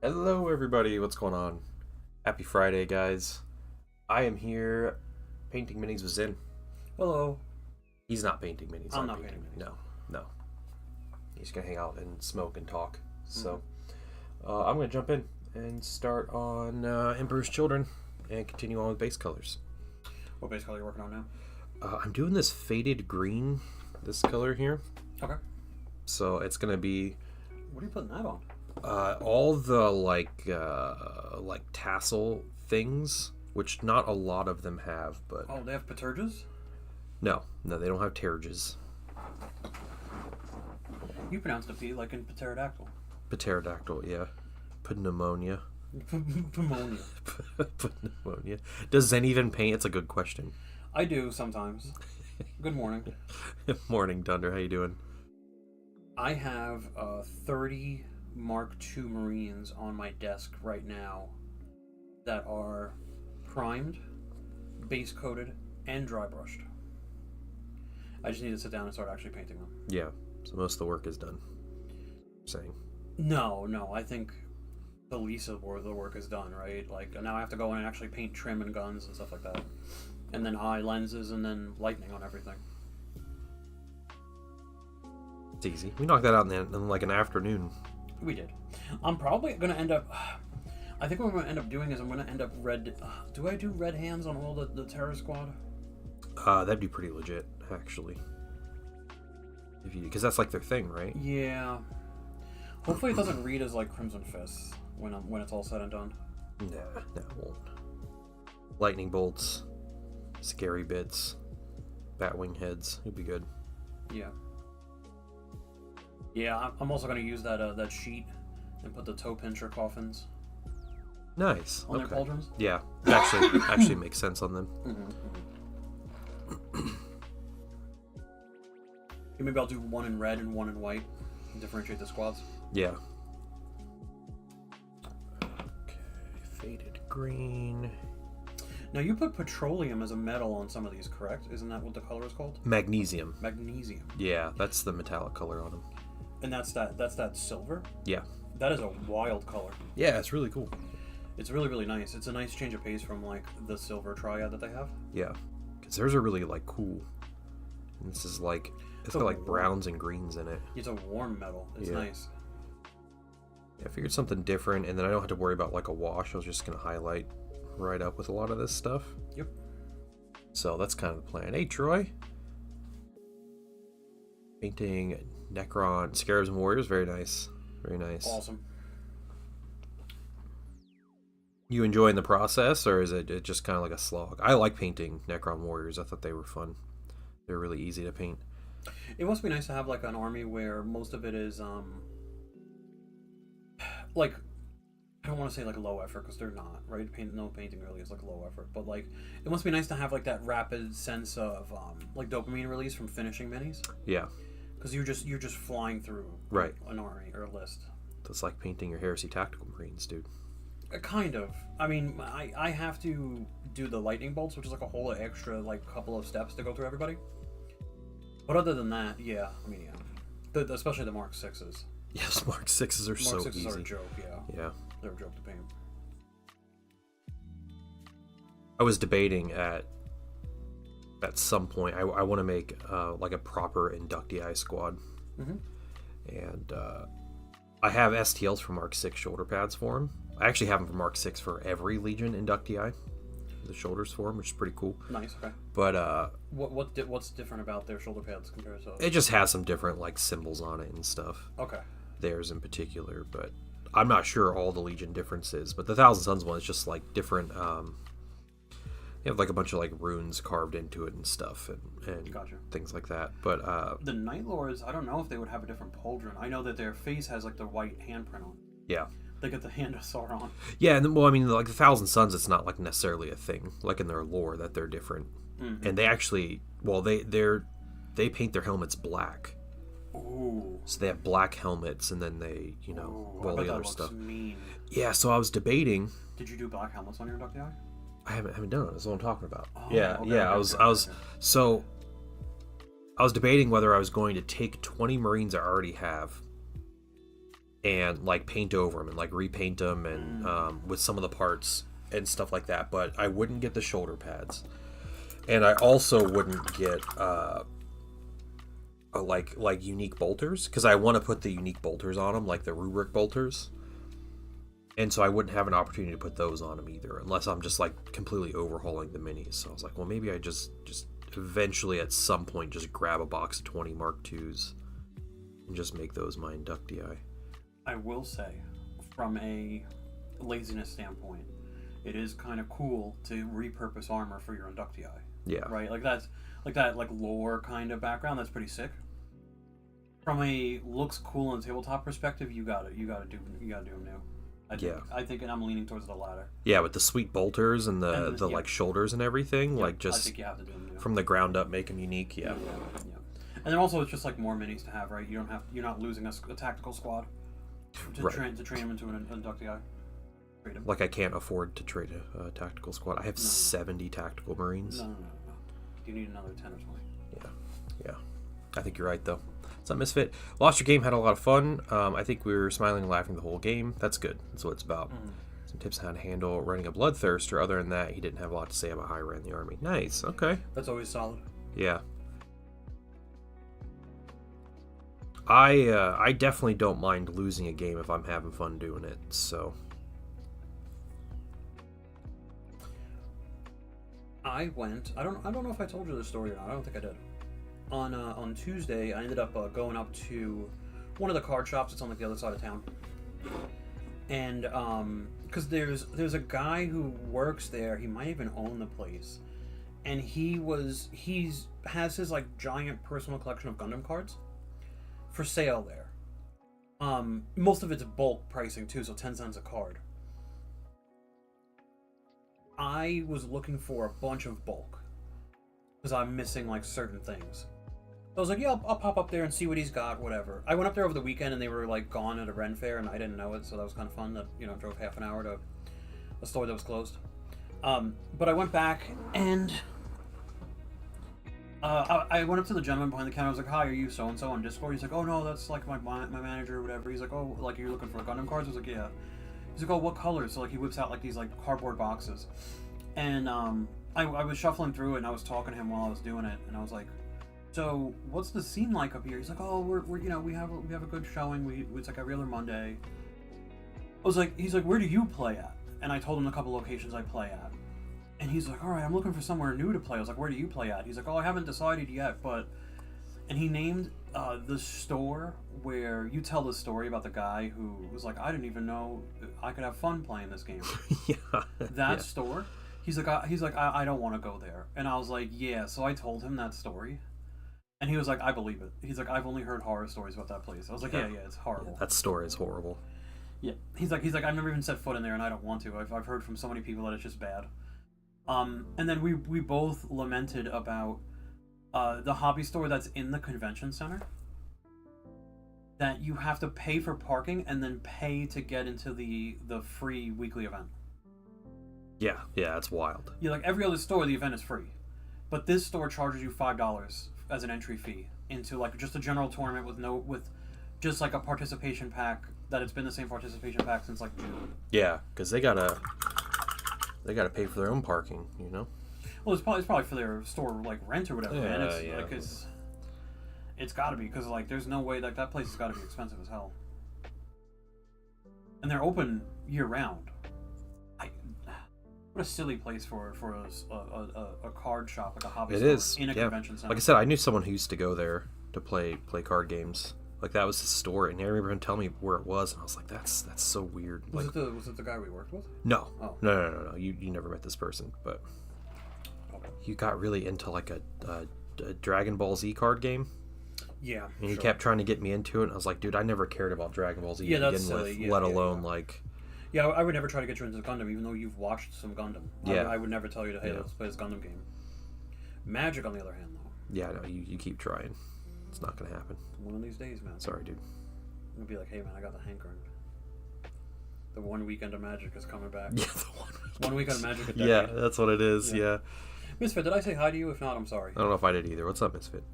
Hello, everybody. What's going on? Happy Friday, guys. I am here painting minis with Zen. Hello. He's not painting minis. I'm not painting minis. No, no. He's gonna hang out and smoke and talk. So, I'm gonna jump in and start on Emperor's Children and continue on with base colors. What base color are you working on now? I'm doing this faded green, this color here. Okay. So it's gonna be What are you putting that on? all the like tassel things, which not a lot of them have, but Oh, they have Paterges? no, they don't have terrages. You pronounced a P like in pterodactyl. Pterodactyl, yeah. Pneumonia. Pneumonia. Pneumonia. Does Zen even paint? It's a good question. I do sometimes. Good morning. Morning, Dunder. How you doing? I have 30 Mark II Marines on my desk right now that are primed, base coated, and dry brushed. I just need to sit down and start actually painting them. Yeah. So most of the work is done. Saying. No, I think the least of the work is done, right? Like, now I have to go in and actually paint trim and guns and stuff like that. And then eye lenses and then lightning on everything. It's easy. We knocked that out in like an afternoon. We did. I'm probably going to end up... I think what I'm going to end up doing is I'm going to end up red... do I do red hands on all the terror squad? That'd be pretty legit, actually. Because that's like their thing, right? Yeah. Hopefully it doesn't read as like Crimson Fists when it's all said and done. Nah, it won't. Lightning bolts, scary bits, batwing heads. It'd be good. Yeah. Yeah, I'm also going to use that sheet and put the toe pincher coffins Nice. on their pauldrons. Yeah, it actually makes sense on them. Maybe I'll do one in red and one in white and differentiate the squads. Yeah. Okay, faded green. Now you put petroleum as a metal on some of these, correct? Isn't that what the color is called? Magnesium. Magnesium. Yeah, that's the metallic color on them. And that's that silver? Yeah. That is a wild color. Yeah, it's really cool. It's really, really nice. It's a nice change of pace from like the silver triad that they have. Yeah, because theirs are really like cool. And this is like it's got like browns and greens in it. It's a warm metal. It's nice. Yeah, I figured something different, and then I don't have to worry about like a wash. I was just gonna highlight right up with a lot of this stuff. Yep. So that's kind of the plan. Hey, Troy. Painting Necron Scarabs and Warriors. Very nice. Very nice. Awesome. You enjoying the process, or is it just kind of like a slog? I like painting Necron Warriors. I thought they were fun. They're really easy to paint. It must be nice to have like an army where most of it is like, I don't want to say like low effort because they're not, right? No painting really is like low effort, but like it must be nice to have like that rapid sense of like dopamine release from finishing minis. Yeah. Because you're just flying through right an army or a list. That's like painting your Heresy Tactical Marines, dude. Kind of. I mean, I have to do the lightning bolts, which is like a whole extra like couple of steps to go through everybody. But other than that, yeah. I mean, yeah. Especially the Mark 6s. Yes, Mark 6s are so easy. Mark 6s are a joke, yeah. Yeah. They're a joke to paint. I was debating at some point, I want to make like a proper Inductii squad. And I have STLs for Mark 6 shoulder pads for him. I actually have them for Mark 6 for every Legion Inductii. The shoulders for him, which is pretty cool. Nice, okay. But what's different about their shoulder pads compared to... It just has some different like symbols on it and stuff. Okay. Theirs in particular, but I'm not sure all the Legion differences. But the Thousand Suns one is just like different. You have like a bunch of like runes carved into it and stuff, and Gotcha. Things like that. But the Night Lords, I don't know if they would have a different pauldron. I know that their face has like the white handprint on it. Yeah. They get the hand of Sauron. Yeah, and well, I mean, like the Thousand Suns, it's not like necessarily a thing, like in their lore that they're different, and they actually, well, they paint their helmets black. Ooh. So they have black helmets, and then they, all the other stuff. Mean. Yeah, so I was debating. Did you do black helmets on your Inductii? I haven't done it. That's what I'm talking about. Oh, yeah, okay, yeah. okay. So I was debating whether I was going to take 20 Marines I already have and like paint over them and like repaint them and with some of the parts and stuff like that. But I wouldn't get the shoulder pads, and I also wouldn't get like unique bolters, because I want to put the unique bolters on them, like the rubric bolters. And so I wouldn't have an opportunity to put those on them either, unless I'm just like completely overhauling the minis. So I was like, well, maybe I just eventually at some point just grab a box of 20 Mark IIs and just make those my inductii. I will say, from a laziness standpoint, it is kind of cool to repurpose armor for your inductii. Yeah. Right? Like that lore kind of background, that's pretty sick. From a looks cool and tabletop perspective, you gotta do them new. I think I'm leaning towards the latter. Yeah, with the sweet bolters and the like shoulders and everything, like just I think you have to do them new. From the ground up, make them unique. Yeah. And then also it's just like more minis to have, right? You're not losing a tactical squad to train them into an inductii. Like I can't afford to trade a tactical squad. I have 70 tactical Marines. No. You need another 10 or 20. Yeah. I think you're right though. What's up, Misfit? Lost your game, had a lot of fun. I think we were smiling and laughing the whole game. That's good. That's what it's about. Some tips on how to handle running a bloodthirster. Other than that, he didn't have a lot to say about how he ran the army. Nice. Okay. That's always solid. Yeah. I definitely don't mind losing a game if I'm having fun doing it. So. I don't know if I told you this story or not. I don't think I did. On Tuesday, I ended up going up to one of the card shops that's on like the other side of town, and because there's a guy who works there. He might even own the place, and he has his like giant personal collection of Gundam cards for sale there. Most of it's bulk pricing too, so 10 cents a card. I was looking for a bunch of bulk because I'm missing like certain things. I was like, yeah, I'll pop up there and see what he's got, whatever. I went up there over the weekend and they were like gone at a Ren fair and I didn't know it, so that was kind of fun. That drove half an hour to a store that was closed. But I went back and I went up to the gentleman behind the counter. I was like, hi, are you so and so on Discord? He's like, oh no, that's like my manager or whatever. He's like, oh, like you're looking for Gundam cards? I was like, yeah. He's like, oh, what colors? So like he whips out like these like cardboard boxes, and I was shuffling through it and I was talking to him while I was doing it, and I was like, so what's the scene like up here? He's like, oh, we're we have a good showing. It's like every other Monday. He's like, where do you play at? And I told him a couple locations I play at, and he's like, all right, I'm looking for somewhere new to play. I was like, where do you play at? He's like, oh, I haven't decided yet, but, and he named the store where you tell the story about the guy who was like, I didn't even know I could have fun playing this game. That store. He's like, I don't want to go there. And I was like, yeah. So I told him that story, and he was like, I believe it. He's like, I've only heard horror stories about that place. I was like, yeah, it's horrible. Yeah, that story is horrible. Yeah. He's like, I've never even set foot in there, and I don't want to. I've heard from so many people that it's just bad. And then we both lamented about the hobby store that's in the convention center, that you have to pay for parking and then pay to get into the free weekly event. Yeah, that's wild. Yeah, like every other store, the event is free, but this store charges you $5 as an entry fee into like just a general tournament with just like a participation pack that it's been the same participation pack since like June. Yeah, because they gotta pay for their own parking, Well, it's probably for their store like rent or whatever. Yeah, man. Like it's got to be, because like there's no way that place has got to be expensive as hell. And they're open year round. What a silly place for a card shop, like a hobby store in a convention center. Like I said, I knew someone who used to go there to play card games. Like that was his store, and I remember him telling me where it was, and I was like, "That's so weird." Was it the guy we worked with? No. Oh. No. You never met this person, but you got really into like a Dragon Ball Z card game. Yeah. And he kept trying to get me into it, and I was like, "Dude, I never cared about Dragon Ball Z to begin with, let alone like." Yeah, I would never try to get you into Gundam, even though you've watched some Gundam. Yeah. I would never tell you to, hey, let's play this Gundam game. Magic, on the other hand, though. Yeah, no, you keep trying. It's not going to happen. One of these days, man. Sorry, dude. I'm going to be like, hey, man, I got the hankering. The one weekend of Magic is coming back. Yeah, the one weekend of Magic a decade. Yeah, that's what it is, yeah. Misfit, did I say hi to you? If not, I'm sorry. I don't know if I did either. What's up, Misfit?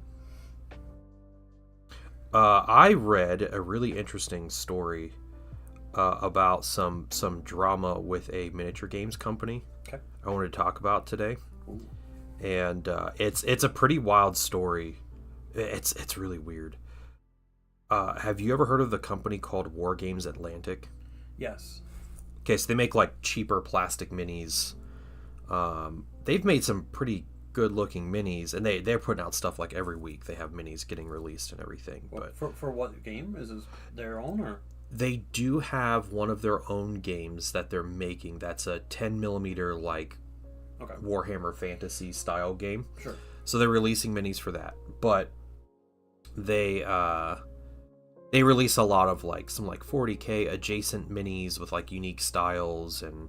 I read a really interesting story about some drama with a miniature games company. Okay. I wanted to talk about today. Ooh. And it's a pretty wild story. It's really weird. Have you ever heard of the company called War Games Atlantic? Yes. Okay, so they make like cheaper plastic minis. They've made some pretty good looking minis, and they're putting out stuff like every week. They have minis getting released and everything. Well, But for what game? Is this their own or? they do have one of their own games that they're making. That's a 10 millimeter like Okay. Warhammer Fantasy style game. Sure. So they're releasing minis for that, but they release a lot of like some like 40K adjacent minis with like unique styles, and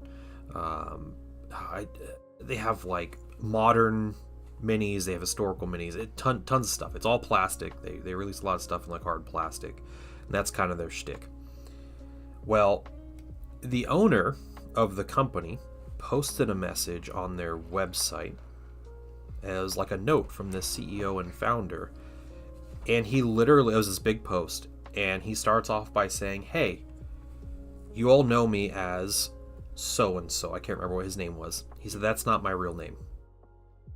they have like modern minis, they have historical minis, tons of stuff. It's all plastic. They release a lot of stuff in like hard plastic, and that's kind of their shtick. Well, the owner of the company posted a message on their website as like a note from the CEO and founder, and he literally, it was this big post, and he starts off by saying, "Hey, you all know me as so and so." I can't remember what his name was. He said, "That's not my real name.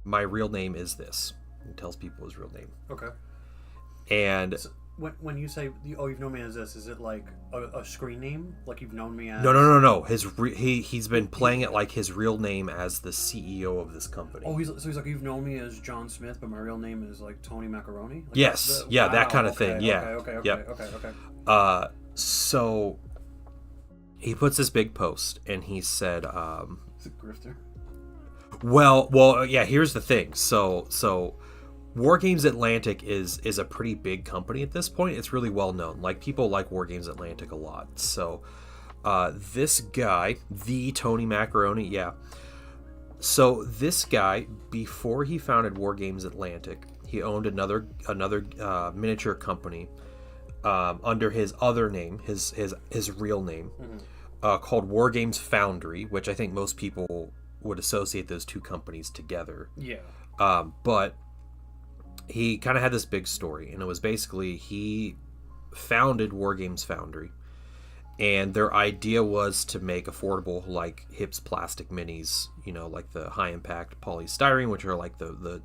My real name is this." He tells people his real name. Okay. And So when you say you've known me as this, is it like a screen name? Like you've known me as? no. He's been playing it like his real name as the CEO of this company. Oh, he's like, you've known me as John Smith, but my real name is like Tony Macaroni. Like, Yes, yeah, that kind of thing. Yeah. Okay. Yep. Okay. So he puts this big post, and he said, It's a grifter. well, yeah. Here's the thing. So War Games Atlantic is a pretty big company at this point. It's really well known. Like, people like War Games Atlantic a lot. So this guy, the Tony Macaroni, yeah. So this guy, before he founded War Games Atlantic, he owned another miniature company under his other name, his real name, called War Games Foundry, which I think most people would associate those two companies together. Yeah. But he kind of had this big story, and it was basically he founded War Games Foundry, and their idea was to make affordable like HIPS plastic minis, like the high impact polystyrene, which are like the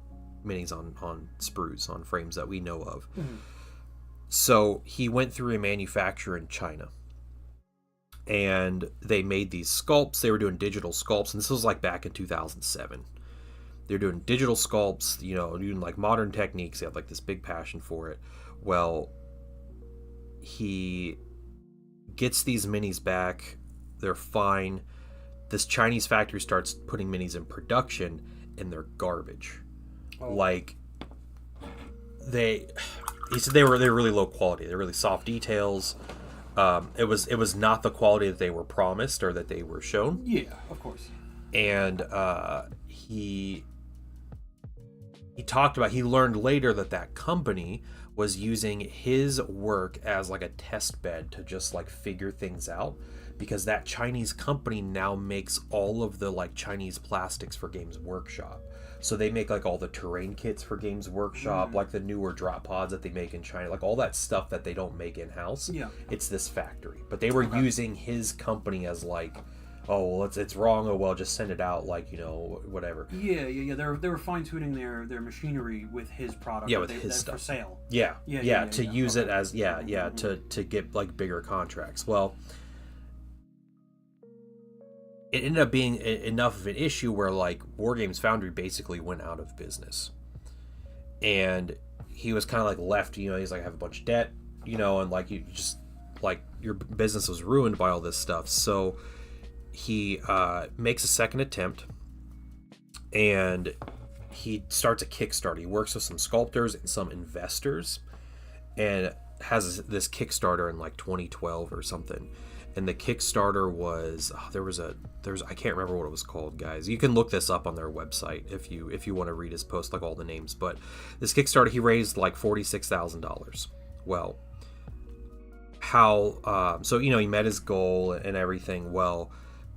minis on sprues, on frames that we know of. Mm-hmm. So he went through a manufacturer in China, and they made these sculpts. They were doing digital sculpts, and this was like back in 2007. They're doing digital sculpts, doing like modern techniques. They have like this big passion for it. Well, he gets these minis back. They're fine. This Chinese factory starts putting minis in production, and they're garbage. Oh. Like, he said they were really low quality. They're really soft details. It was not the quality that they were promised or that they were shown. Yeah, of course. And he talked about, he learned later that company was using his work as like a test bed to just like figure things out, because that Chinese company now makes all of the like Chinese plastics for Games Workshop. So they make like all the terrain kits for Games Workshop, like the newer drop pods that they make in China, like all that stuff that they don't make in-house. Yeah. It's this factory. But they were using his company as like, oh, well, it's wrong. Oh, well, just send it out, like, whatever. Yeah. They were fine tuning their machinery with his product. Yeah, with his stuff for sale. Yeah. To use it as to get like bigger contracts. Well, it ended up being enough of an issue where like War Games Foundry basically went out of business, and he was kind of like left. He's like, I have a bunch of debt, and like you just like your business was ruined by all this stuff. So he makes a second attempt, and he starts a Kickstarter. He works with some sculptors and some investors, and has this Kickstarter in like 2012 or something. And the Kickstarter was I can't remember what it was called, guys. You can look this up on their website if you want to read his post, like all the names. But this Kickstarter, he raised like $46,000. Well, how so he met his goal and everything. Well,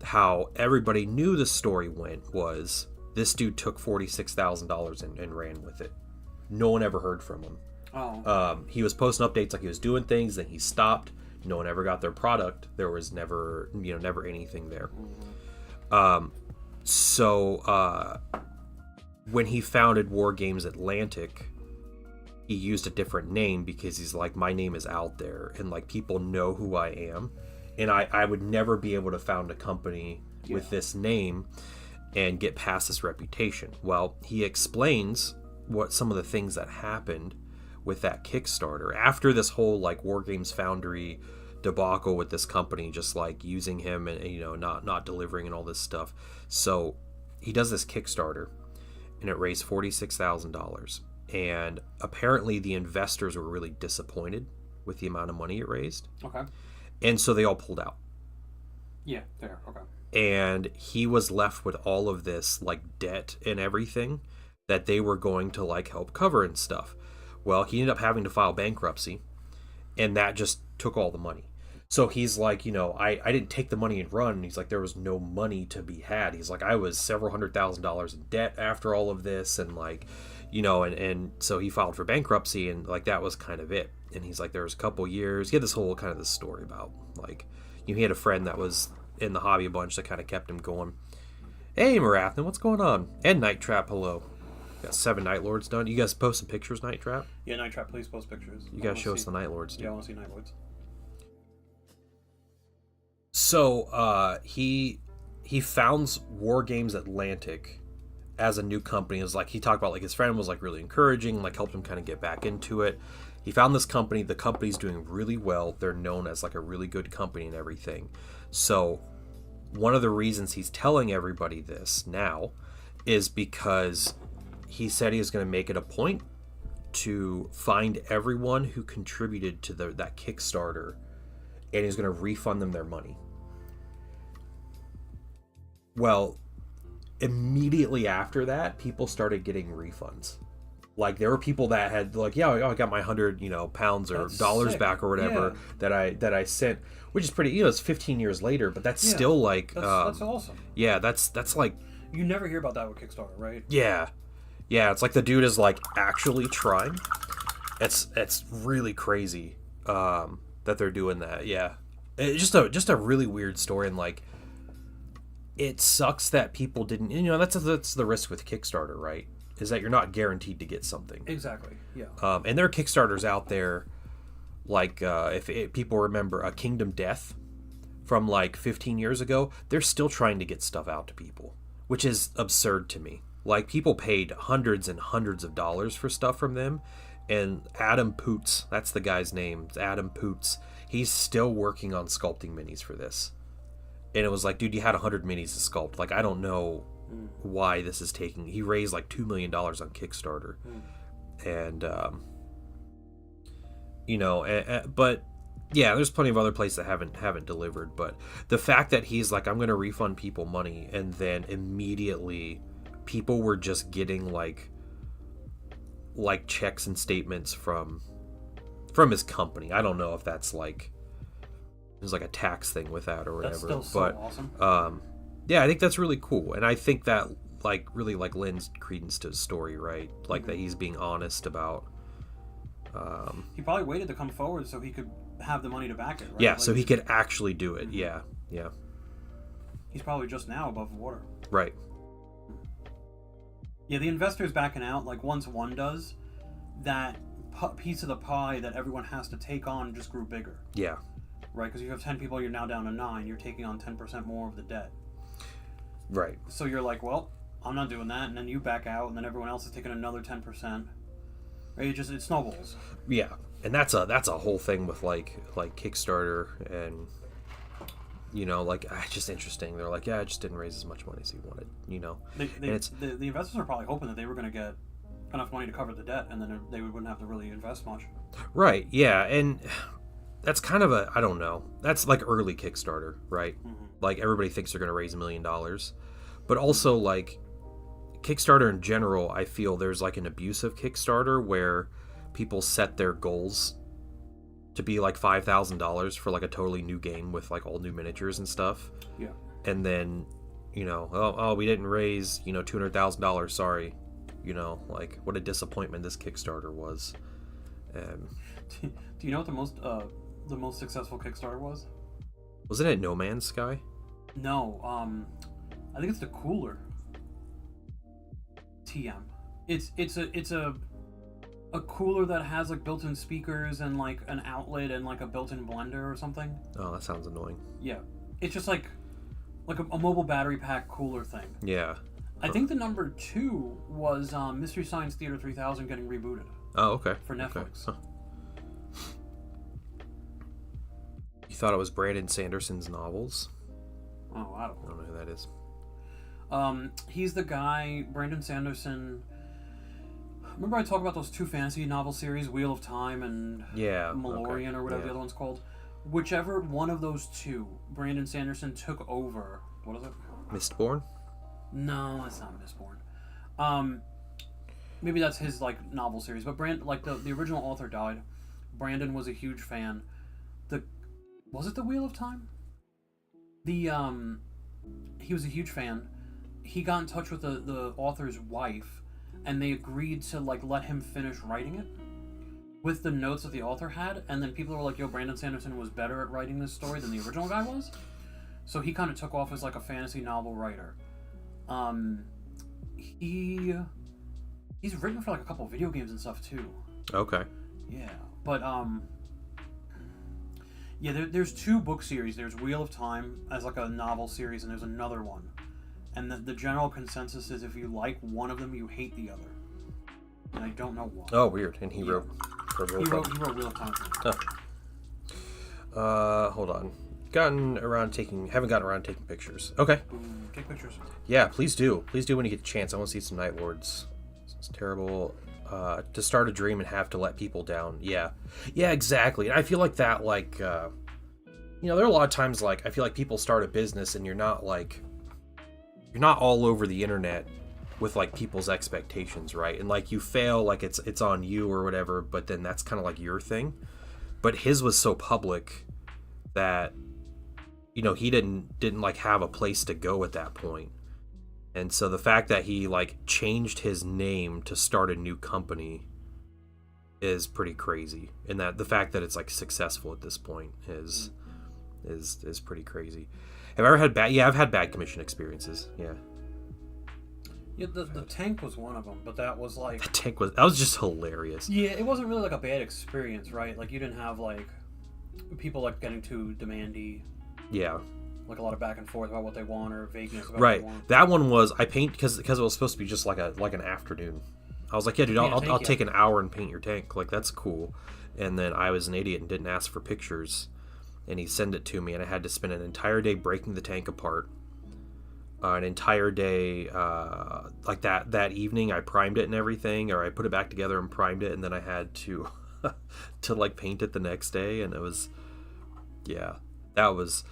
how everybody knew the story went was this dude took $46,000 and ran with it. No one ever heard from him. Oh. He was posting updates like he was doing things, then he stopped. No one ever got their product. There was never anything there. So when he founded War Games Atlantic, he used a different name because he's like, my name is out there and like people know who I am, and I would never be able to found a company with this name and get past this reputation. Well, he explains what some of the things that happened with that Kickstarter after this whole like War Games Foundry debacle with this company just like using him and not delivering and all this stuff. So he does this Kickstarter and it raised $46,000, and apparently the investors were really disappointed with the amount of money it raised. Okay. And so they all pulled out. Yeah, fair. Okay. And he was left with all of this like debt and everything that they were going to like help cover and stuff. Well, he ended up having to file bankruptcy, and that just took all the money. So he's like, I didn't take the money and run. He's like, there was no money to be had. He's like, I was several $100,000s in debt after all of this, and like, and so he filed for bankruptcy, and like that was kind of it. And he's like, there was a couple years. He had this whole kind of this story about like, he had a friend that was in the hobby a bunch that kind of kept him going. Hey, Marathon, what's going on? And Night Trap, hello. Got 7 Night Lords done. You guys post some pictures, Night Trap? Yeah, Night Trap, please post pictures. You guys show us the Night Lords, dude. Yeah, I want to see Night Lords. So he founds War Games Atlantic as a new company. It was like he talked about like his friend was like really encouraging, like helped him kind of get back into it. He found this company. The company's doing really well. They're known as like a really good company and everything. So one of the reasons he's telling everybody this now is because he said he was going to make it a point to find everyone who contributed to that Kickstarter, and he's going to refund them their money. Well, immediately after that, people started getting refunds. Like there were people that had like, I got my 100, pounds or That's dollars sick. back or whatever that I sent, which is pretty, it's 15 years later, but that's still like, that's awesome. Yeah, that's like, you never hear about that with Kickstarter, right? Yeah, it's like the dude is like actually trying. It's really crazy that they're doing that. Yeah, it's just a really weird story, and like it sucks that people didn't. That's the risk with Kickstarter, right? Is that you're not guaranteed to get something. Exactly. Yeah. And there are Kickstarters out there, like if people remember Kingdom Death from like 15 years ago, they're still trying to get stuff out to people, which is absurd to me. Like people paid hundreds and hundreds of dollars for stuff from them, and Adam Poots, that's the guy's name, it's Adam Poots, he's still working on sculpting minis for this. And it was like, dude, you had 100 minis to sculpt. Like, I don't know why this is taking. He raised like $2 million on Kickstarter, and but yeah, there's plenty of other places that haven't delivered. But the fact that he's like, I'm going to refund people money, and then immediately people were just getting like checks and statements from his company. I don't know if that's like there's like a tax thing with that or whatever. That's still but awesome. yeah, I think that's really cool, and I think that like really like lends credence to his story, right? Like that he's being honest about. He probably waited to come forward so he could have the money to back it, right? Yeah, like, so he could actually do it. Yeah. He's probably just now above water. Right. Yeah, the investor's backing out. Like once one does, that piece of the pie that everyone has to take on just grew bigger. Yeah. Right, because you have 10 people, you're now down to 9. You're taking on 10% more of the debt. Right. So you're like, well, I'm not doing that, and then you back out, and then everyone else is taking another 10%. Right? It snowballs. Yeah, and that's a whole thing with like Kickstarter, and like it's just interesting. They're like, yeah, I just didn't raise as much money as he wanted. The investors are probably hoping that they were going to get enough money to cover the debt, and then they wouldn't have to really invest much. Right. Yeah, and that's kind of I don't know. That's like early Kickstarter, right? Mm-hmm. Like everybody thinks they're going to raise $1 million, but also like Kickstarter in general, I feel there's like an abusive Kickstarter where people set their goals to be like $5,000 for like a totally new game with like all new miniatures and stuff. Yeah. And then, we didn't raise, $200,000. Sorry. Like what a disappointment this Kickstarter was. Do you know what the most the most successful Kickstarter was? Wasn't it No Man's Sky? No, I think it's the Cooler. TM. It's a cooler that has like built-in speakers and like an outlet and like a built-in blender or something. Oh, that sounds annoying. Yeah, it's just like a mobile battery pack cooler thing. Yeah. I think the number 2 was Mystery Science Theater 3000 getting rebooted. Oh, okay. For Netflix. Okay. Huh. You thought it was Brandon Sanderson's novels? Oh, I don't know who that is. He's the guy, Brandon Sanderson. Remember I talked about those 2 fantasy novel series, Wheel of Time and Malorian, okay. Or whatever the other one's called? Whichever one of those 2, Brandon Sanderson took over. What is it? Mistborn? No, that's not Mistborn. Maybe that's his like novel series, but the original author died. Brandon was a huge fan. Was it the Wheel of Time? He was a huge fan. He got in touch with the author's wife, and they agreed to like let him finish writing it with the notes that the author had. And then people were like, "Yo, Brandon Sanderson was better at writing this story than the original guy was." So he kind of took off as like a fantasy novel writer. He's written for like a couple of video games and stuff too. Okay. Yeah, but there's 2 book series. There's Wheel of Time as like a novel series, and there's another one. And the general consensus is if you like one of them, you hate the other. And I don't know why. Oh, weird. And he wrote Wheel of Time. Hold on. Haven't gotten around taking pictures. Okay. Take pictures. Yeah, please do. Please do when you get the chance. I want to see some Night Lords. It's terrible. To start a dream and have to let people down. Yeah, exactly. And I feel like that, like, there are a lot of times, like, I feel like people start a business and you're not all over the internet with, like, people's expectations, right? And, like, you fail, like, it's on you or whatever, but then that's kind of, like, your thing. But his was so public that, he didn't, like, have a place to go at that point. And so the fact that he like changed his name to start a new company is pretty crazy. And that the fact that it's like successful at this point is pretty crazy. Have I ever had bad? Yeah, I've had bad commission experiences. Yeah. Yeah, the tank was one of them, but that was like that was just hilarious. Yeah, it wasn't really like a bad experience, right? Like you didn't have like people like getting too demandy. Yeah. Like a lot of back and forth about what they want or vagueness about right. what they want. That one was I paint because it was supposed to be just like an afternoon. I was like, yeah, dude, I'll take an hour and paint your tank. Like that's cool. And then I was an idiot and didn't ask for pictures, and he sent it to me, and I had to spend an entire day breaking the tank apart. An entire day, like that evening, I primed it and everything, or I put it back together and primed it, and then I had to to like paint it the next day, and it was, yeah, that was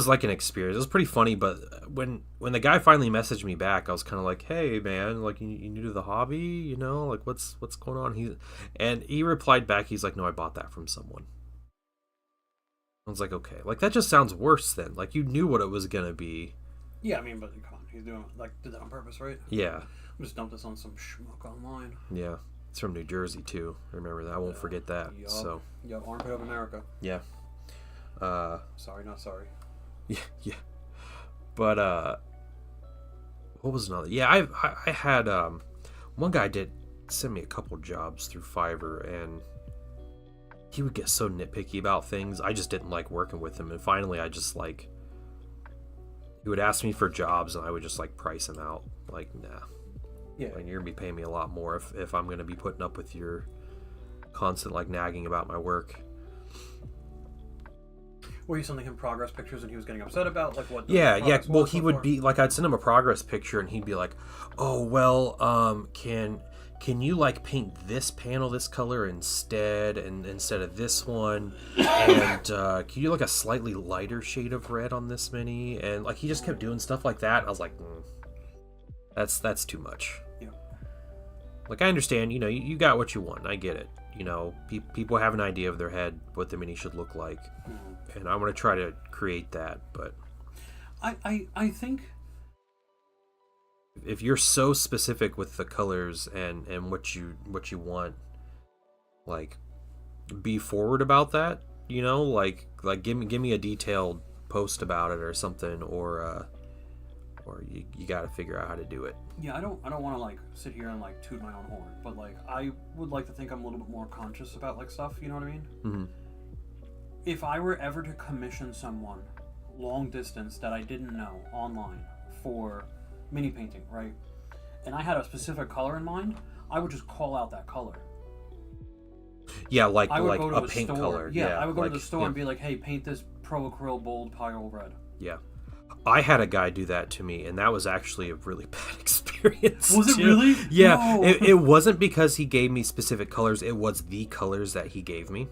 like an experience. It was pretty funny, but when the guy finally messaged me back, I was kind of like, hey man, like you new to the hobby, like what's going on? He replied back, he's like, no, I bought that from someone. I was like, okay, like that just sounds worse then. Like you knew what it was gonna be. Yeah, I mean, but come on, he's did that on purpose, right? Yeah. I'm just dumped this on some schmuck online. Yeah, it's from New Jersey too. Remember that? I won't forget that. Yup. So. Yup, armpit of America. Yeah. Sorry, not sorry. Yeah. But what was another? Yeah, I had one guy did send me a couple jobs through Fiverr, and he would get so nitpicky about things. I just didn't like working with him, and finally I just like he would ask me for jobs, and I would just like price him out. Like, nah. Yeah. Like, you're gonna be paying me a lot more if I'm gonna be putting up with your constant like nagging about my work. Were you sending him progress pictures and he was getting upset about like what? Yeah. Well, he would be like, I'd send him a progress picture and he'd be like, "Oh well, can you like paint this panel this color instead of this one, and can you do like a slightly lighter shade of red on this mini?" And like he just kept doing stuff like that. I was like, that's too much. Yeah. Like I understand, you got what you want. I get it. People have an idea of their head what the mini should look like, and I want to try to create that. But I think if you're so specific with the colors and what you want, like be forward about that. you know, like give me a detailed post about it or something, or you got to figure out how to do it. Yeah, I don't want to like sit here and like toot my own horn, but like I would like to think I'm a little bit more conscious about like stuff. You know what I mean? Mm-hmm. If I were ever to commission someone long distance that I didn't know online for mini painting, right? And I had a specific color in mind, I would just call out that color. Yeah, like I would like go to a paint store. color. Yeah, I would go like, to the store and be like, "Hey, paint this Pro Acryl Bold Pyrrole Red." Yeah. I had a guy do that to me, and that was actually a really bad experience. Was it too. really? Yeah. No. It wasn't because he gave me specific colors. It was the colors that he gave me.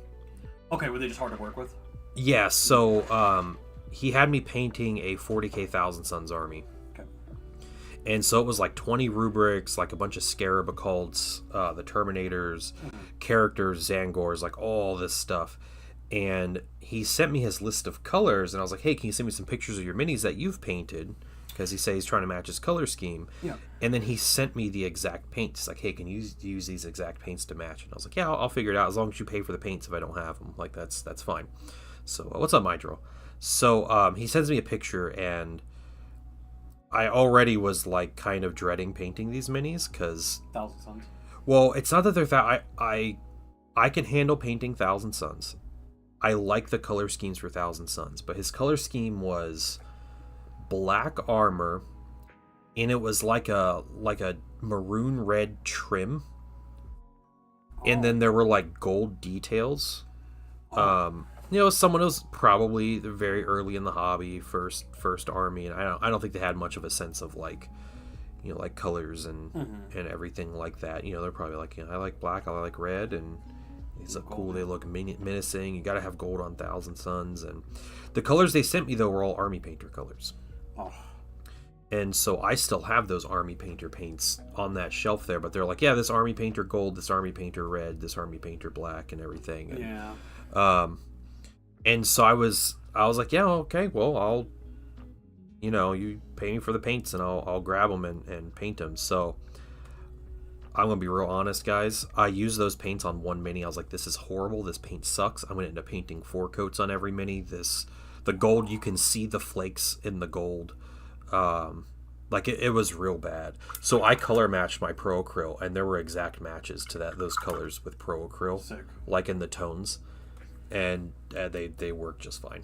Okay, were they just hard to work with? Yeah, so he had me painting a 40k Thousand Suns army. Okay. And so it was like 20 rubrics, like a bunch of Scarab occults, the Terminators, characters, Zangors, like all this stuff. And he sent me his list of colors, and I was like, hey, can you send me some pictures of your minis that you've painted? Because he said he's trying to match his color scheme. Yeah. And then he sent me the exact paints. He's like, hey, can you use these exact paints to match? And I was like, yeah, I'll figure it out as long as you pay for the paints if I don't have them. Like, that's fine. So, what's up, Mydro? So, he sends me a picture, and I already was, like, kind of dreading painting these minis, because... Thousand Suns. Well, it's not that they're... I can handle painting Thousand Suns. I like the color schemes for Thousand Suns, but his color scheme was black armor, and it was like a maroon red trim, and then there were like gold details. You know, someone who's probably very early in the hobby, first army, and I don't think they had much of a sense of like, you know, like colors and everything like that. You know, they're probably like, you know, I like black, I like red, and these look cool, they look menacing. You gotta have gold on Thousand Suns. And the colors they sent me though were all Army Painter colors. Oh. And so I still have those Army Painter paints on that shelf there, but they're like, yeah, this Army Painter gold, this Army Painter red, this Army Painter black, and everything. And, yeah. And so I was like, yeah, okay, well, I'll, you know, you pay me for the paints and I'll grab them and paint them. So I'm gonna be real honest, guys. I used those paints on one mini. I was like, this is horrible. This paint sucks. I'm gonna end up painting 4 coats on every mini. The gold, you can see the flakes in the gold. Like it was real bad. So I color matched my Pro Acryl, and there were exact matches to those colors with Pro Acryl. Sick. Like in the tones, and they worked just fine.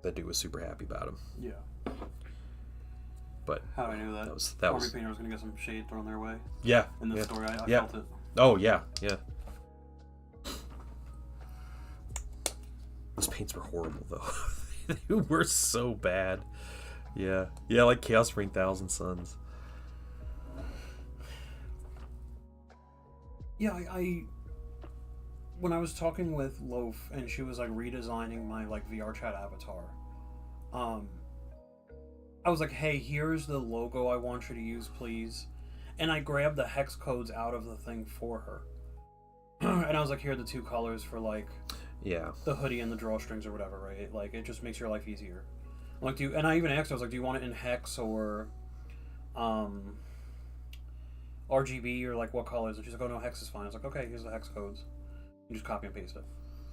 That dude was super happy about them. Yeah. But how do I know that? That Army was Painter was going to get some shade thrown their way. Yeah. In this yeah, story, I yeah. felt it. Oh yeah. Those paints were horrible though. They were so bad. Yeah, like Chaos Marine Thousand Suns. Yeah, I when I was talking with Loaf and she was like redesigning my like VR chat avatar, I was like, hey, here's the logo I want you to use, please. And I grabbed the hex codes out of the thing for her. And I was like, here are the 2 colors for like the hoodie and the drawstrings or whatever, right? Like it just makes your life easier. Like, and I even asked her, I was like, do you want it in hex or RGB or like what colors? And she's like, oh no, hex is fine. I was like, okay, here's the hex codes. You just copy and paste it.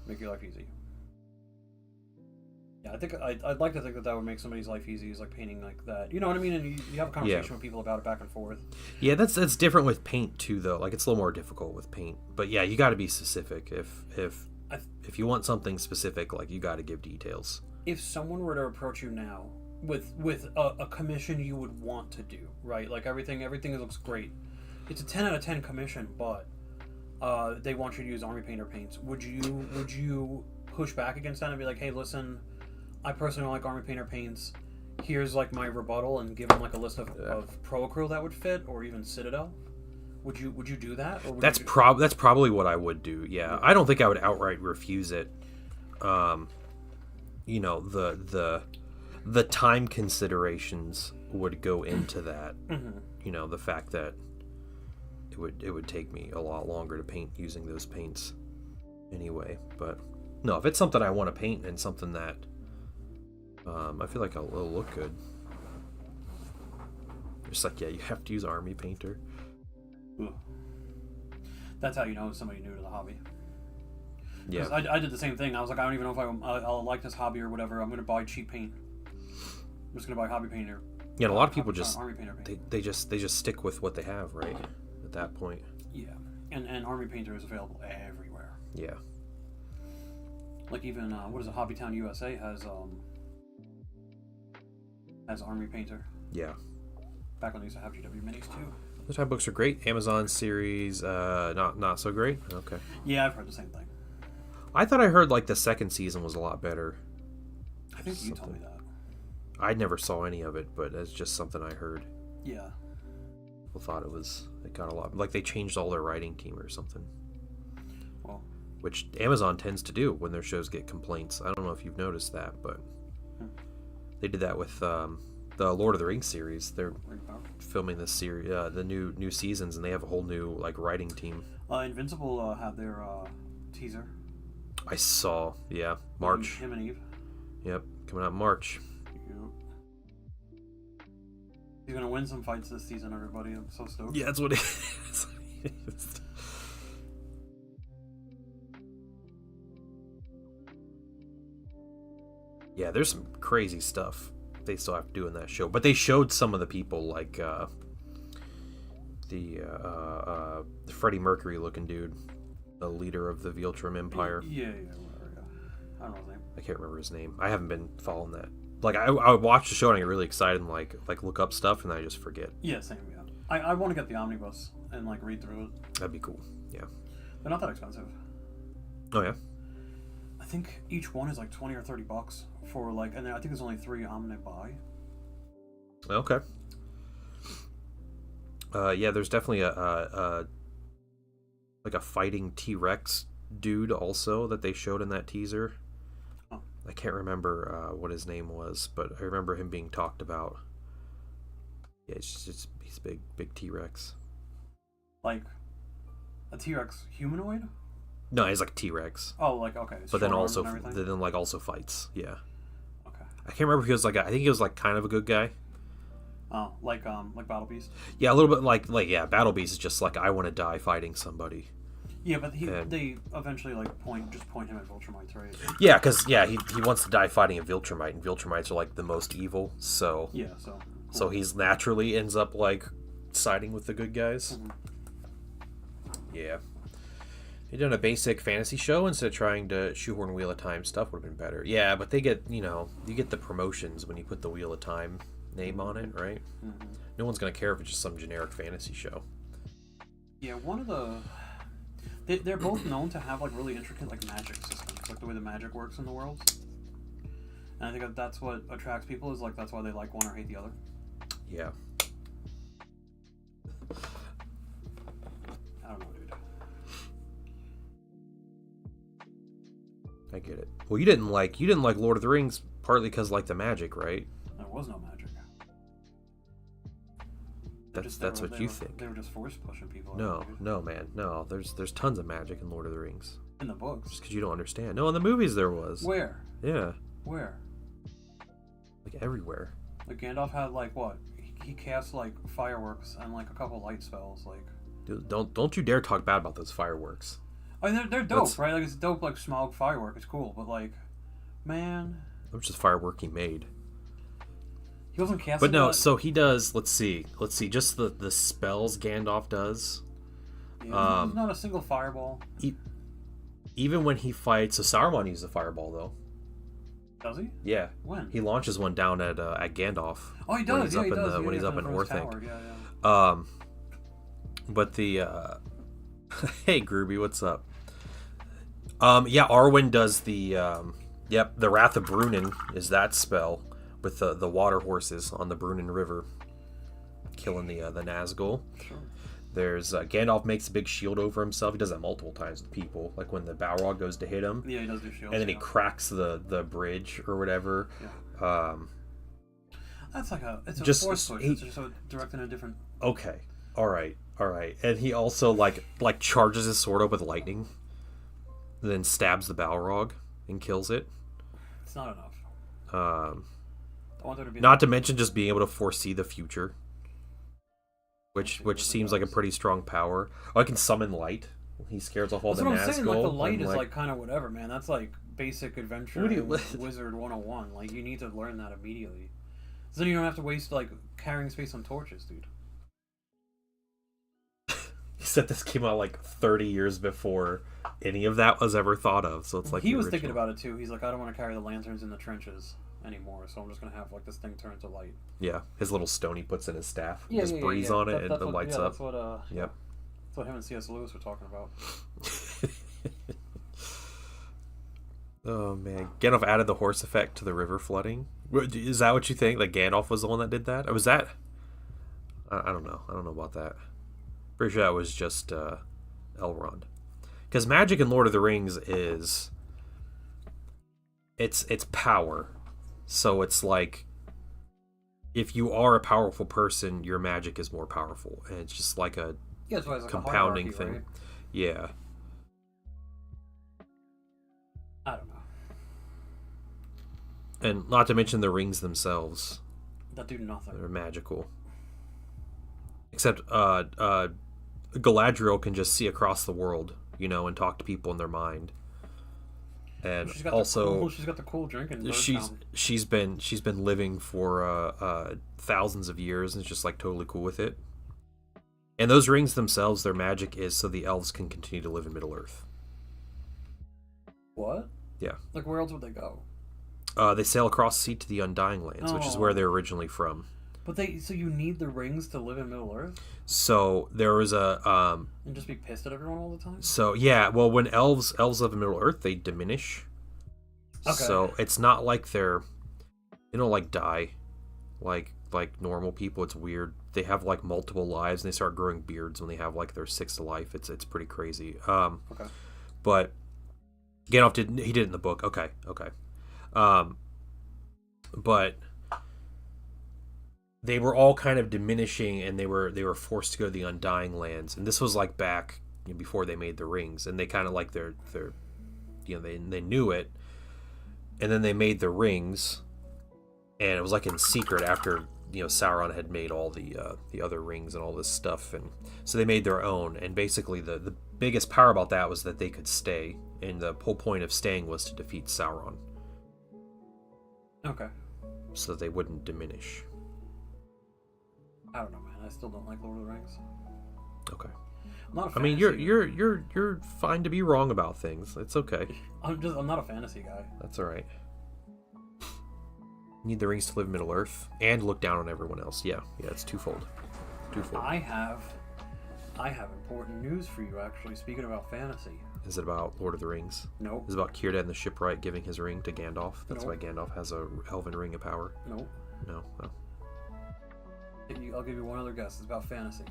Make your life easy. Yeah, I think I'd like to think that would make somebody's life easy, is like painting like that. You know what I mean? And you have a conversation with people about it back and forth. Yeah, that's different with paint too, though. Like it's a little more difficult with paint. But yeah, you got to be specific. If you want something specific, like you got to give details. If someone were to approach you now with a commission you would want to do, right? Like everything looks great. It's a 10 out of 10 commission, but they want you to use Army Painter paints. Would you push back against that and be like, hey, listen, I personally don't like Army Painter paints. Here's like my rebuttal, and give them like a list of Pro Acryl that would fit, or even Citadel? Would you do that? Or that's probably what I would do. Yeah, I don't think I would outright refuse it. You know, the time considerations would go into that. Mm-hmm. You know, the fact that it would take me a lot longer to paint using those paints anyway. But no, if it's something I want to paint and something that I feel like it'll look good. Just like, yeah, you have to use Army Painter. That's how you know somebody new to the hobby. Yeah. 'Cause I did the same thing. I was like, I don't even know if I'll like this hobby or whatever. I'm gonna buy cheap paint. I'm just gonna buy hobby paint or. Yeah, and a lot of people just army painter paint. they just stick with what they have, right? At that point. Yeah, and army painter is available everywhere. Yeah. Like even what is it? Hobbytown USA has army painter. Yeah. Back when they used to have GW minis too. Those type of books are great. Amazon series, not so great. Okay. Yeah, I've heard the same thing. I thought I heard like the second season was a lot better. I think you told me that. I never saw any of it, but it's just something I heard. Yeah. People thought it got a lot, like they changed all their writing team or something. Well, which Amazon tends to do when their shows get complaints. I don't know if you've noticed that, but they did that with the Lord of the Rings series. They're filming this series, the new seasons, and they have a whole new like writing team. Invincible had their teaser. I saw, yeah, March. Him and Eve. Yep, coming out in March. Yep. He's gonna win some fights this season, everybody. I'm so stoked. Yeah, that's what it is. Yeah, there's some crazy stuff they still have to do in that show, but they showed some of the people, like the Freddie Mercury looking dude, the leader of the Viltrum Empire. Yeah, whatever. I don't know his name. I can't remember his name. I haven't been following that. Like I would watch the show and I get really excited and like look up stuff and then I just forget. Yeah, same. Yeah, I want to get the omnibus and like read through it. That'd be cool. Yeah. They're not that expensive. Oh yeah. I think each one is like $20 or $30 for like, and then I think there's only 3 I'm gonna buy. Okay. Yeah, there's definitely a like a fighting T-Rex dude also that they showed in that teaser. Oh. I can't remember what his name was, but I remember him being talked about. Yeah, he's a big T-Rex. Like a T-Rex humanoid? No, he's like a T-Rex. Oh, like okay. But then also fights. Yeah. Okay. I can't remember if he was like I think he was like kind of a good guy. Oh, like Battle Beast. Yeah, a little bit like yeah, Battle Beast is just like I want to die fighting somebody. Yeah, but they eventually like point him at Viltrumites, right? Yeah, because he wants to die fighting a Viltrumite, and Viltrumites are like the most evil. So yeah, so cool. So he's naturally ends up like siding with the good guys. Mm-hmm. Yeah. He done a basic fantasy show instead of trying to shoehorn Wheel of Time stuff would have been better. Yeah, but they get you get the promotions when you put the Wheel of Time name on it, right? Mm-hmm. No one's gonna care if it's just some generic fantasy show. Yeah, one of the they're both known to have like really intricate like magic systems, like the way the magic works in the world. And I think that's what attracts people is like that's why they like one or hate the other. Yeah. I don't know, dude. I get it. Well, you didn't like Lord of the Rings partly because like the magic, right? There was no magic. That's what you think. They were just force pushing people. No, man. No, there's tons of magic in Lord of the Rings. In the books. Just because you don't understand. No, in the movies there was. Where? Yeah. Where? Like everywhere. Like Gandalf had like what? He cast like fireworks and like a couple light spells. Like. Dude, don't you dare talk bad about those fireworks. I mean, they're dope, right? Like it's dope, like Smaug firework. It's cool, but like, man. It was just firework he made. He wasn't casting. But no, so he does. Let's see. Just the spells Gandalf does. Yeah, there's not a single fireball. Even when he fights, so Saruman uses a fireball though. Does he? Yeah. When? He launches one down at Gandalf. Oh, he does. When he's up in Orthanc. Yeah. But the hey Groovy, what's up? Yeah, Arwen does the the Wrath of Brunnen is that spell with the water horses on the Brunnen River, killing the Nazgul. Sure. There's Gandalf makes a big shield over himself. He does that multiple times with people, like when the Balrog goes to hit him. Yeah, he does do shields. And then he cracks the bridge or whatever. Yeah. That's like it's a force push. It's just directed in a different. Okay. All right. And he also like charges his sword up with lightning, then stabs the Balrog and kills it. It's not enough. I want there to be not to mention just being able to foresee the future, which seems like a pretty strong power. Oh, I can summon light. He scares off all That's the what I'm saying. Like the Nazgul. light I'm is like, like kind of whatever, man. That's like basic adventure What do you- wizard 101. Like you need to learn that immediately, so then you don't have to waste like carrying space on torches, dude. he said this came out like 30 years before any of that was ever thought of. So it's like He the was thinking original. about it too. He's like, I don't want to carry the lanterns in the trenches anymore, so I'm just gonna have like this thing turn to light. Yeah, his little stone he puts in his staff. Yeah, just breeze on it and it lights up. That's what Yep. that's what him and C.S. Lewis were talking about. Oh man, Gandalf added the horse effect to the river flooding. Is that what you think? Like Gandalf was the one that did that? Or was that? I don't know. I don't know about that. Pretty sure that was just Elrond. Because magic in Lord of the Rings is it's power. So it's like if you are a powerful person, your magic is more powerful, and it's just like a Yeah, that's why it's like compounding a thing. hierarchy, right? Yeah. I don't know. And not to mention the rings themselves. That do nothing. They're magical. Except Galadriel can just see across the world, you know, and talk to people in their mind. And She's got also she's got the cool drinking. bird fountain. she's been living for thousands of years and is just like totally cool with it. And those rings themselves, their magic is so the elves can continue to live in Middle Earth. What? Yeah. Like where else would they go? They sail across the sea to the Undying Lands, which is where they're originally from. But so you need the rings to live in Middle Earth So there was a and just be pissed at everyone all the time? so yeah, well when elves live in Middle Earth, they diminish. Okay. So it's not like they don't like die like normal people. It's weird. They have like multiple lives and they start growing beards when they have like their sixth life. It's pretty crazy. Okay. But Gandalf did it in the book. Okay. But they were all kind of diminishing, and they were forced to go to the Undying Lands, and this was like back before they made the rings, and they kind of like their they knew it, and then they made the rings, and it was like in secret after Sauron had made all the other rings and all this stuff, and so they made their own, and basically the biggest power about that was that they could stay, and the whole point of staying was to defeat Sauron. Okay. So that they wouldn't diminish. I don't know, man. I still don't like Lord of the Rings. Okay. I'm not a I fantasy mean, you're fine to be wrong about things. It's okay. I'm not a fantasy guy. That's all right. You need the rings to live in Middle Earth and look down on everyone else. Yeah, it's twofold. I have important news for you, actually. Speaking about fantasy. Is it about Lord of the Rings? Nope. Is it about Círdan the Shipwright giving his ring to Gandalf? That's Nope. why Gandalf has a elven ring of power. Nope. No. Oh. I'll give you one other guess. It's about fantasy.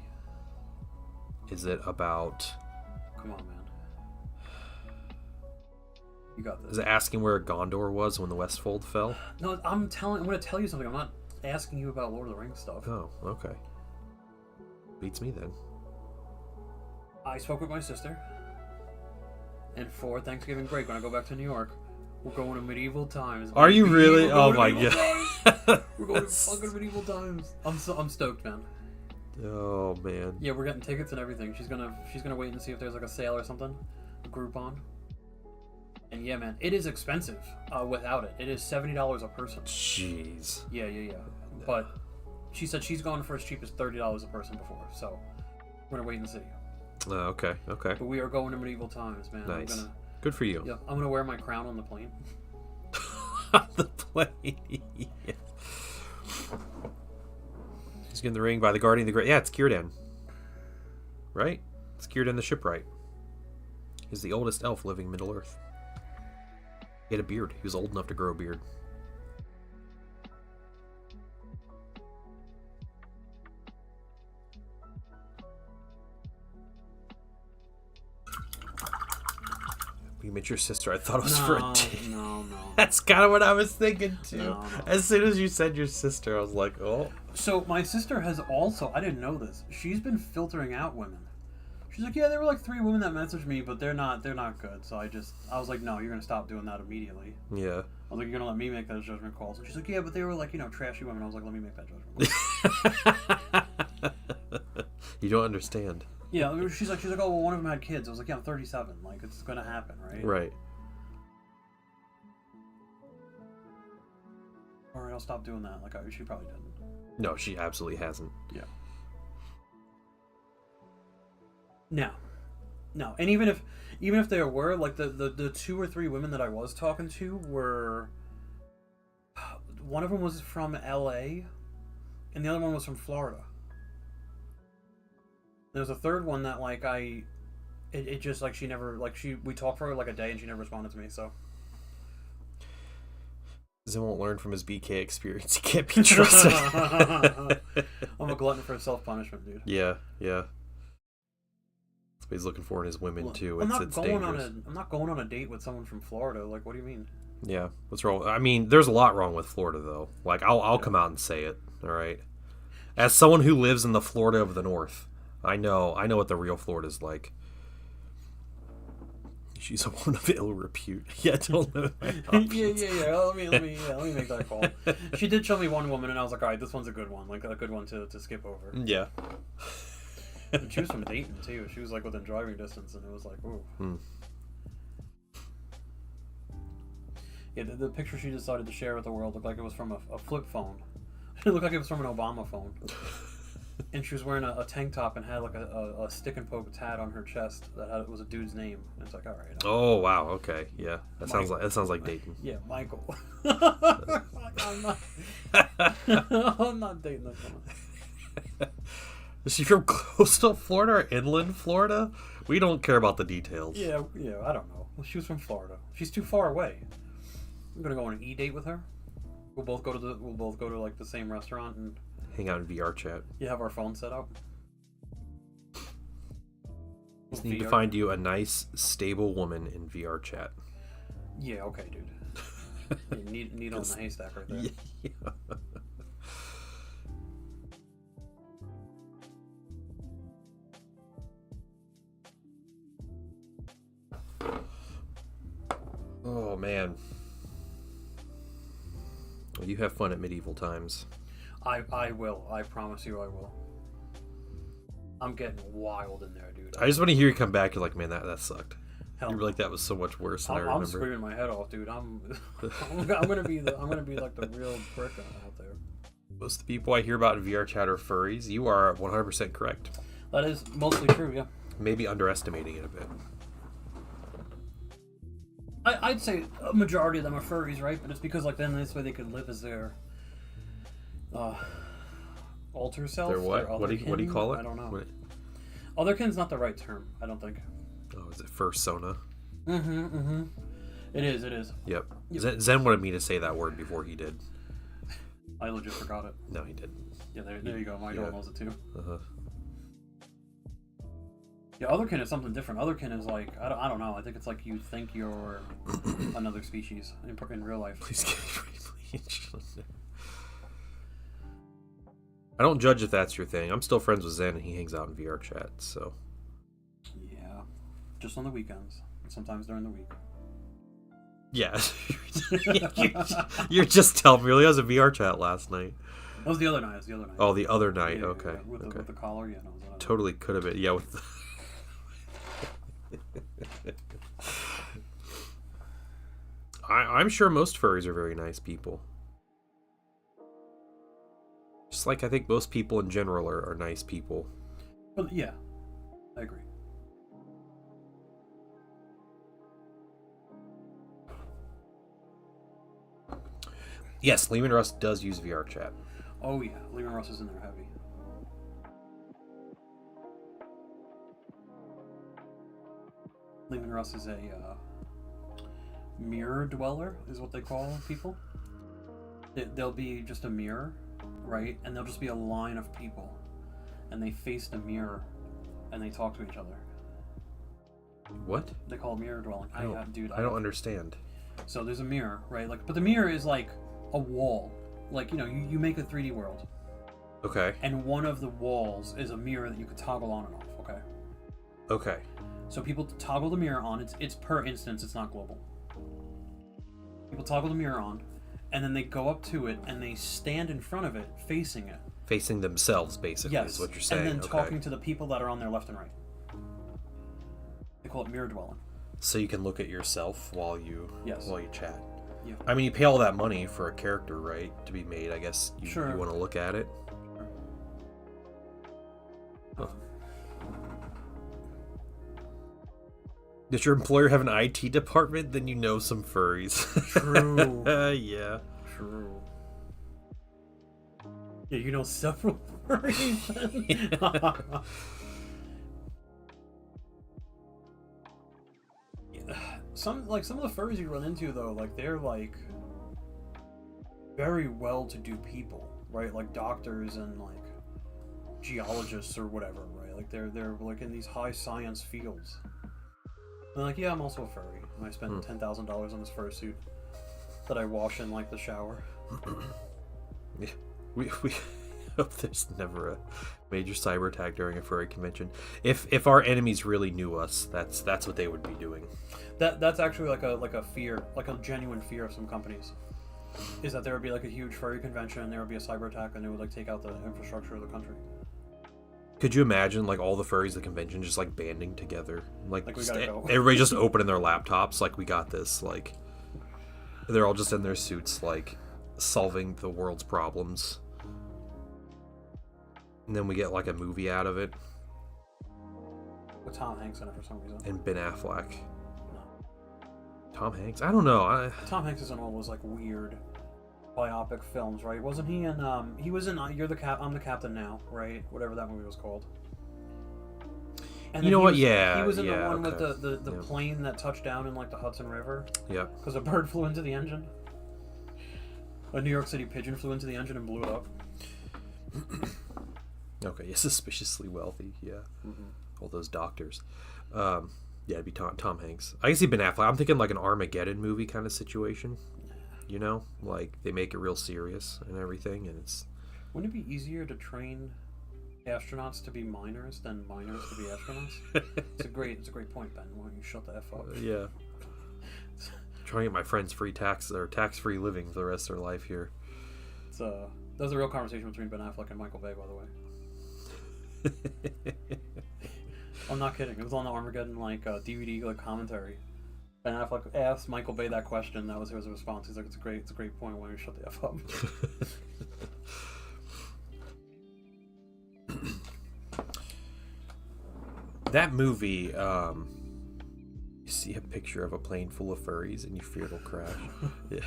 Is it about? Come on, man. You got this. Is it asking where Gondor was when the Westfold fell? No, I'm going to tell you something. I'm not asking you about Lord of the Rings stuff. Oh, okay. Beats me then. I spoke with my sister, and for Thanksgiving break, when I go back to New York, we're going to medieval times. Are you baby. really? We're Oh going my to medieval god. times. We're going to fucking medieval times. I'm stoked, man. Oh man. Yeah, we're getting tickets and everything. She's gonna wait and see if there's like a sale or something, a Groupon. And yeah, man, it is expensive. Without it, it is $70 a person. Jeez. Yeah. But she said she's gone for as cheap as $30 a person before. So we're gonna wait and see. Okay. But we are going to medieval times, man. Nice. Good for you. Yeah, I'm gonna wear my crown on the plane. The plane. He's getting the ring by the Guardian of the Great. Yeah, it's Círdan. Right? It's Círdan the Shipwright. He's the oldest elf living in Middle Earth. He had a beard. He was old enough to grow a beard. You met your sister. I thought it was for a date. No. That's kind of what I was thinking too. No. As soon as you said your sister, I was like, oh. So my sister has also, I didn't know this, she's been filtering out women. She's like, yeah, there were like 3 women that messaged me, but they're not good. So I was like, no, you're gonna stop doing that immediately. Yeah. I was like, you're gonna let me make those judgment calls. And she's like, yeah, but they were like, trashy women. I was like, let me make that judgment call. You don't understand. Yeah, she's like, oh, well, one of them had kids. I was like, yeah, I'm 37. Like, it's gonna happen, right? Right. All right, I'll stop doing that. Like, she probably didn't. No, she absolutely hasn't. Yeah. No, and even if there were, like, the 2 or 3 women that I was talking to were, one of them was from L.A. and the other one was from Florida. There was a third one that, like, it just, like, she never, like, we talked for like a day and she never responded to me. So Zen won't learn from his BK experience. He can't be trusted. I'm a glutton for self-punishment, dude. Yeah. That's what he's looking for in his women, too. I'm It's dangerous. I'm not going on a date with someone from Florida. Like, what do you mean? Yeah, what's wrong? I mean, there's a lot wrong with Florida, though. Like, I'll come out and say it. All right, as someone who lives in the Florida of the North, I know what the real Florida's like. She's a woman of ill repute. Yeah, don't limit my options. yeah. Let me make that call. She did show me one woman, and I was like, all right, this one's a good one. Like, a good one to skip over. Yeah. And she was from Dayton too. She was like within driving distance, and it was like, ooh. Yeah, the picture she decided to share with the world looked like it was from a flip phone. It looked like it was from an Obama phone. And she was wearing a tank top and had like a stick and poke tat on her chest that was a dude's name. And it's like, all right. Oh wow, okay, yeah, that sounds like Dayton. Yeah, Michael. I'm not dating this woman. Is she from coastal Florida or inland Florida? We don't care about the details. Yeah, I don't know. Well, she was from Florida. She's too far away. I'm gonna go on an e-date with her. We'll both go to like the same restaurant and hang out in VR chat. You have our phone set up. Just need to find you a nice, stable woman in VR chat. Yeah, okay, dude. Needle in the haystack right there. Yeah. Oh man. Well, you have fun at medieval times. I will. I promise you I will. I'm getting wild in there, dude. I just want to hear you come back. You're like, man, that sucked. Hell, you were like, that was so much worse than I remember. I'm screaming my head off, dude. I'm gonna be like the real prick out there. Most of the people I hear about in VR chat are furries. You are 100% correct. That is mostly true, yeah. Maybe underestimating it a bit. I'd say a majority of them are furries, right? But it's because like then this way they could live as their alter self. Their what? What do you call it? I don't know. Otherkin's not the right term, I don't think. Oh, is it fursona? It is. Yep. Zen wanted me to say that word before he did. I legit forgot it. No, he didn't. Yeah, there you go. My dog knows it too. Uh-huh. Yeah, otherkin is something different. Otherkin is like, I don't know. I think it's like you think you're another species in real life. Please I don't judge if that's your thing. I'm still friends with Zen and he hangs out in VR chat, so. Yeah. Just on the weekends. And sometimes during the week. Yeah. You're just telling me. Really, I was in VR chat last night. That was the other night. Oh, the other night. Yeah, okay. Yeah. With the collar, yeah. No, it was totally could have been. Yeah, with the... I'm sure most furries are very nice people. Just like I think most people in general are nice people. But yeah, I agree. Yes, Lehman Russ does use VR chat. Oh yeah, Lehman Russ is in there heavy. Lehman Russ is a mirror dweller, is what they call people. They'll be just a mirror, right? And there'll just be a line of people, and they face the mirror, and they talk to each other. What? They call it mirror dwelling. I don't understand. So there's a mirror, right? Like, but the mirror is like a wall. Like, you know, you make a 3D world. Okay. And one of the walls is a mirror that you could toggle on and off, okay? Okay. So people toggle the mirror on. It's per instance, it's not global. People toggle the mirror on, and then they go up to it, and they stand in front of it, facing it. Facing themselves, basically, Yes, is what you're saying. and then Okay. talking to the people that are on their left and right. They call it mirror dwelling. So you can look at yourself while you Yes. chat. Yeah. I mean, you pay all that money for a character, right, to be made. I guess you Sure. want to look at it. Huh. Does your employer have an IT department? Then you know some furries. True. Yeah. True. Yeah, you know several furries. Some of the furries you run into though, like they're like very well-to-do people, right? Like doctors and like geologists or whatever, right? Like they're like in these high science fields. And like, yeah, I'm also a furry, and I spent $10,000 on this fursuit that I wash in like the shower. Yeah. We hope there's never a major cyber attack during a furry convention. If our enemies really knew us, that's what they would be doing. That's actually like a fear, like a genuine fear of some companies, is that there would be like a huge furry convention and there would be a cyber attack and it would like take out the infrastructure of the country. Could you imagine like all the furries at the convention just like banding together, like we just, gotta go. everybody just opening their laptops, like we got this, like they're all just in their suits, like solving the world's problems, and then we get like a movie out of it. With Tom Hanks in it for some reason. And Ben Affleck. No. Tom Hanks? I don't know. Tom Hanks is in all those like weird biopic films, right? Wasn't he in he was in I'm the Captain Now, right? Whatever that movie was called. And You know what? He Yeah, was in yeah, the one okay. with the plane that touched down in like the Hudson River Yeah. because a bird flew into the engine. A New York City pigeon flew into the engine and blew it up. Okay. Yeah, suspiciously wealthy. Yeah. Mm-hmm. All those doctors. Yeah, it'd be Tom Hanks. I can see Ben Affleck. I'm thinking like an Armageddon movie kind of situation. You know, like they make it real serious and everything, and it's. Wouldn't it be easier to train astronauts to be miners than miners to be astronauts? It's a great point, Ben. Why don't you shut the F up? Yeah. Trying to get my friends tax-free living for the rest of their life here. It's that was a real conversation between Ben Affleck and Michael Bay, by the way. I'm not kidding. It was on the Armageddon DVD commentary. Ben Affleck asked Michael Bay that question. That was his response. He's like, "It's a great point. Why don't you shut the F up?" That movie, you see a picture of a plane full of furries and you fear it'll crash. Yeah.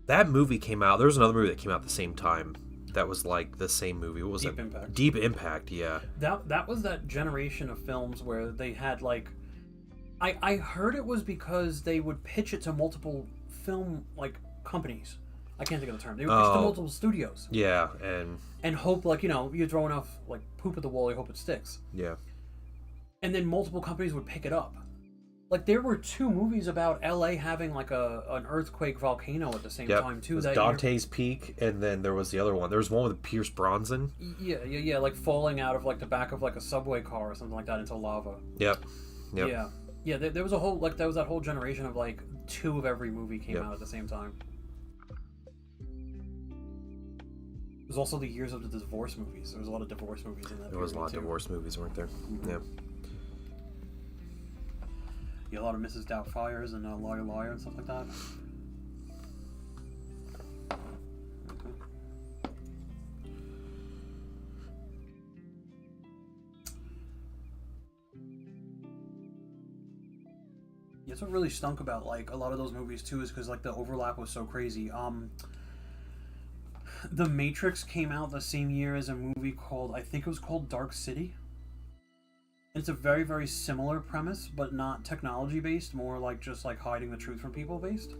That movie came out. There was another movie that came out at the same time that was like the same movie. What was Deep it? Impact. Deep Impact, yeah. That was that generation of films where they had like, I heard it was because they would pitch it to multiple film companies. I can't think of the term. They would pitch to multiple studios. Yeah, and hope you throw enough poop at the wall, you hope it sticks. Yeah. And then multiple companies would pick it up. Like there were 2 movies about LA having an earthquake volcano at the same time too. That Dante's Peak, and then there was the other one. There was one with Pierce Bronson. Yeah, like falling out of the back of a subway car or something like that into lava. Yep. Yeah. There was a whole there was that whole generation of 2 of every movie came out at the same time. It was also the years of the divorce movies. There was a lot of divorce movies in that. There was a lot of too. divorce movies, weren't there? Mm-hmm. Yeah. Yeah, a lot of Mrs. Doubtfires and Liar Liar and stuff like that. Yeah, that's what really stunk about a lot of those movies too, is because the overlap was so crazy. The Matrix came out the same year as a movie called, I think it was called Dark City. It's a very, very similar premise, but not technology based, more just hiding the truth from people based.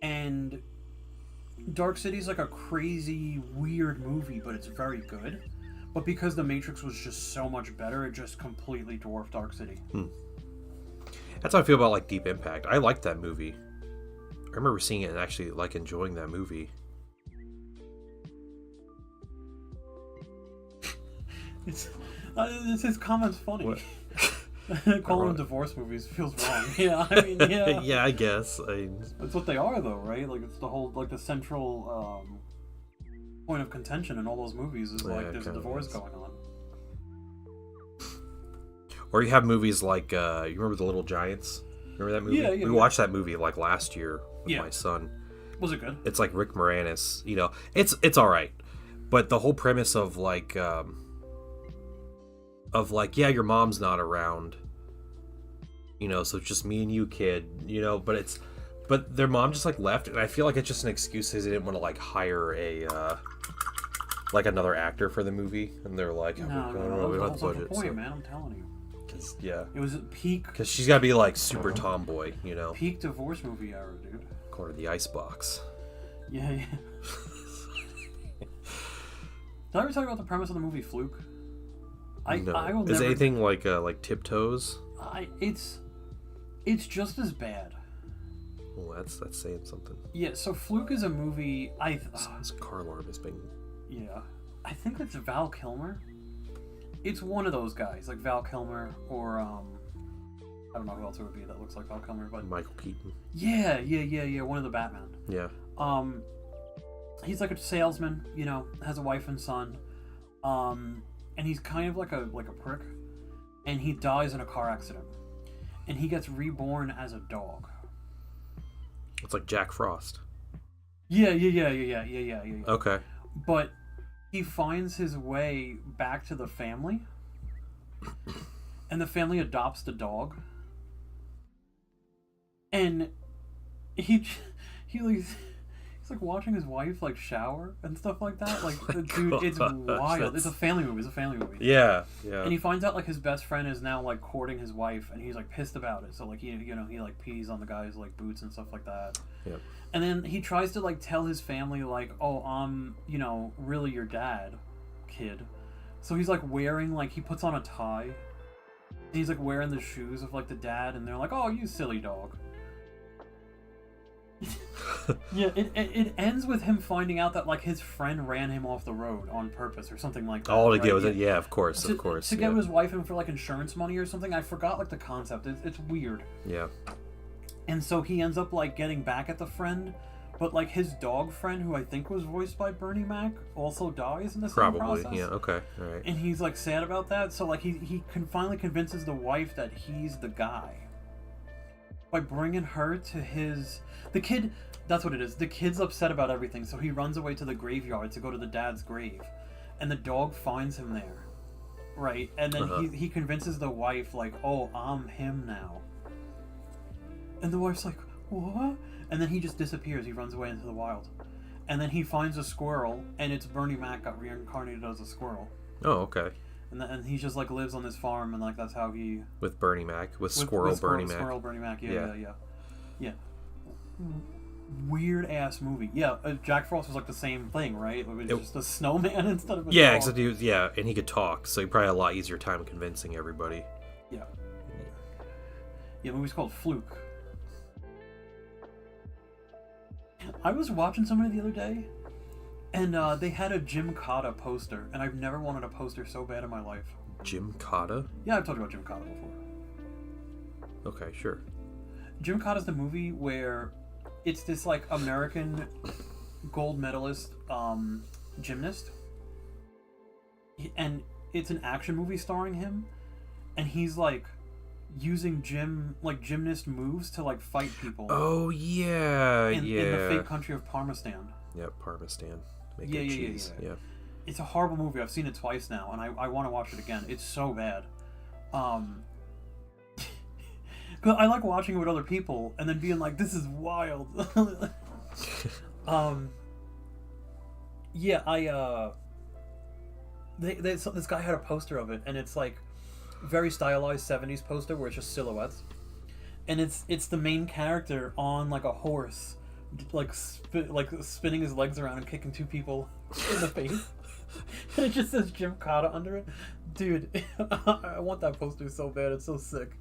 And Dark City is a crazy, weird movie, but it's very good. But because The Matrix was just so much better, it just completely dwarfed Dark City. That's how I feel about Deep Impact. I liked that movie. I remember seeing it and actually enjoying that movie. It's his comment's funny. Calling them divorce movies feels wrong. Yeah, I mean, yeah. Yeah, I guess. That's what they are, though, right? Like, it's the whole, like, the central point of contention in all those movies is, like, there's a divorce going on. Or you have movies like, you remember The Little Giants? Remember that movie? Yeah, we watched that movie, like, last year with my son. Was it good? It's like Rick Moranis, you know. It's all right. But the whole premise of, like, yeah, your mom's not around, you know, so it's just me and you, kid, you know, but their mom just, like, left, and I feel like it's just an excuse because they didn't want to, like, hire like, another actor for the movie, and they're like, we don't have the budget. Point, man, I'm telling you. Yeah. It was peak. Because she's got to be, like, super tomboy, you know. Peak divorce movie era, dude. Corner of the Icebox. Yeah. Did I ever tell you about the premise of the movie Fluke? No. I will Is never... anything like Tiptoes? It's just as bad. Well, that's saying something. Yeah, so Fluke is a movie. This car alarm has been. Yeah, I think it's Val Kilmer. It's one of those guys, like Val Kilmer, or I don't know who else it would be that looks like Val Kilmer, but Michael Keaton. Yeah, one of the Batman. Yeah. He's like a salesman, you know, has a wife and son, and he's kind of like a prick, and he dies in a car accident, and he gets reborn as a dog. It's like Jack Frost. Yeah. Okay. But he finds his way back to the family, and the family adopts the dog, and he's like watching his wife like shower and stuff like that. Like, dude, it's wild. It's a family movie. Yeah. And he finds out like his best friend is now like courting his wife, and he's like pissed about it. So like he like pees on the guy's like boots and stuff like that. Yep. And then he tries to like tell his family like, oh, I'm really your dad, kid. So he's like wearing like he puts on a tie, and he's like wearing the shoes of like the dad, and they're like, oh, you silly dog. Yeah, it ends with him finding out that like his friend ran him off the road on purpose or something like that. All to get with it, yeah, of course. To get his wife in for like insurance money or something. I forgot like the concept. It's weird. Yeah. And so he ends up like getting back at the friend, but like his dog friend, who I think was voiced by Bernie Mac, also dies in the same process. Probably, yeah. Okay, all right. And he's like sad about that. So like he finally convinces the wife that he's the guy by bringing her to the kid. That's what it is. The kid's upset about everything, so he runs away to the graveyard to go to the dad's grave, and the dog finds him there, right? And then he convinces the wife like, oh, I'm him now. And the wife's like, what? And then he just disappears. He runs away into the wild, and then he finds a squirrel, and it's Bernie Mac got reincarnated as a squirrel. Oh, okay. And he just like lives on this farm, and like that's how he with Bernie Mac with Squirrel Bernie Mac. Squirrel Bernie Mac. Yeah. Weird ass movie. Yeah, Jack Frost was like the same thing, right? It was just a snowman instead of a dog. Except he was, and he could talk, so he probably had a lot easier time convincing everybody. Yeah. The movie's called Fluke. I was watching somebody the other day, and they had a Jim Cotta poster, and I've never wanted a poster so bad in my life. Jim Cotta? Yeah, I've told you about Jim Cotta before. Okay, sure. Jim Cotta's the movie where it's this like American gold medalist gymnast, and it's an action movie starring him, and he's like using gymnast moves to like fight people. Oh yeah, in the fake country of Parmistan. Yep, Parmistan. Make good cheese. Yeah. It's a horrible movie. I've seen it twice now, and I want to watch it again. It's so bad. Cause I like watching it with other people and then being like, "This is wild." This guy had a poster of it, and it's like very stylized 70s poster where it's just silhouettes, and it's the main character on like a horse, like spinning his legs around and kicking two people in the face, and it just says Jim Cotta under it. Dude, I want that poster so bad. It's so sick.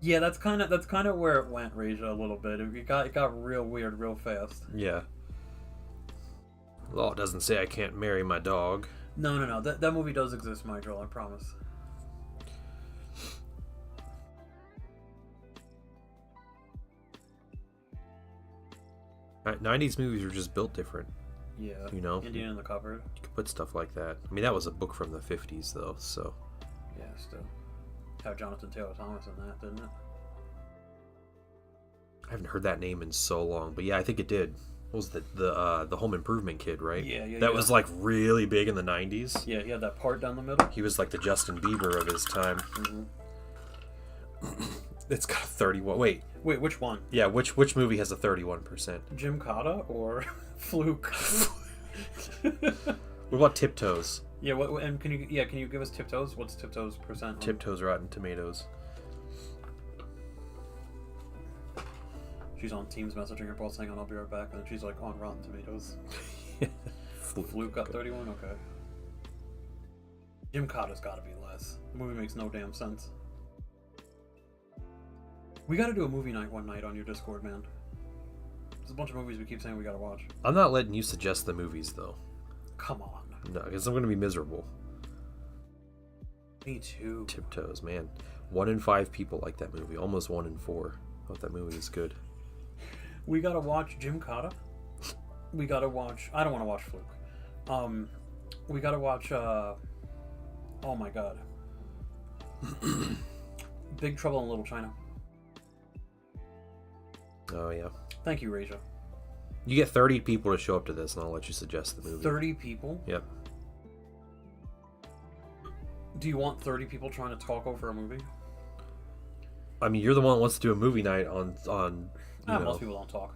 Yeah, that's kind of where it went, Raja, a little bit. It got real weird real fast. Yeah. Law doesn't say I can't marry my dog. No. That movie does exist, Nigel. I promise. '90s movies were just built different. Yeah. You know, Indian in the Cupboard. you could put stuff like that. I mean, that was a book from the '50s, though. So Yeah, still. Have Jonathan Taylor Thomas in that, didn't it? I haven't heard that name in so long, but yeah, I think it did. What was the Home Improvement kid, right? Yeah. That was like really big in the '90s. Yeah, he had that part down the middle. He was like the Justin Bieber of his time. Mm-hmm. It's got a 31. Wait, which one? yeah, which movie has a 31%? Jim Cotta or Fluke? What about Tiptoes? Yeah, what? And can you give us Tiptoes? What's Tiptoes percent? On? Tiptoes Rotten Tomatoes. She's on Teams messaging her boss saying, "I'll be right back," and then she's like on Rotten Tomatoes. Fluke got 31. Okay. Jim Cotta's got to be less. The movie makes no damn sense. We got to do a movie night one night on your Discord, man. There's a bunch of movies we keep saying we got to watch. I'm not letting you suggest the movies though. Come on. No, because I'm gonna be miserable. Me too. Tiptoes, man. 1 in 5 people like that movie. Almost 1 in 4. I thought that movie is good. We gotta watch Jim Cotta. We gotta watch. I don't want to watch Fluke. We gotta watch. Oh my god. Big Trouble in Little China. Oh yeah. Thank you, Raja. You get 30 people to show up to this, and I'll let you suggest the movie. 30 people? Yep. Do you want 30 people trying to talk over a movie? I mean, you're the one that wants to do a movie night on you know. Most people don't talk.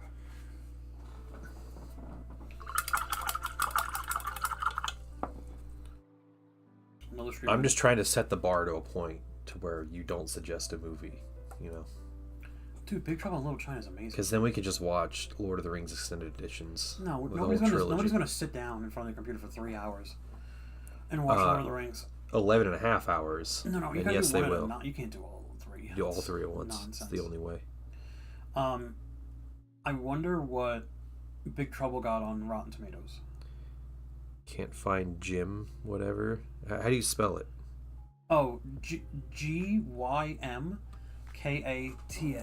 I'm just trying to set the bar to a point to where you don't suggest a movie, you know. Dude, Big Trouble in Little China is amazing. Because then we could just watch Lord of the Rings extended editions. No, nobody's gonna sit down in front of the computer for 3 hours and watch Lord of the Rings. 11 and a half hours. No, you and gotta yes, do they one will. You can't do all 3. Do all 3 at once. Nonsense. It's the only way. I wonder what Big Trouble got on Rotten Tomatoes. Can't find Jim, whatever. How do you spell it? Oh, GYMKATA.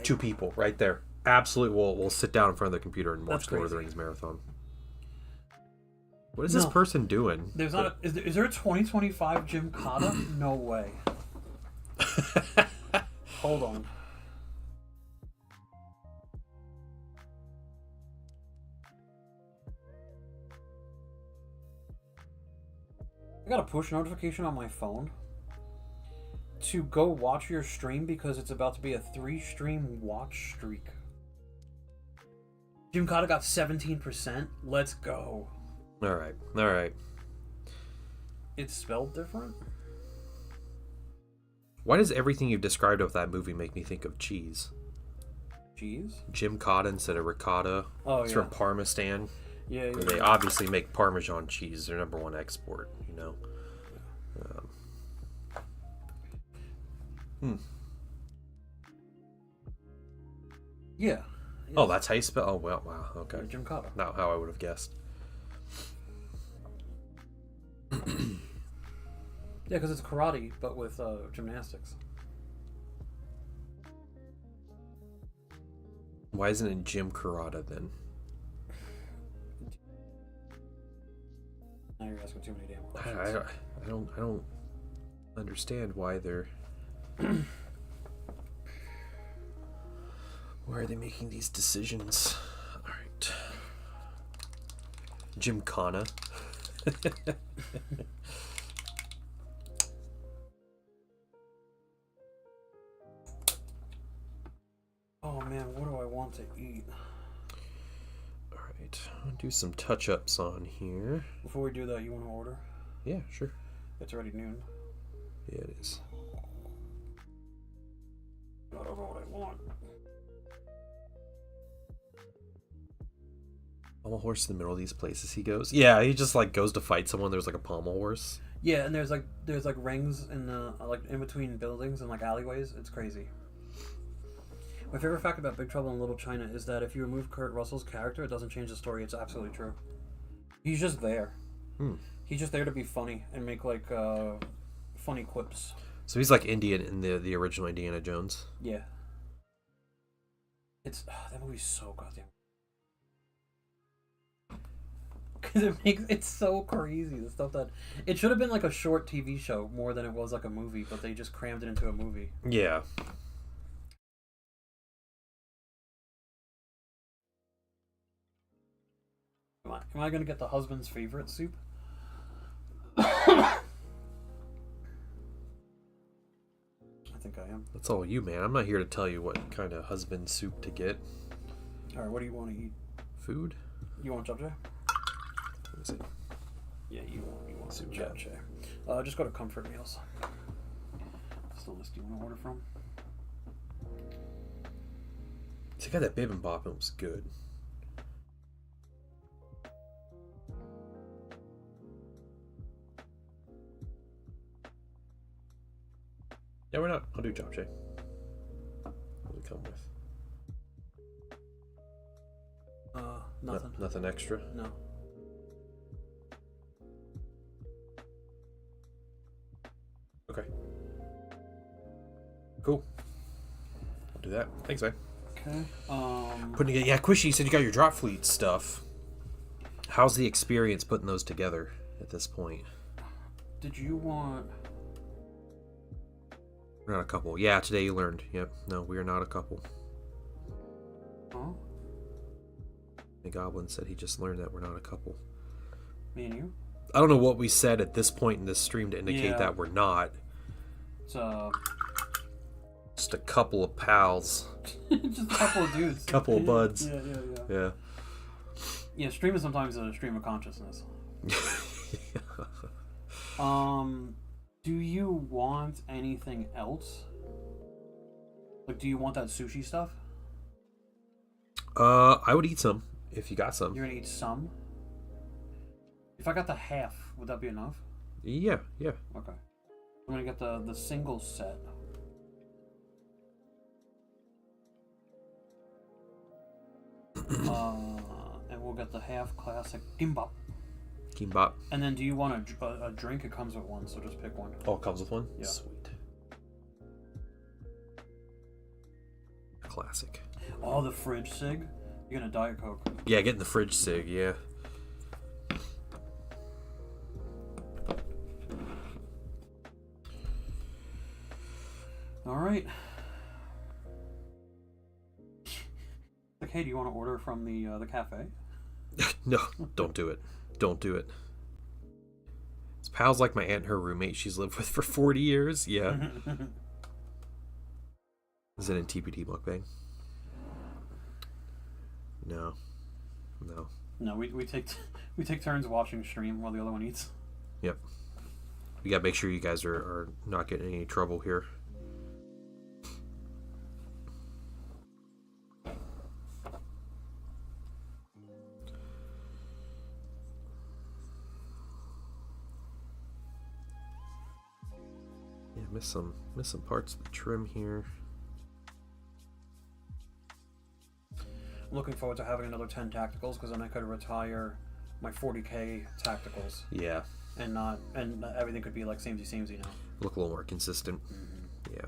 2 people, right there. Absolutely. We'll sit down in front of the computer and watch That's Lord of the crazy. Rings marathon. What is this person doing? There's not. Is there a 2025 Jim Cotta? No way. Hold on. I got a push notification on my phone to go watch your stream because it's about to be a 3-stream watch streak. Jim Cotta got 17%. Let's go. All right. It's spelled different? Why does everything you've described of that movie make me think of cheese? Cheese? Jim Cotta instead of ricotta. Oh, It's yeah. from Parmistan. Yeah. They obviously make Parmesan cheese. Their #1 export, you know. Yeah. Oh, that's how you spell. Oh, well, wow. Okay. Jim Cotta. Not how I would have guessed. Yeah, because it's karate, but with gymnastics. Why isn't it Jim Karata then? Now you're asking too many damn questions. I don't understand why they're. Why are they making these decisions? All right. Jim Kana. Oh man, what do I want to eat? All right. I'll do some touch-ups on here. Before we do that, you want to order? Yeah, sure. It's already noon. Yeah, it is. I don't know what I want. Pommel horse in the middle of these places he goes. Yeah, he just like goes to fight someone. There's like a pommel horse. Yeah, and there's like rings in the like in between buildings and like alleyways. It's crazy. My favorite fact about Big Trouble in Little China is that if you remove Kurt Russell's character, it doesn't change the story. It's absolutely true. He's just there. He's just there to be funny and make like funny quips. So he's like Indian in the original Indiana Jones. Yeah. It's that movie's so goddamn. Because it's so crazy, the stuff that it should have been like a short TV show more than it was like a movie, but they just crammed it into a movie. Yeah. Am I gonna get the husband's favorite soup? I think I am. That's all you, man. I'm not here to tell you what kind of husband soup to get. All right, what do you want to eat? Food? You want japchae? Let me see. Yeah, you want Soup, japchae. Just go to Comfort Meals. What's the list you want to order from? So I got that bibimbap and it was good. Yeah, we're not. I'll do japchae. What does it come with? Nothing. Nothing extra? No. Okay. Cool. I'll do that. Thanks, man. Okay. Putting it. Yeah, Quishy, you said you got your drop fleet stuff. How's the experience putting those together at this point? Did you want? We're not a couple. Yeah, today you learned. Yep. No, we are not a couple. Huh? The goblin said he just learned that we're not a couple. Me and you? I don't know what we said at this point in this stream to indicate Yeah. that we're not. It's Just a couple of pals. just a couple of dudes. Couple of buds. Yeah. Yeah, stream is sometimes a stream of consciousness. Do you want anything else? Like, do you want that sushi stuff? I would eat some if you got some. You're gonna eat some? If I got the half, would that be enough? Yeah. Okay. I'm gonna get the single set. And we'll get the half classic gimbap. Kimbap. And then do you want a drink? It comes with one, so just pick one. Oh, it comes with one? Yeah. Sweet. Classic. Oh, the fridge sig? You're gonna Diet Coke. Yeah, getting the fridge sig, yeah. Alright. Like, hey, do you want to order from the cafe? No, don't do it. Don't do it. This pal's like my aunt and her roommate she's lived with for 40 years. Yeah. Is it in TPT mukbang? No. No, we take turns watching stream while the other one eats. Yep. We gotta make sure you guys are not getting any trouble here. Yeah, miss some parts of the trim here. I'm looking forward to having another 10 tacticals because then I could retire my 40k tacticals Yeah. and everything could be like samey now. Look a little more consistent. Mm-hmm. Yeah.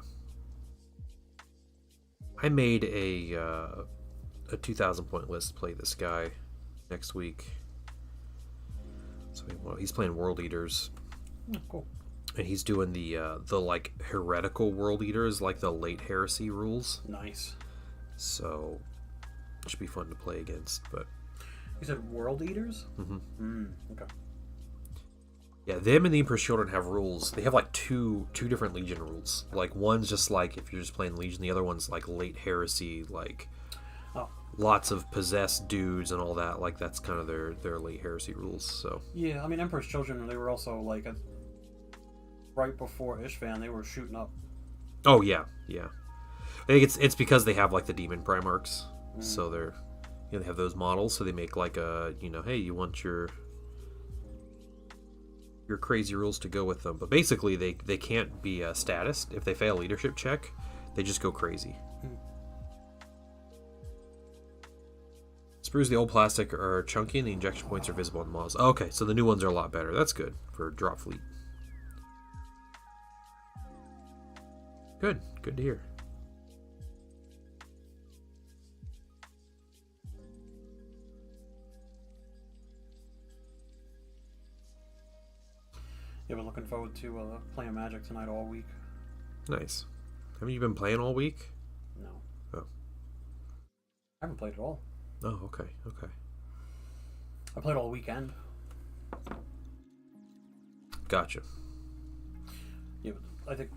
I made a 2,000 point list to play this guy next week. So he's playing World Eaters. Oh, cool. And he's doing the like heretical World Eaters, like the late heresy rules. Nice. So it should be fun to play against. But You said World Eaters? mm-hmm. Okay. Yeah, them and the Emperor's Children have rules. They have like two different Legion rules. Like one's just like if you're just playing Legion, the other one's like late heresy, like lots of possessed dudes and all that. Like that's kind of their late heresy rules. So Yeah, I mean Emperor's Children, they were also like right before Ishvan, they were shooting up. oh yeah. I think it's because they have like the demon Primarchs, so they're they have those models, so they make like a hey, you want your crazy rules to go with them, but basically they can't be a statist. If they fail a leadership check, they just go crazy. It's Sprues, the old plastic are chunky and the injection points are visible on the models. Okay, so the new ones are a lot better. That's good for drop fleet. Good. Good to hear. Yeah, we're looking forward to playing Magic tonight all week. Nice. Haven't you been playing all week? No. Oh. I haven't played at all. Oh, okay. Okay. I played all weekend. Gotcha. Yeah, but I think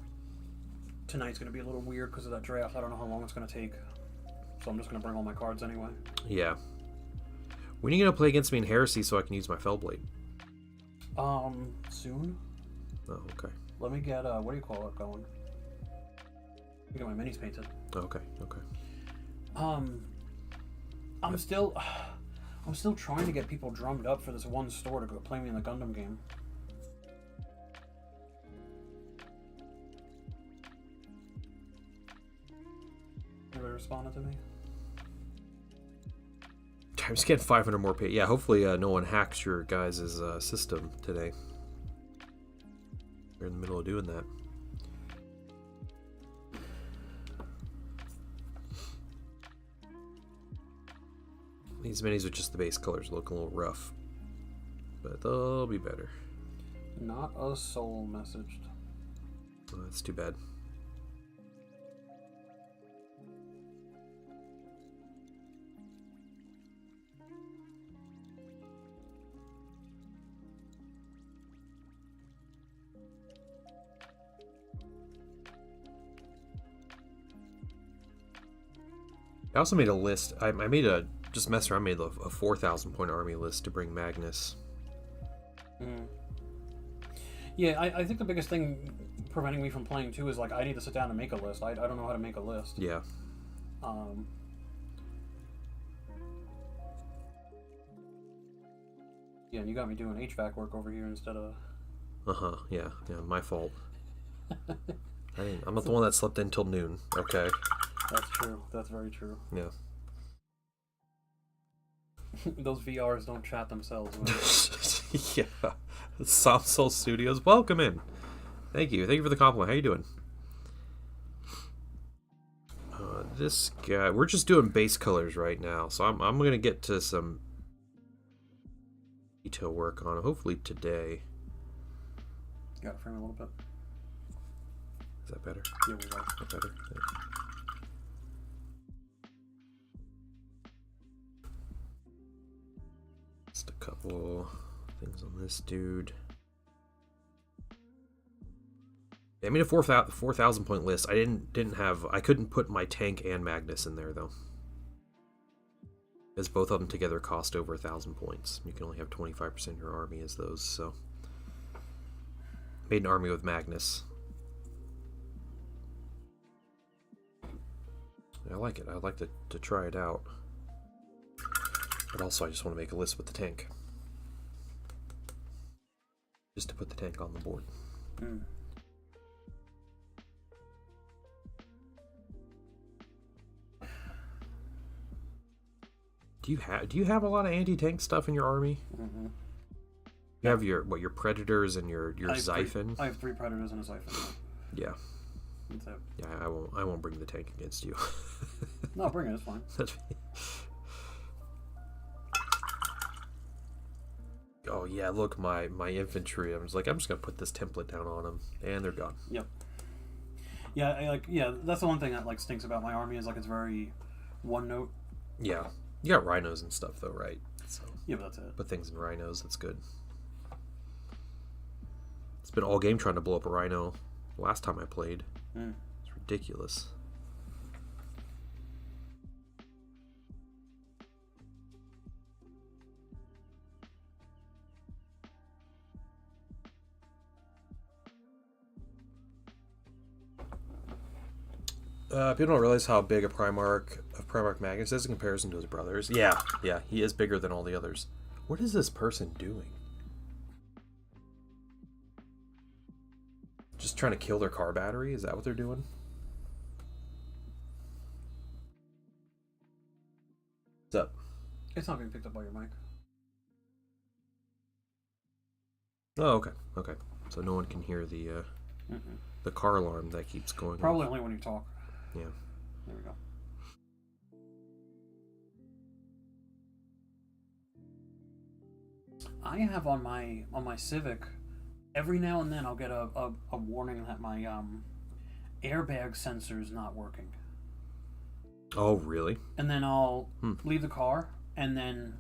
tonight's going to be a little weird because of that draft. I don't know how long it's going to take. So I'm just going to bring all my cards anyway. Yeah. When are you going to play against me in Heresy so I can use my Fellblade? Soon. Oh, okay. Let me get, what do you call it, going? Let me get my minis painted. Okay, okay. I'm still trying to get people drummed up for this one store to go play me in the Gundam game. Anybody responded to me? I'm just getting 500 more pay. Yeah, hopefully no one hacks your guys' system today. We're in the middle of doing that. These minis with just the base colors look a little rough, but they'll be better. Not a soul messaged. Oh, that's too bad. I also made a list. I made a just mess around. I made a 4,000 point army list to bring Magnus. Yeah, I think the biggest thing preventing me from playing too is like I need to sit down and make a list. I don't know how to make a list. Yeah. Yeah, and you got me doing HVAC work over here instead of. Yeah. My fault. I'm not the one that slept in till noon. Okay. That's true. That's very true. Yeah. Those VRs don't chat themselves. Yeah. Soft Soul Studios, welcome in. Thank you for the compliment. How you doing? This guy, we're just doing base colors right now, so I'm gonna get to some detail work on it, hopefully today. Gotta frame a little bit. Is that better? Yeah, we got That better? Yeah. Just a couple things on this dude. Yeah, I made a 4,000 point list. I couldn't put my tank and Magnus in there though, because both of them together cost over 1,000 points. You can only have 25% of your army as those. So made an army with Magnus. I like it. I'd like to try it out. But also I just want to make a list with the tank. Just to put the tank on the board. Do you have a lot of anti-tank stuff in your army? Mm-hmm. You have your Predators and your Xiphon? I have 3 Predators and a Xiphon. Yeah. That's it. Yeah, I won't bring the tank against you. No, bring it, it's fine. Oh yeah, look, my infantry. I'm just gonna put this template down on them, and they're gone. Yep. Yeah, that's the one thing that stinks about my army is it's very one note. Yeah, you got rhinos and stuff though, right? So yeah, but that's it. Put things in rhinos. That's good. It's been all game trying to blow up a rhino. Last time I played, it's ridiculous. People don't realize how big a Primarch Magnus is in comparison to his brothers. Yeah, he is bigger than all the others. What is this person doing? Just trying to kill their car battery? Is that what they're doing? What's up? it's not being picked up by your mic. Oh, okay. Okay. So no one can hear the car alarm that keeps going Probably off. only when you talk. Yeah. There we go. I have on my Civic, every now and then I'll get a warning that my airbag sensor is not working. Oh, really? And then I'll leave the car and then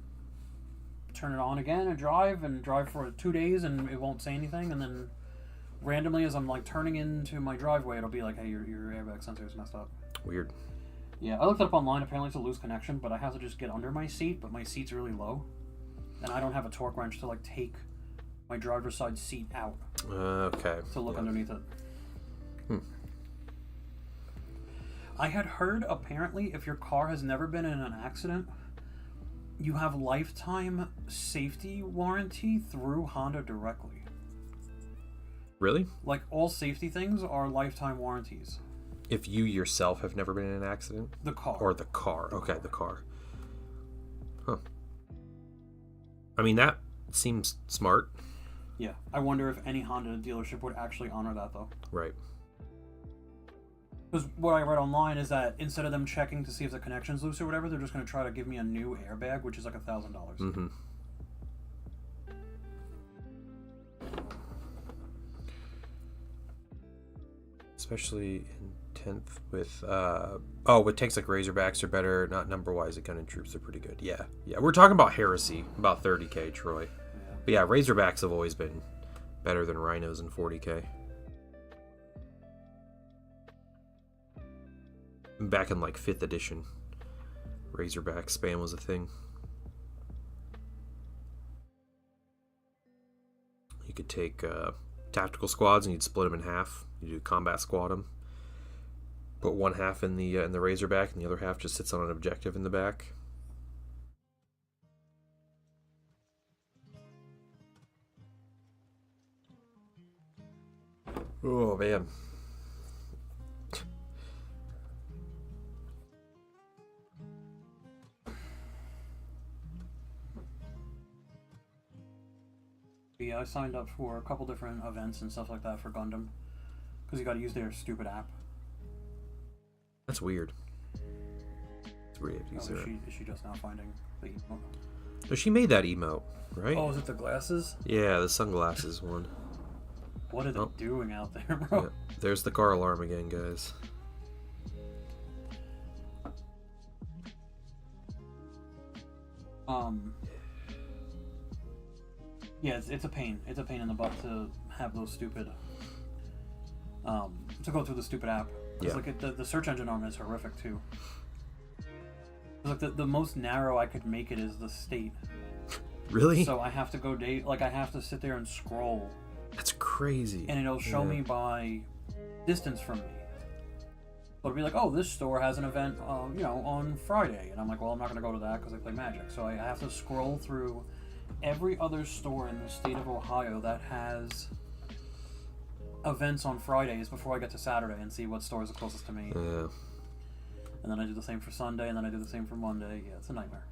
turn it on again and drive for 2 days and it won't say anything, and then randomly as I'm like turning into my driveway it'll be like, hey, your airbag sensor is messed up. Weird. Yeah, I looked it up online. Apparently it's a loose connection, but I have to just get under my seat, but my seat's really low. And I don't have a torque wrench to like take my driver's side seat out Okay. to look Yeah. underneath it. I had heard apparently if your car has never been in an accident, you have lifetime safety warranty through Honda directly. Really? Like all safety things are lifetime warranties. If you yourself have never been in an accident? The car. Or the car. Okay, the car. Huh. I mean, that seems smart. Yeah. I wonder if any Honda dealership would actually honor that though. Right. Because what I read online is that instead of them checking to see if the connection's loose or whatever, they're just going to try to give me a new airbag, which is like $1,000. Mm-hmm. Especially in 10th with with tanks like Razorbacks are better, not number-wise, the gun and troops are pretty good. Yeah. We're talking about Heresy, about 30k, Troy. Yeah. But yeah, Razorbacks have always been better than Rhinos in 40k. Back in like 5th edition, Razorback spam was a thing. You could take tactical squads and you'd split them in half. You do combat squad them. Put one half in the Razorback and the other half just sits on an objective in the back. Oh man. Yeah, I signed up for a couple different events and stuff like that for Gundam. Because you got to use their stupid app. That's weird. It's weird. Is she just now finding the emote? No, she made that emote, right? Oh, is it the glasses? Yeah, the sunglasses one. What are they doing out there, bro? Yeah. There's the car alarm again, guys. Yeah, it's a pain. It's a pain in the butt to have those stupid, to go through the stupid app. Because like the search engine on it is horrific too. Like the most narrow I could make it is the state. Really? So I have to go I have to sit there and scroll. That's crazy. And it'll show me by distance from me. So it'll be like, oh, this store has an event, on Friday, and I'm like, well, I'm not gonna go to that because I play Magic. So I have to scroll through every other store in the state of Ohio that has events on Fridays before I get to Saturday and see what store is the closest to me. Yeah. And then I do the same for Sunday, and then I do the same for Monday. Yeah, it's a nightmare.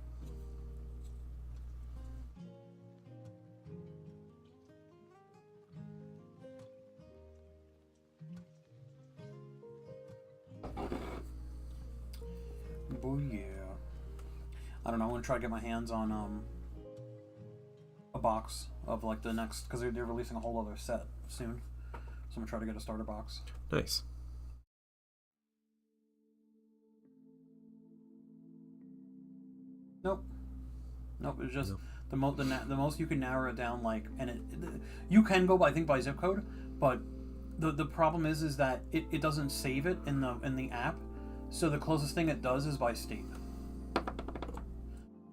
Oh yeah. I don't know, I want to try to get my hands on a box of like the next, because they're releasing a whole other set soon. So I'm going to try to get a starter box. Nice. Nope. It's just the most you can narrow it down, like, and you can go by, I think, by zip code, but the problem is that it doesn't save it in the app. So the closest thing it does is by state.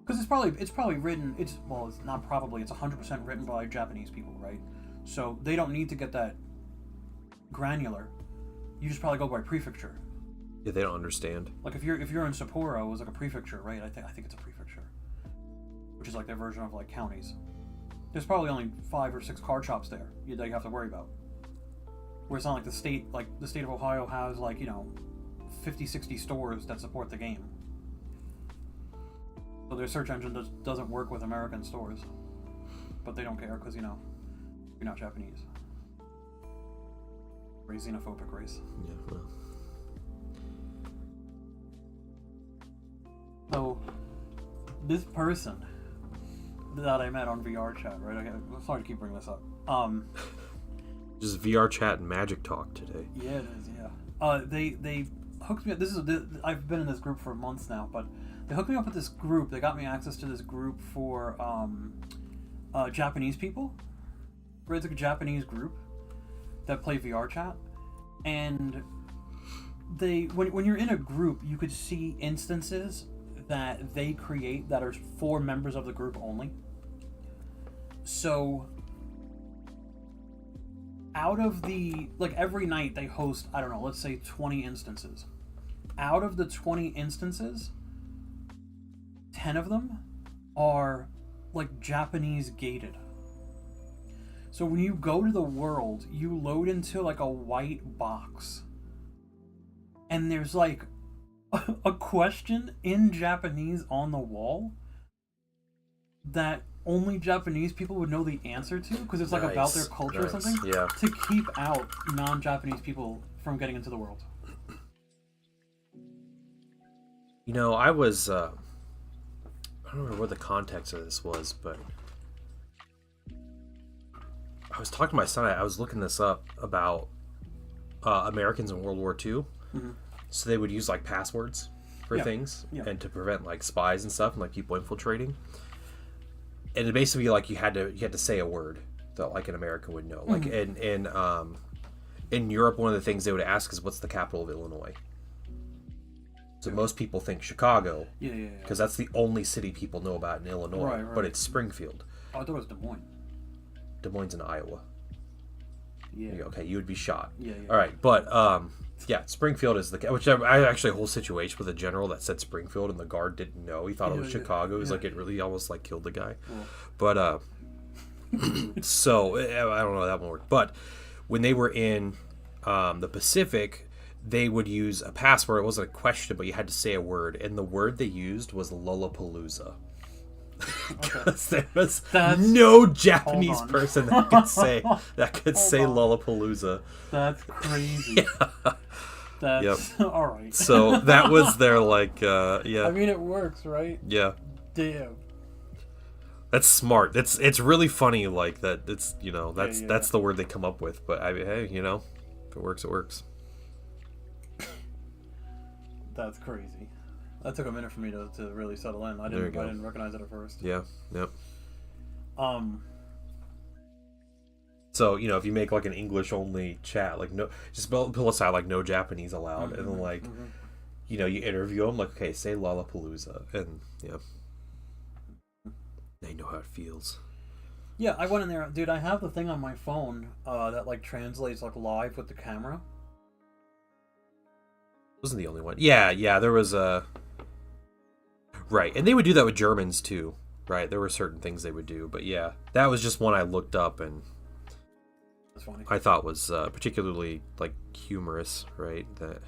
Because it's probably written. It's not probably. It's 100% written by Japanese people, right? So they don't need to get that granular. You just probably go by prefecture. Yeah, they don't understand. Like if you're in Sapporo, it was like a prefecture, right? I think it's a prefecture, which is like their version of like counties. There's probably only 5 or 6 card shops there that you have to worry about. Where it's not like the state of Ohio has 50, 60 stores that support the game. So their search engine doesn't work with American stores, but they don't care because you're not Japanese. We're a xenophobic race. Yeah. Well. So this person that I met on VR chat, right? I'm sorry to keep bringing this up. Just VR chat and magic talk today. Yeah, it is. Yeah. They hooked me up. I've been in this group for months now, but they hooked me up with this group. They got me access to this group for Japanese people. Right, it's like a Japanese group that play VR chat, and when you're in a group, you could see instances that they create that are for members of the group only. So out of the, like, every night they host, I don't know, let's say 20 instances. Out of the 20 instances, 10 of them are like Japanese gated. So when you go to the world, you load into like a white box, and there's like a question in Japanese on the wall that only Japanese people would know the answer to, because it's like about their culture or something. Yeah. To keep out non-Japanese people from getting into the world. You know, I was I don't remember what the context of this was, but I was talking to my son. I was looking this up about Americans in World War II. Mm-hmm. So they would use like passwords for things and to prevent like spies and stuff and like people infiltrating. And it basically, like, you had to say a word that like an American would know. Like in Europe, one of the things they would ask is, what's the capital of Illinois? So most people think Chicago, because that's the only city people know about in Illinois. Right. But it's Springfield. Oh, I thought it was Des Moines. Des Moines in Iowa. Yeah. Okay, you would be shot. Yeah. All right, but yeah, Springfield is which I actually a whole situation with a general that said Springfield and the guard didn't know. He thought it was Chicago. It was like, it really almost like killed the guy. Cool. But so I don't know how that one worked. But when they were in the Pacific, they would use a password. It wasn't a question, but you had to say a word, and the word they used was Lollapalooza. Because there was no Japanese person that could say Lollapalooza. That's crazy. That's all right. So that was their like yeah. I mean, it works, right? Yeah. Damn. That's smart. It's really funny, like that. It's that's the word they come up with. But I mean, hey, if it works, it works. That's crazy. That took a minute for me to really settle in. I didn't recognize it at first. Yeah. Yep. So, if you make like an English only chat, like just pull aside like no Japanese allowed, and then like, you interview them like, okay, say Lollapalooza, and they know how it feels. Yeah, I went in there, dude. I have the thing on my phone that like translates like live with the camera. Wasn't the only one. Yeah, there was a. Right, and they would do that with Germans too, right? There were certain things they would do, but yeah, that was just one I looked up and that's funny. I thought was particularly like humorous, right? That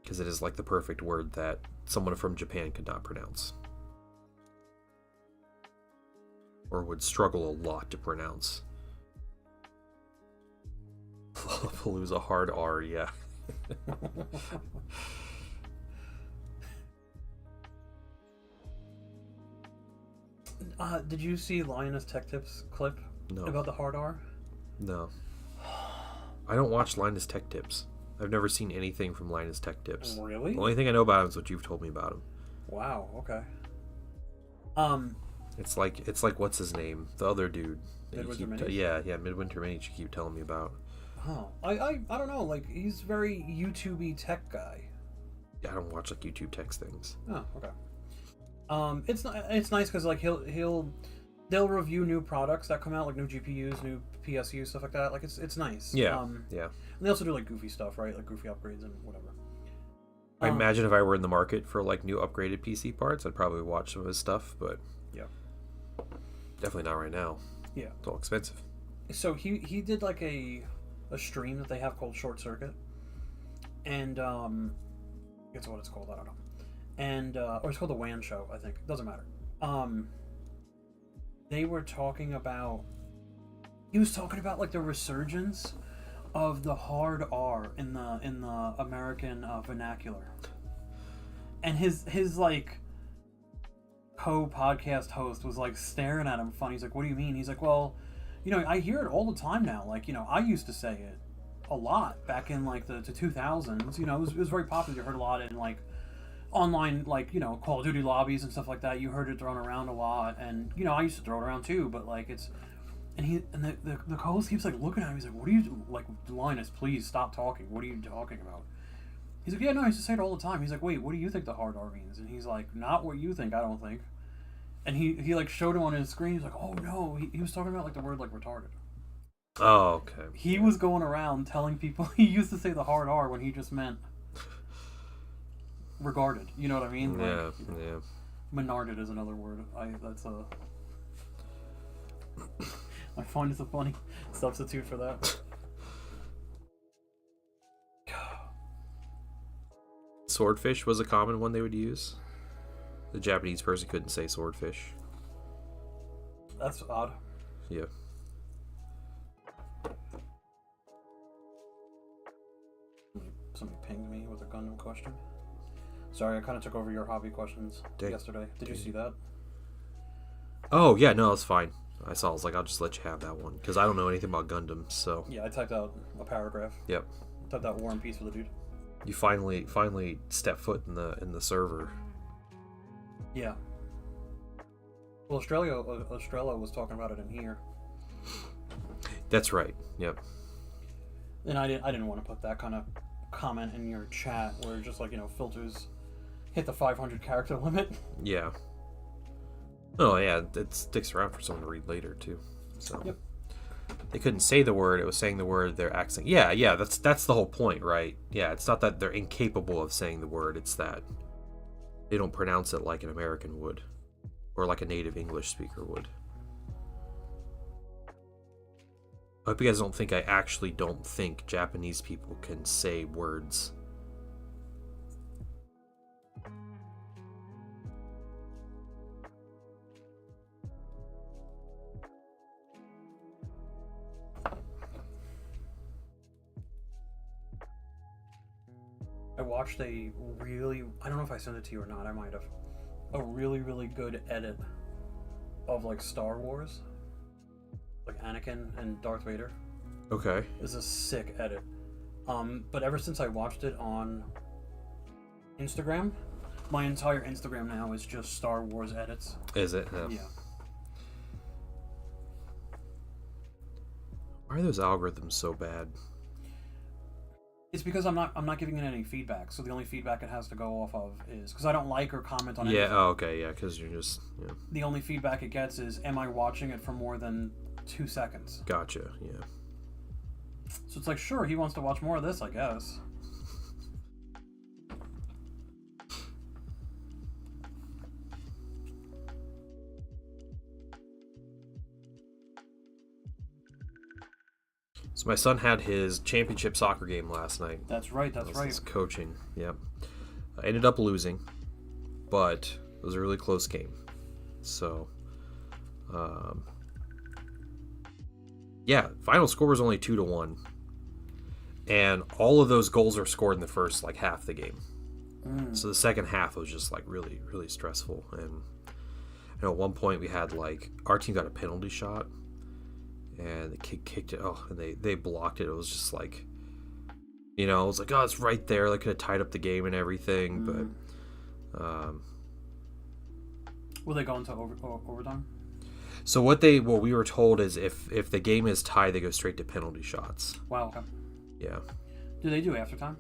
because it is like the perfect word that someone from Japan could not pronounce or would struggle a lot to pronounce. Lollapalooza, hard R, yeah. Did you see Linus Tech Tips clip about the hard R? No. I don't watch Linus Tech Tips. I've never seen anything from Linus Tech Tips. Really? The only thing I know about him is what you've told me about him. Wow, okay. It's like what's his name? The other dude. Midwinter Minis? Yeah, Midwinter Minis you keep telling me about. Oh. I don't know, like he's very YouTube-y tech guy. Yeah, I don't watch like YouTube tech things. Oh, okay. It's nice because like they'll review new products that come out, like new GPUs, new PSUs, stuff like that. Like it's nice. Yeah. Yeah. And they also do like goofy stuff, right? Like goofy upgrades and whatever. I imagine if I were in the market for like new upgraded PC parts, I'd probably watch some of his stuff, but yeah, definitely not right now. Yeah, it's all expensive. So he did like a stream that they have called Short Circuit, and it's what it's called. I don't know. and or it's called the WAN show, I think. Doesn't matter. They were talking about. He was talking about like the resurgence of the hard R in the American vernacular, and his like co-podcast host was like staring at him funny. He's like, "What do you mean?" He's like, "Well, you know, I hear it all the time now. Like, you know, I used to say it a lot back in like the 2000s. You know, it was very popular. You heard a lot in like online, like, you know, Call of Duty lobbies and stuff like that. You heard it thrown around a lot, and you know, I used to throw it around too. But like, it's and the co-host keeps like looking at him. He's like, "What are you like, Linus? Please stop talking. What are you talking about?" He's like, "Yeah, no, I used to say it all the time." He's like, "Wait, what do you think the hard R means?" And he's like, "Not what you think, I don't think." And he like showed him on his screen. He's like, "Oh no," he was talking about like the word like retarded. Oh, okay. He was going around telling people he used to say the hard R when he just meant regarded. You know what I mean? Yeah, like, yeah. Menarded is another word. I find it's a funny substitute for that. Swordfish was a common one they would use. The Japanese person couldn't say swordfish. That's odd. Yeah. Somebody pinged me with a Gundam question. Sorry, I kind of took over your hobby questions yesterday. Did you see that? Oh, yeah, no, it's fine. I was like, I'll just let you have that one, because I don't know anything about Gundam, so... Yeah, I typed out a paragraph. Yep. Typed out War and Peace for the dude. You finally stepped foot in the server. Yeah. Well, Estrella was talking about it in here. That's right. Yep. And I didn't want to put that kind of comment in your chat where just like, you know, filters hit the 500 character limit. Yeah. Oh yeah, it sticks around for someone to read later too. So yep. They couldn't say the word; it was saying the word. Their accent. Yeah. That's the whole point, right? Yeah. It's not that they're incapable of saying the word; it's that they don't pronounce it like an American would, or like a native English speaker would. I hope you guys don't think I actually don't think Japanese people can say words. I watched I don't know if I sent it to you or not, I might have, a really, really good edit of like Star Wars. Like Anakin and Darth Vader. Okay. It's a sick edit. But ever since I watched it on Instagram, my entire Instagram now is just Star Wars edits. Is it? Yeah. Why are those algorithms so bad? It's because I'm not giving it any feedback. So the only feedback it has to go off of is because I don't like or comment on anything. Yeah. Oh, okay. Yeah. Because you're just. Yeah. The only feedback it gets is, am I watching it for more than 2 seconds? Gotcha. Yeah. So it's like, sure, he wants to watch more of this, I guess. So my son had his championship soccer game last night. That's right. That's right. His coaching. Yep. I ended up losing, but it was a really close game. So, yeah, final score was only 2-1, and all of those goals were scored in the first like half of the game. So the second half was just like really, really stressful. And you know, at one point we had like our team got a penalty shot, and the kid kicked it. Oh, and they blocked it. It was just like, you know, it was like, oh, it's right there. They could have tied up the game and everything, but will they go into overtime? So what we were told is if the game is tied, they go straight to penalty shots. Wow. Okay. Yeah. Do they do after time?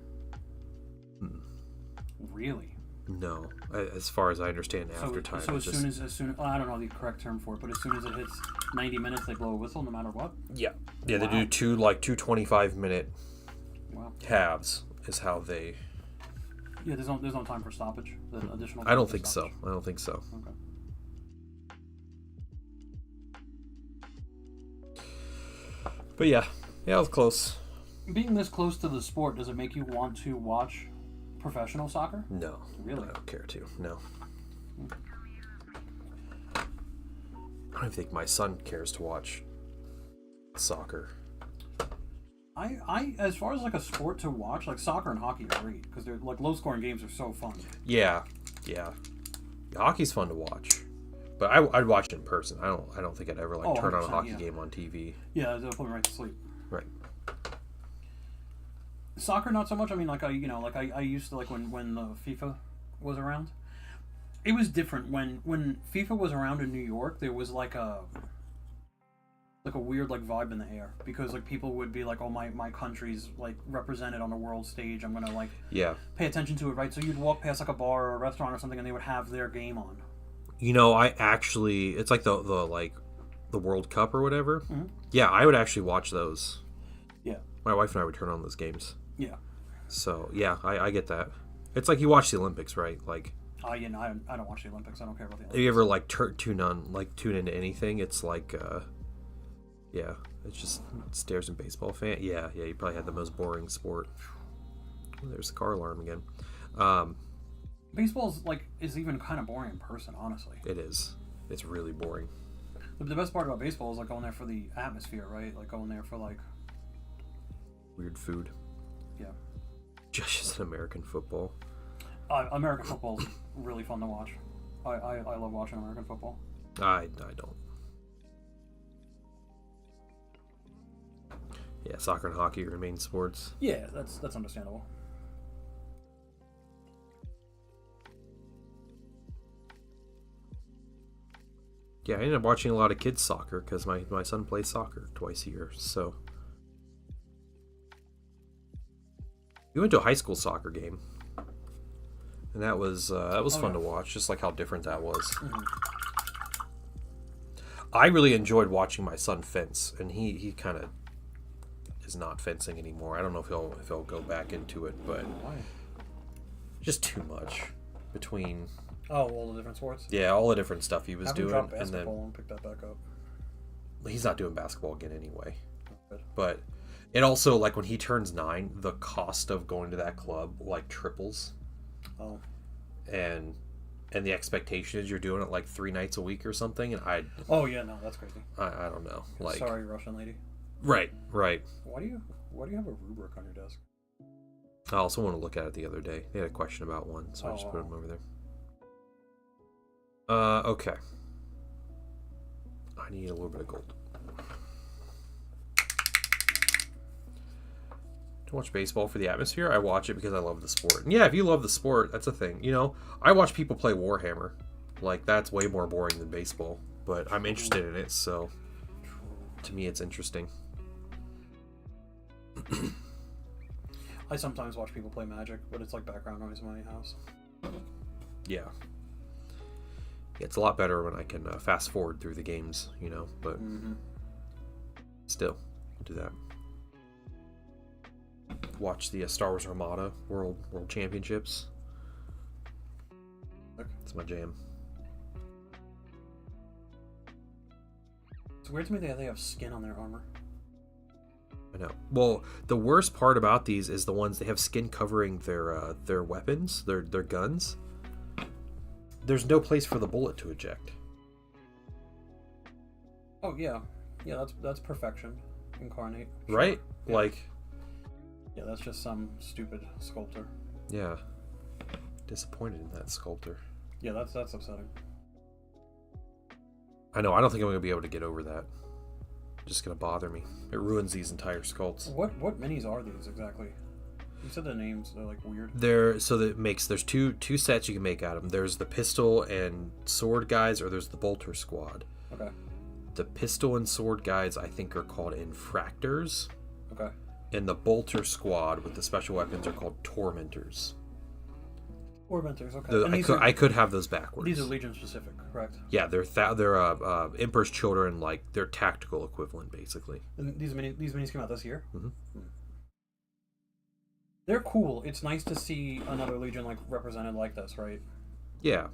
Really? No, as far as I understand, after time. So as soon I don't know the correct term for it, but as soon as it hits 90 minutes, they blow a whistle, no matter what. Yeah. They do two 25-minute halves is how they. Yeah, there's no time for stoppage. The additional. I don't think so. Okay. But yeah, it was close. Being this close to the sport, does it make you want to watch Professional soccer? No. Really? I don't care to. No. I don't even think my son cares to watch soccer. I as far as like a sport to watch, like soccer and hockey are great because they're like low scoring games are so fun. Yeah. Hockey's fun to watch, but I'd watch it in person. I don't think I'd ever like turn on a hockey game on TV. Yeah, they'll put me right to sleep. Right. Soccer, not so much. I mean, like I used to like when the FIFA was around. It was different when FIFA was around in New York. There was like a weird like vibe in the air because like people would be like, oh my country's like represented on the world stage. I'm gonna like pay attention to it, right? So you'd walk past like a bar or a restaurant or something, and they would have their game on. You know, I actually it's like the like the World Cup or whatever. Mm-hmm. Yeah, I would actually watch those. Yeah. My wife and I would turn on those games. Yeah. So yeah, I get that. It's like you watch the Olympics, right? Like. Yeah, no, I don't watch the Olympics. I don't care about the Olympics. Have you ever like tune into anything? It's like, yeah, it's just stares and baseball fan. Yeah, you probably had the most boring sport. Oh, there's the car alarm again. Baseball's is even kind of boring in person, honestly. It is. It's really boring. The best part about baseball is like going there for the atmosphere, right? Like going there for like weird food. Yeah. Just an American football. American football's really fun to watch. I love watching American football. I don't. Yeah, soccer and hockey are main sports. Yeah, that's understandable. Yeah, I ended up watching a lot of kids soccer because my son plays soccer twice a year. So we went to a high school soccer game. And that was fun to watch, just like how different that was. Mm-hmm. I really enjoyed watching my son fence, and he kind of is not fencing anymore. I don't know if he'll go back into it, but why? Just too much between. Oh, all the different sports. Yeah, all the different stuff he was doing, and then pick that back up. He's not doing basketball again anyway. Good. But it also like when he turns 9, the cost of going to that club like triples. Oh. And the expectation is you're doing it like 3 nights a week or something, and Oh yeah, no, that's crazy. I don't know. Like. Sorry, Russian lady. Right. Why do you have a rubric on your desk? I also want to look at it the other day. They had a question about one, so I just put them over there. Okay. I need a little bit of gold. To watch baseball for the atmosphere, I watch it because I love the sport. And yeah, if you love the sport, that's a thing. You know, I watch people play Warhammer. Like, that's way more boring than baseball. But I'm interested in it, so to me it's interesting. I sometimes watch people play Magic, but it's like background noise in my house. Yeah. It's a lot better when I can fast forward through the games, you know, but still, I'll do that. Watch the Star Wars Armada World Championships. It's my jam. It's weird to me that they have skin on their armor. I know. Well, the worst part about these is the ones they have skin covering their weapons, their guns. There's no place for the bullet to eject. Oh yeah, that's perfection incarnate. Right? Yeah. Like. Yeah, that's just some stupid sculptor. Yeah. Disappointed in that sculptor. Yeah, that's upsetting. I know. I don't think I'm going to be able to get over that. Just going to bother me. It ruins these entire sculpts. What minis are these exactly? You said the names. They're like weird. There's two sets you can make out of them. There's the pistol and sword guys, or there's the bolter squad. Okay. The pistol and sword guys, I think, are called infractors. Okay. And the bolter squad with the special weapons are called tormentors. Tormentors, okay. I could have those backwards. These are Legion specific, correct? Yeah, they're Emperor's Children, like their tactical equivalent, basically. And these minis came out this year. Mm-hmm. They're cool. It's nice to see another Legion like represented like this, right? Yeah.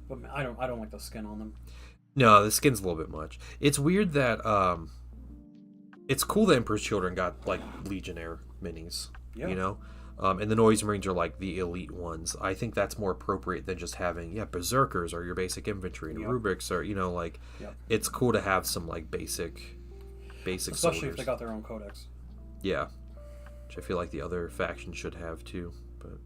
But I don't like the skin on them. No, the skin's a little bit much. It's weird that it's cool that Emperor's Children got like Legionnaire minis. Yeah. You know, And the Noise Marines are like the elite ones. I think that's more appropriate than just having Berserkers or your basic infantry and Rubrics or like it's cool to have some like basic especially soldiers. If they got their own codex. Yeah, which I feel like the other factions should have too. But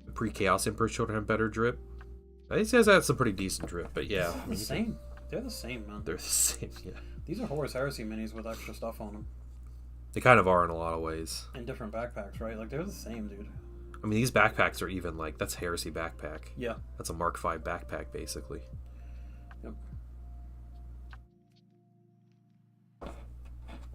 the pre-Chaos Emperor children have better drip. These guys had some pretty decent drip, but yeah, the same. They're the same, man. They're the same. Yeah. These are Horus Heresy minis with extra stuff on them. They kind of are in a lot of ways. And different backpacks, right? Like they're the same, dude. I mean, these backpacks are even like that's Heresy backpack. Yeah. That's a Mark V backpack, basically. Yep.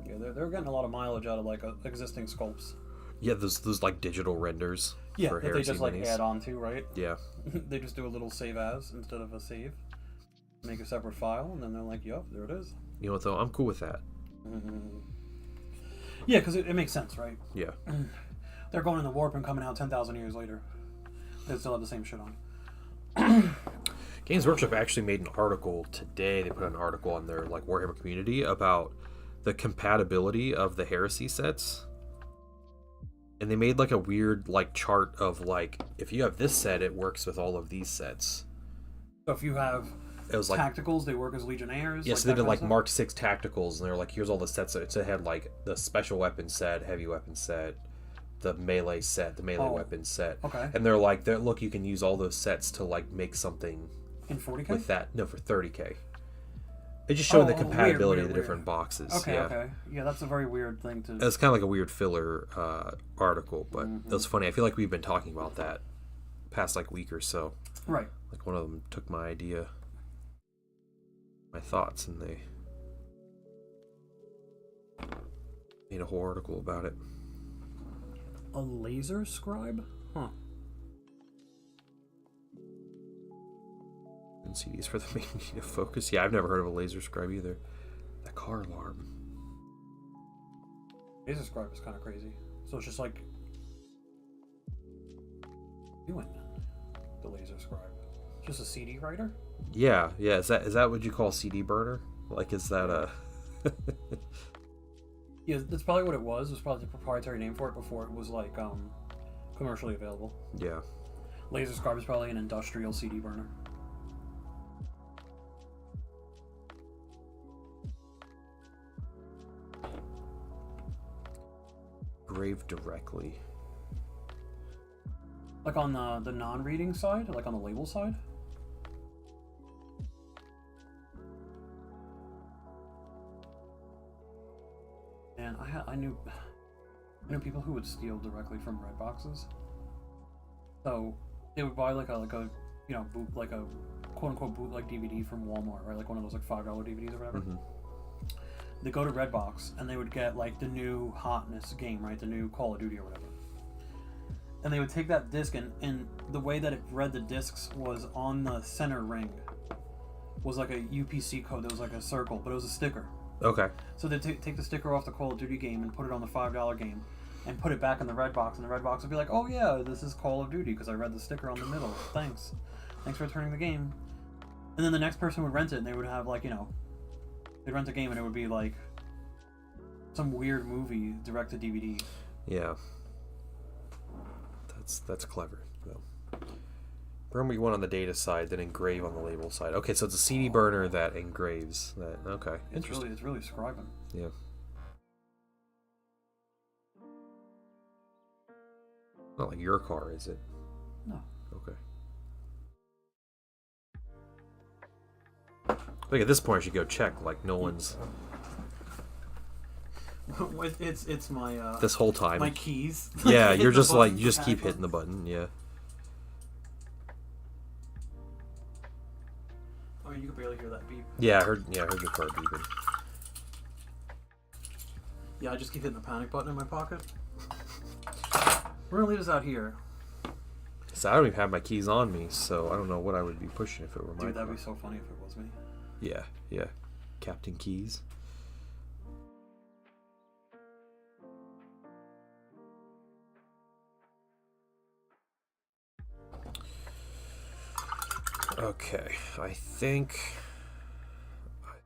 Yeah, they're getting a lot of mileage out of like existing sculpts. Yeah, those like digital renders. Yeah, for that they just like minis. add on to, right? Yeah. They just do a little save as instead of a save. Make a separate file, and then they're like, "Yup, there it is." You know what though? I'm cool with that. Mm-hmm. Yeah, because it makes sense, right? Yeah. They're going in the warp and coming out 10,000 years later. They still have the same shit on. Games Workshop actually made an article today. They put an article on their like Warhammer community about the compatibility of the Heresy sets. And they made like a weird like chart of like if you have this set, it works with all of these sets. So if you have it was like tacticals, they work as Legionnaires. Yeah, so they did like Mark 6 tacticals, and they were like, here's all the sets. It had like the special weapon set, heavy weapon set, the melee set, the melee weapon set. Okay. And they're like, look, you can use all those sets to like make something in 40K with that. No, for 30K. It just showed the compatibility weird, of the different boxes. Okay, okay. Yeah, that's a very weird thing to... It's kind of like a weird filler article, but it was funny. I feel like we've been talking about that past like week or so. Right. Like one of them took my idea, my thoughts, and they made a whole article about it. A laser scribe? Huh. And CDs for the main media focus. Yeah, I've never heard of a laser scribe either. That car alarm. Laser scribe is kind of crazy. So it's just like doing the laser scribe. Just a CD writer? Yeah. Is that what you call a CD burner? Like, is that a? Yeah, that's probably what it was. It was probably the proprietary name for it before it was like commercially available. Yeah. Laser scribe is probably an industrial CD burner. Grave directly. Like on the non-reading side, like on the label side. And I knew people who would steal directly from red boxes. So they would buy like a quote unquote bootleg DVD from Walmart, right? Like one of those like $5 DVDs or whatever. Mm-hmm. They go to Redbox and they would get like the new hotness game, right? The new Call of Duty or whatever. And they would take that disc and the way that it read the discs was on the center ring was like a UPC code that was like a circle, but it was a sticker. Okay. So they'd take the sticker off the Call of Duty game and put it on the $5 game and put it back in the Redbox, and the Redbox would be like, oh yeah, this is Call of Duty because I read the sticker on the middle. Thanks for returning the game. And then the next person would rent it and they would have like, they'd rent a game and it would be like some weird movie direct to DVD. Yeah. That's clever, though. Remember, you went on the data side, then engrave on the label side. Okay, so it's a CD burner that engraves that. Okay, interesting. It's really scribing. Yeah. Not like your car, is it? No. Okay. I think at this point I should go check. Like no one's. It's my this whole time. My keys. Yeah, you're just like you just keep hitting the button. Yeah. Oh, you could barely hear that beep. Yeah, I heard your car beeping. Yeah, I just keep hitting the panic button in my pocket. We're gonna leave this out here. So I don't even have my keys on me, so I don't know what I would be pushing if it were my. Dude, that'd be so funny if it was me. Yeah. Captain Keys. Okay, I think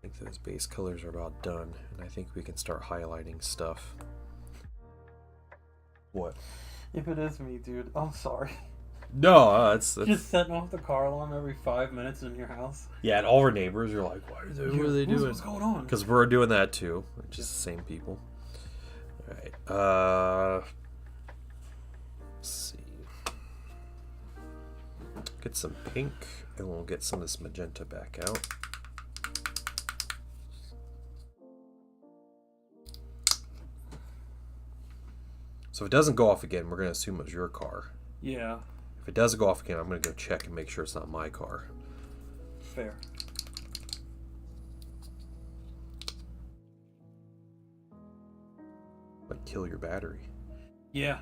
think those base colors are about done, and I think we can start highlighting stuff. What? If it is me, dude, I'm sorry. No, it's Just setting off the car alarm every 5 minutes in your house. yeah. And all our neighbors are like, "What are they doing? What's going on?" Because we're doing that too. We're just the same people. All right. Let's see. Get some pink, and we'll get some of this magenta back out. So if it doesn't go off again, we're going to assume it was your car. Yeah. If it doesn't go off again, I'm going to go check and make sure it's not my car. Fair. Might kill your battery. Yeah.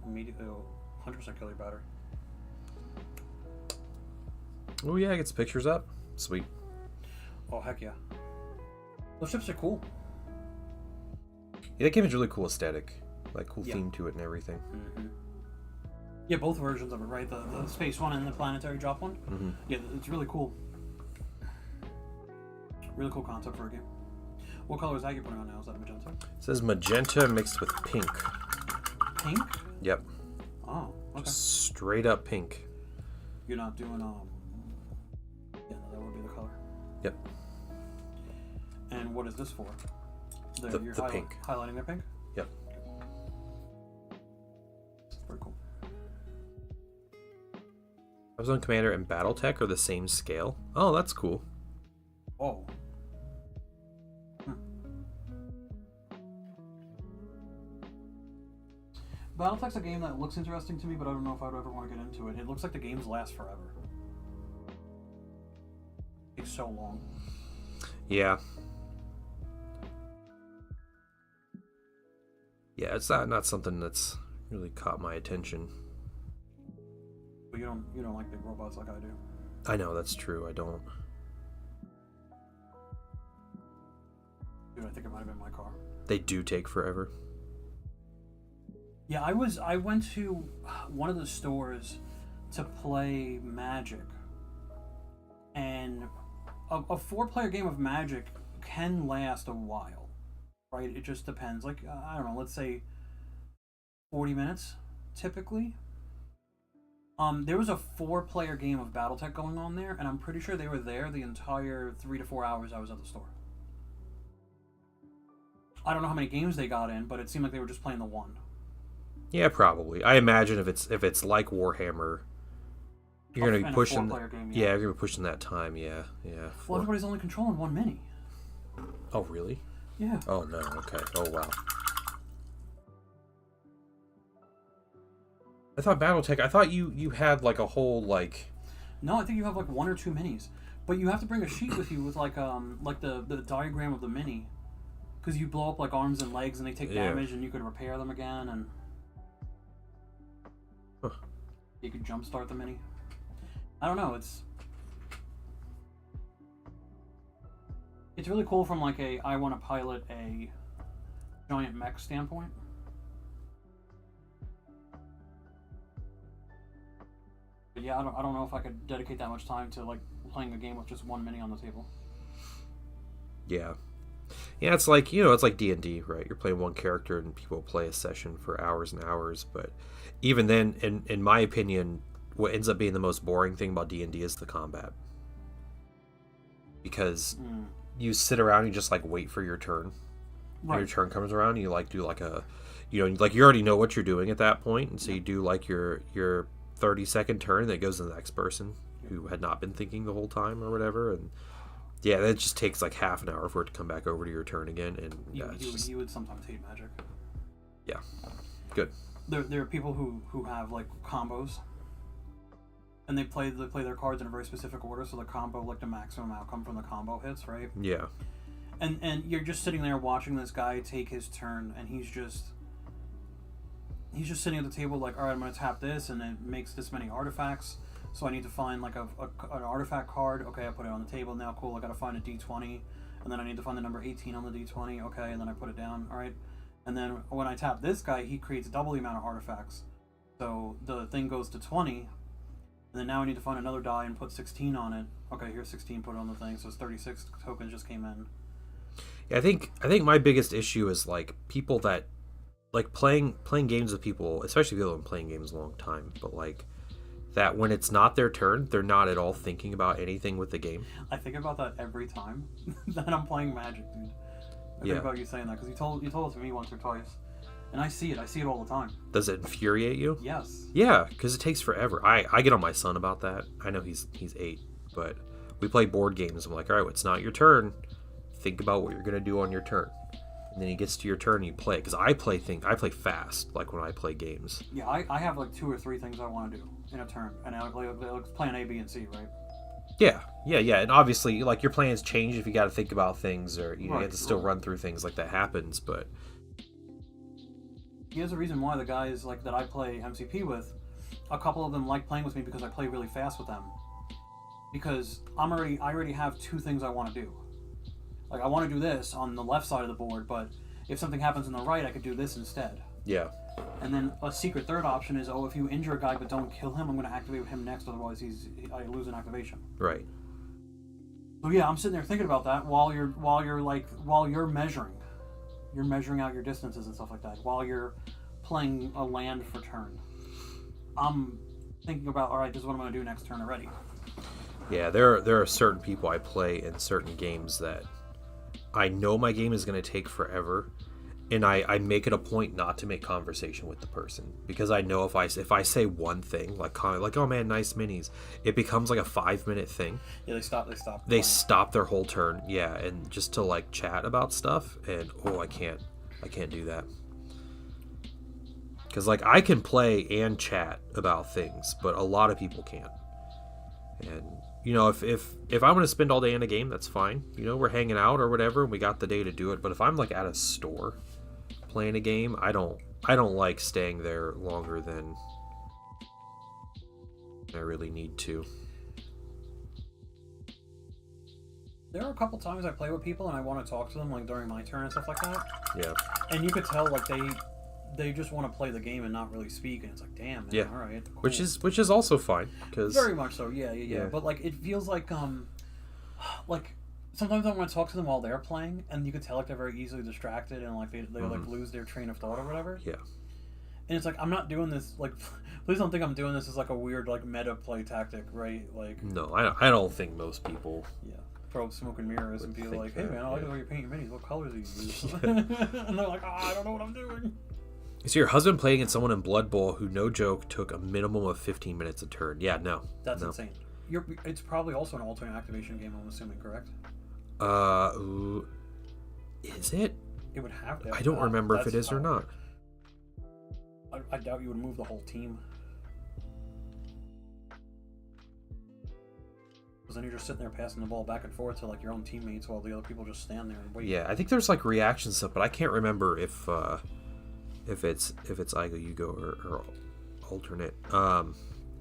Immediately, 100% kill your battery. Oh yeah, it gets pictures up. Sweet. Oh, heck yeah. Those ships are cool. Yeah, that game is really cool aesthetic. Like, cool Yeah. theme to it and everything. Mm-hmm. Yeah, both versions of it, right? The space one and the planetary drop one. Mm-hmm. Yeah, it's really cool. Really cool concept for a game. What color is that you're putting on now? Is that magenta? It says magenta mixed with pink. Pink? Yep. Oh, okay. Just straight up pink. You're not doing yeah, no, that would be the color. Yep. And what is this for? The pink. Highlighting their pink? Yep. Very cool. Zone Commander and Battletech are the same scale. Oh, that's cool. Oh. Battletech's a game that looks interesting to me, but I don't know if I'd ever want to get into it. It looks like the games last forever. It's so long. Yeah. Yeah, it's not something that's really caught my attention. But you don't like big robots like I do. I know, that's true. I don't. Dude, I think it might have been my car. They do take forever. Yeah, I went to one of the stores to play Magic, and a 4-player game of Magic can last a while, right? It just depends. Like, I don't know, let's say 40 minutes, typically. There was a 4-player game of Battletech going on there, and I'm pretty sure they were there the entire 3 to 4 hours I was at the store. I don't know how many games they got in, but it seemed like they were just playing the one. Yeah, probably. I imagine if it's like Warhammer, you're gonna be pushing. Game, yeah, you're gonna be pushing that time. Yeah. Well, everybody's only controlling one mini. Oh, really? Yeah. Oh no. Okay. Oh wow. I thought BattleTech. I thought you had like a whole like. No, I think you have like 1 or 2 minis, but you have to bring a sheet with you with like the diagram of the mini, because you blow up like arms and legs and they take damage and you could repair them again and. You could jumpstart the mini. I don't know. It's really cool from like I want to pilot a giant mech standpoint. But yeah, I don't know if I could dedicate that much time to like playing a game with just one mini on the table. Yeah. Yeah, it's like, it's like D&D, right? You're playing one character and people play a session for hours and hours, but even then, in my opinion, what ends up being the most boring thing about D&D is the combat. Because you sit around and you just like wait for your turn. Right. Your turn comes around and you like do like a, like you already know what you're doing at that point, and so you do like your 30-second turn that goes to the next person who had not been thinking the whole time or whatever, and yeah, that just takes like half an hour for it to come back over to your turn again, and you would sometimes hate Magic. Yeah, good. There are people who have like combos, and they play their cards in a very specific order, so the combo, like the maximum outcome from the combo hits, right? Yeah. And you're just sitting there watching this guy take his turn, and he's just sitting at the table like, all right, I'm gonna tap this, and it makes this many artifacts. So I need to find like an artifact card. Okay, I put it on the table. Now, cool. I gotta find a D20, and then I need to find the number 18 on the D20. Okay, and then I put it down. All right, and then when I tap this guy, he creates double the amount of artifacts. So the thing goes to 20, And then now I need to find another die and put 16 on it. Okay, here's 16 put on the thing, so it's 36 tokens just came in. Yeah, I think my biggest issue is like people that like playing games with people, especially people who've been playing games a long time, but like that when it's not their turn, they're not at all thinking about anything with the game. I think about that every time that I'm playing Magic, dude. I think about you saying that because you told it to me once or twice, and I see it all the time. Does it infuriate you? Yes. Yeah, because it takes forever. I get on my son about that. I know he's 8, but we play board games. I'm like, all right, well, it's not your turn. Think about what you're gonna do on your turn, and then he gets to your turn and you play. Because I play fast, like when I play games. Yeah, I have like 2 or 3 things I want to do in a turn, and I like plan A, B, and C, right? Yeah, and obviously, like your plans change if you got to think about things, or you have to still run through things like that happens. But here's a reason why the guys like that I play MCP with, a couple of them like playing with me because I play really fast with them. Because I already have 2 things I want to do. Like I want to do this on the left side of the board, but if something happens on the right, I could do this instead. Yeah. And then a secret third option is, if you injure a guy but don't kill him, I'm going to activate him next. Otherwise, I lose an activation. Right. So yeah, I'm sitting there thinking about that while you're measuring out your distances and stuff like that. While you're playing a land for turn, I'm thinking about, all right, this is what I'm going to do next turn already. Yeah, there are certain people I play in certain games that I know my game is going to take forever, and I make it a point not to make conversation with the person, because I know if I say one thing like oh man, nice minis, it becomes like a 5-minute thing. Yeah, they stop their whole turn. Yeah, and just to like chat about stuff, and I can't do that, because like I can play and chat about things, but a lot of people can't. And you know, if I'm going to spend all day in a game, that's fine. You know, we're hanging out or whatever, and we got the day to do it. But if I'm like at a store playing a game, I don't like staying there longer than I really need to. There are a couple times I play with people and I want to talk to them like during my turn and stuff like that. Yeah. And you could tell like they just want to play the game and not really speak, and it's like, damn, man, yeah, all right, cool. which is also fine, because very much so, yeah. But like it feels like sometimes I want to talk to them while they're playing, and you could tell like they're very easily distracted and like they like lose their train of thought or whatever. Yeah. And it's like, I'm not doing this like please don't think I'm doing this as like a weird like meta play tactic, right? Like no, I don't think most people throw smoke and mirrors and be like, hey man, I like the way you paint your minis, what colors do you use? And they're like, I don't know what I'm doing. Is your husband playing against someone in Blood Bowl who, no joke, took a minimum of 15 minutes a turn? Yeah, no. That's insane. It's probably also an alternate activation game, I'm assuming, correct? Is it? It would have to. I don't remember if it is or not. I doubt you would move the whole team. Because then you're just sitting there passing the ball back and forth to like your own teammates while the other people just stand there and wait. Yeah, I think there's like reaction stuff, but I can't remember if it's Igo Yugo or alternate.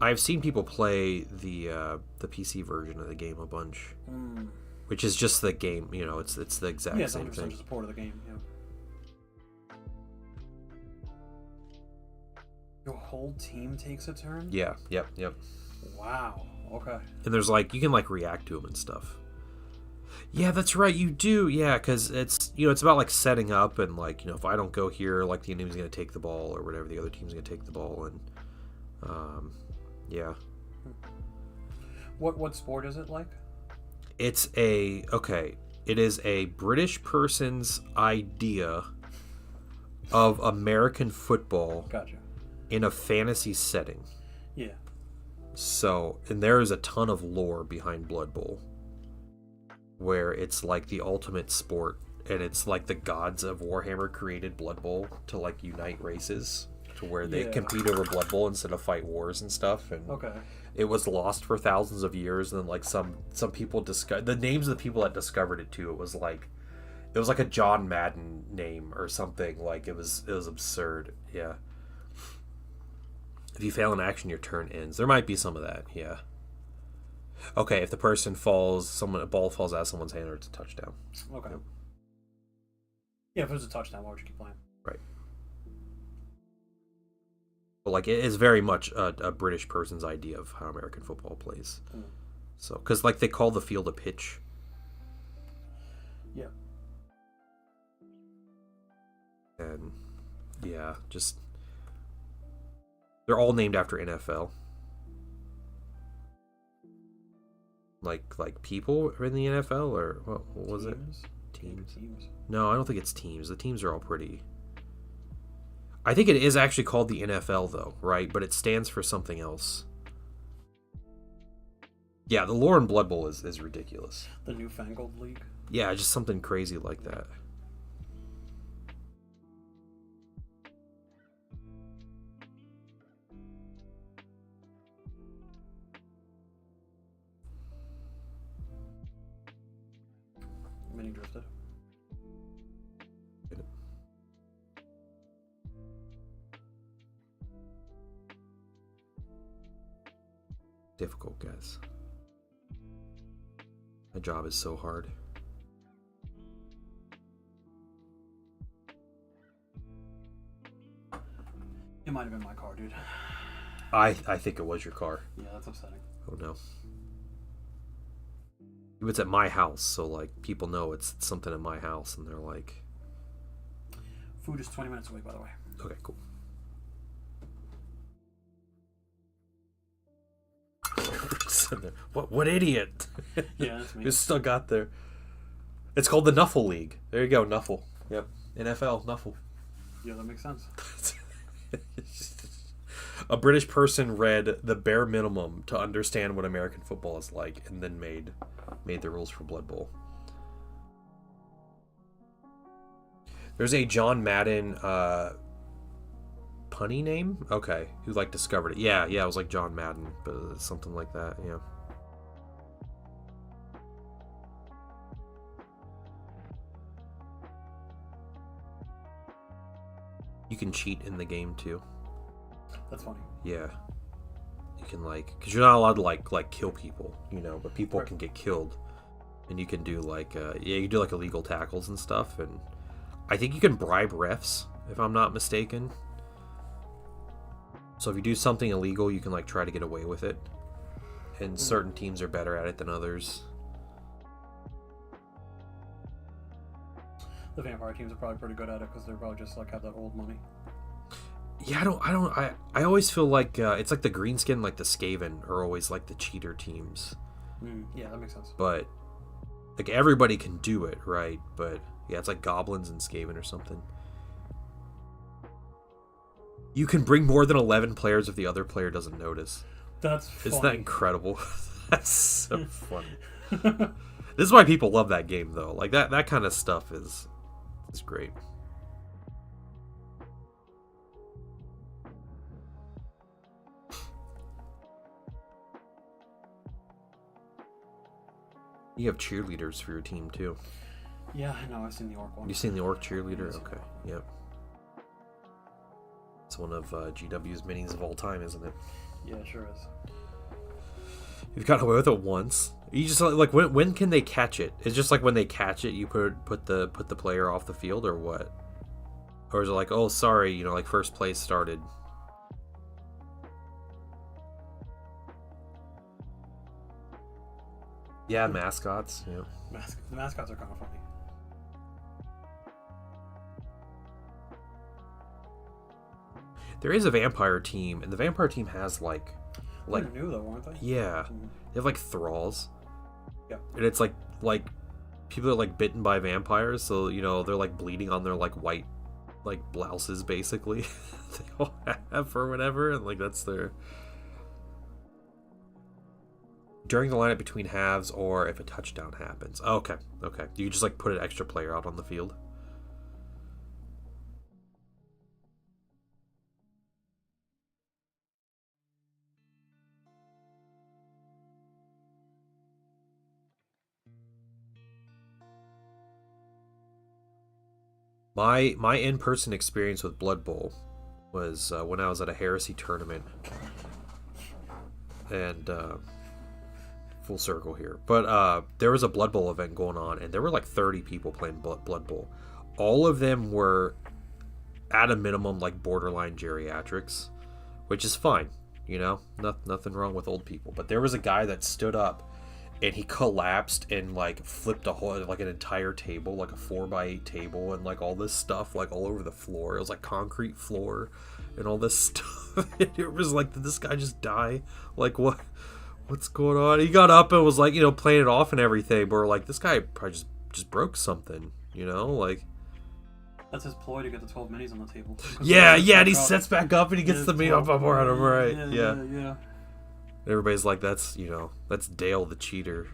I've seen people play the PC version of the game a bunch, which is just the game. You know, it's the exact same thing. Yeah, just a port of the game. Yeah. Your whole team takes a turn? Yeah. Yep. Wow. Okay. And there's like you can like react to them and stuff. Yeah, that's right, you do. Yeah, because it's it's about like setting up, and like if I don't go here, like the enemy's gonna take the ball or whatever, the other team's gonna take the ball, and yeah. What sport is it like? It is a British person's idea of American football. Gotcha. In a fantasy setting. Yeah. So, and there is a ton of lore behind Blood Bowl, where it's like the ultimate sport, and it's like the gods of Warhammer created Blood Bowl to like unite races, to where they compete over Blood Bowl instead of fight wars and stuff. And it was lost for thousands of years, and then like some people discovered the names of the people that discovered it too. It was like a John Madden name or something. Like it was absurd. Yeah. If you fail in action, your turn ends. There might be some of that. Yeah. Okay, if the person a ball falls out of someone's hand, or it's a touchdown. Okay. Yep. Yeah, if it was a touchdown, why would you keep playing? Right. But like it is very much a British person's idea of how American football plays. So, because like they call the field a pitch. Yeah. And yeah, just they're all named after NFL. Like people in the NFL, or what was it? Teams. No, I don't think it's teams. The teams are all pretty. I think it is actually called the NFL though, right? But it stands for something else. Yeah, the lore in Blood Bowl is ridiculous. The newfangled league. Yeah, just something crazy like that. Mini drifted. Difficult, guys. My job is so hard. It might have been my car, dude. I think it was your car. Yeah, that's upsetting. Oh no. It's at my house, so like people know it's something at my house, and they're like, Food is 20 minutes away, by the way. okay, cool. What idiot? Yeah, that's me. Who still got there? It's called the Nuffle League. There you go, Nuffle. Yep, NFL Nuffle. Yeah, that makes sense. A British person read the bare minimum to understand what American football is like, and then made the rules for Blood Bowl. There's a John Madden punny name? Okay, who like discovered it. Yeah, it was like John Madden, but something like that, yeah. You can cheat in the game too. That's funny. Yeah. You can like, because you're not allowed to like kill people, but people Right. can get killed. And you can do like, you do like illegal tackles and stuff. And I think you can bribe refs, if I'm not mistaken. So if you do something illegal, you can like try to get away with it. And certain teams are better at it than others. The vampire teams are probably pretty good at it because they're probably just like have that old money. Yeah, I always feel like it's like the Greenskin, like the Skaven are always like the cheater teams. Yeah, that makes sense. But like everybody can do it, right? But yeah, it's like goblins and Skaven or something. You can bring more than 11 players if the other player doesn't notice. That's funny. Isn't that incredible? That's so funny. This is why people love that game, though. Like that kind of stuff is great. You have cheerleaders for your team too. Yeah, I know. I've seen the orc one. You seen the orc cheerleader? Yes. Okay, yep. It's one of GW's minis of all time, isn't it? Yeah, it sure is. You've gotten away with it once. You just like when can they catch it? It's just like when they catch it, you put the player off the field, or what? Or is it like, oh sorry, like first place started? Yeah, mascots. Yeah. The mascots are kind of funny. There is a vampire team, and the vampire team has like They're new though, aren't they? yeah, Mhm. they have like thralls. Yeah. And it's like people are like bitten by vampires, so they're like bleeding on their like white like blouses basically. They all have or whatever, and like that's their during the lineup between halves or if a touchdown happens. Oh, okay. You just like put an extra player out on the field. My in-person experience with Blood Bowl was when I was at a Heresy tournament, and full circle here. But there was a Blood Bowl event going on, and there were like 30 people playing Blood Bowl. All of them were at a minimum like borderline geriatrics, which is fine. Nothing wrong with old people. But there was a guy that stood up and he collapsed and like flipped a whole, like an entire table, like a 4x8 table, and like all this stuff like all over the floor. It was like concrete floor and all this stuff. It was like, did this guy just die? Like what's going on? He got up and was like, playing it off and everything, but we're like, this guy probably just broke something, like. That's his ploy to get the 12 minis on the table. Yeah, and he sets back up and he gets the mini up on him, right? Yeah. Everybody's like, that's Dale the cheater.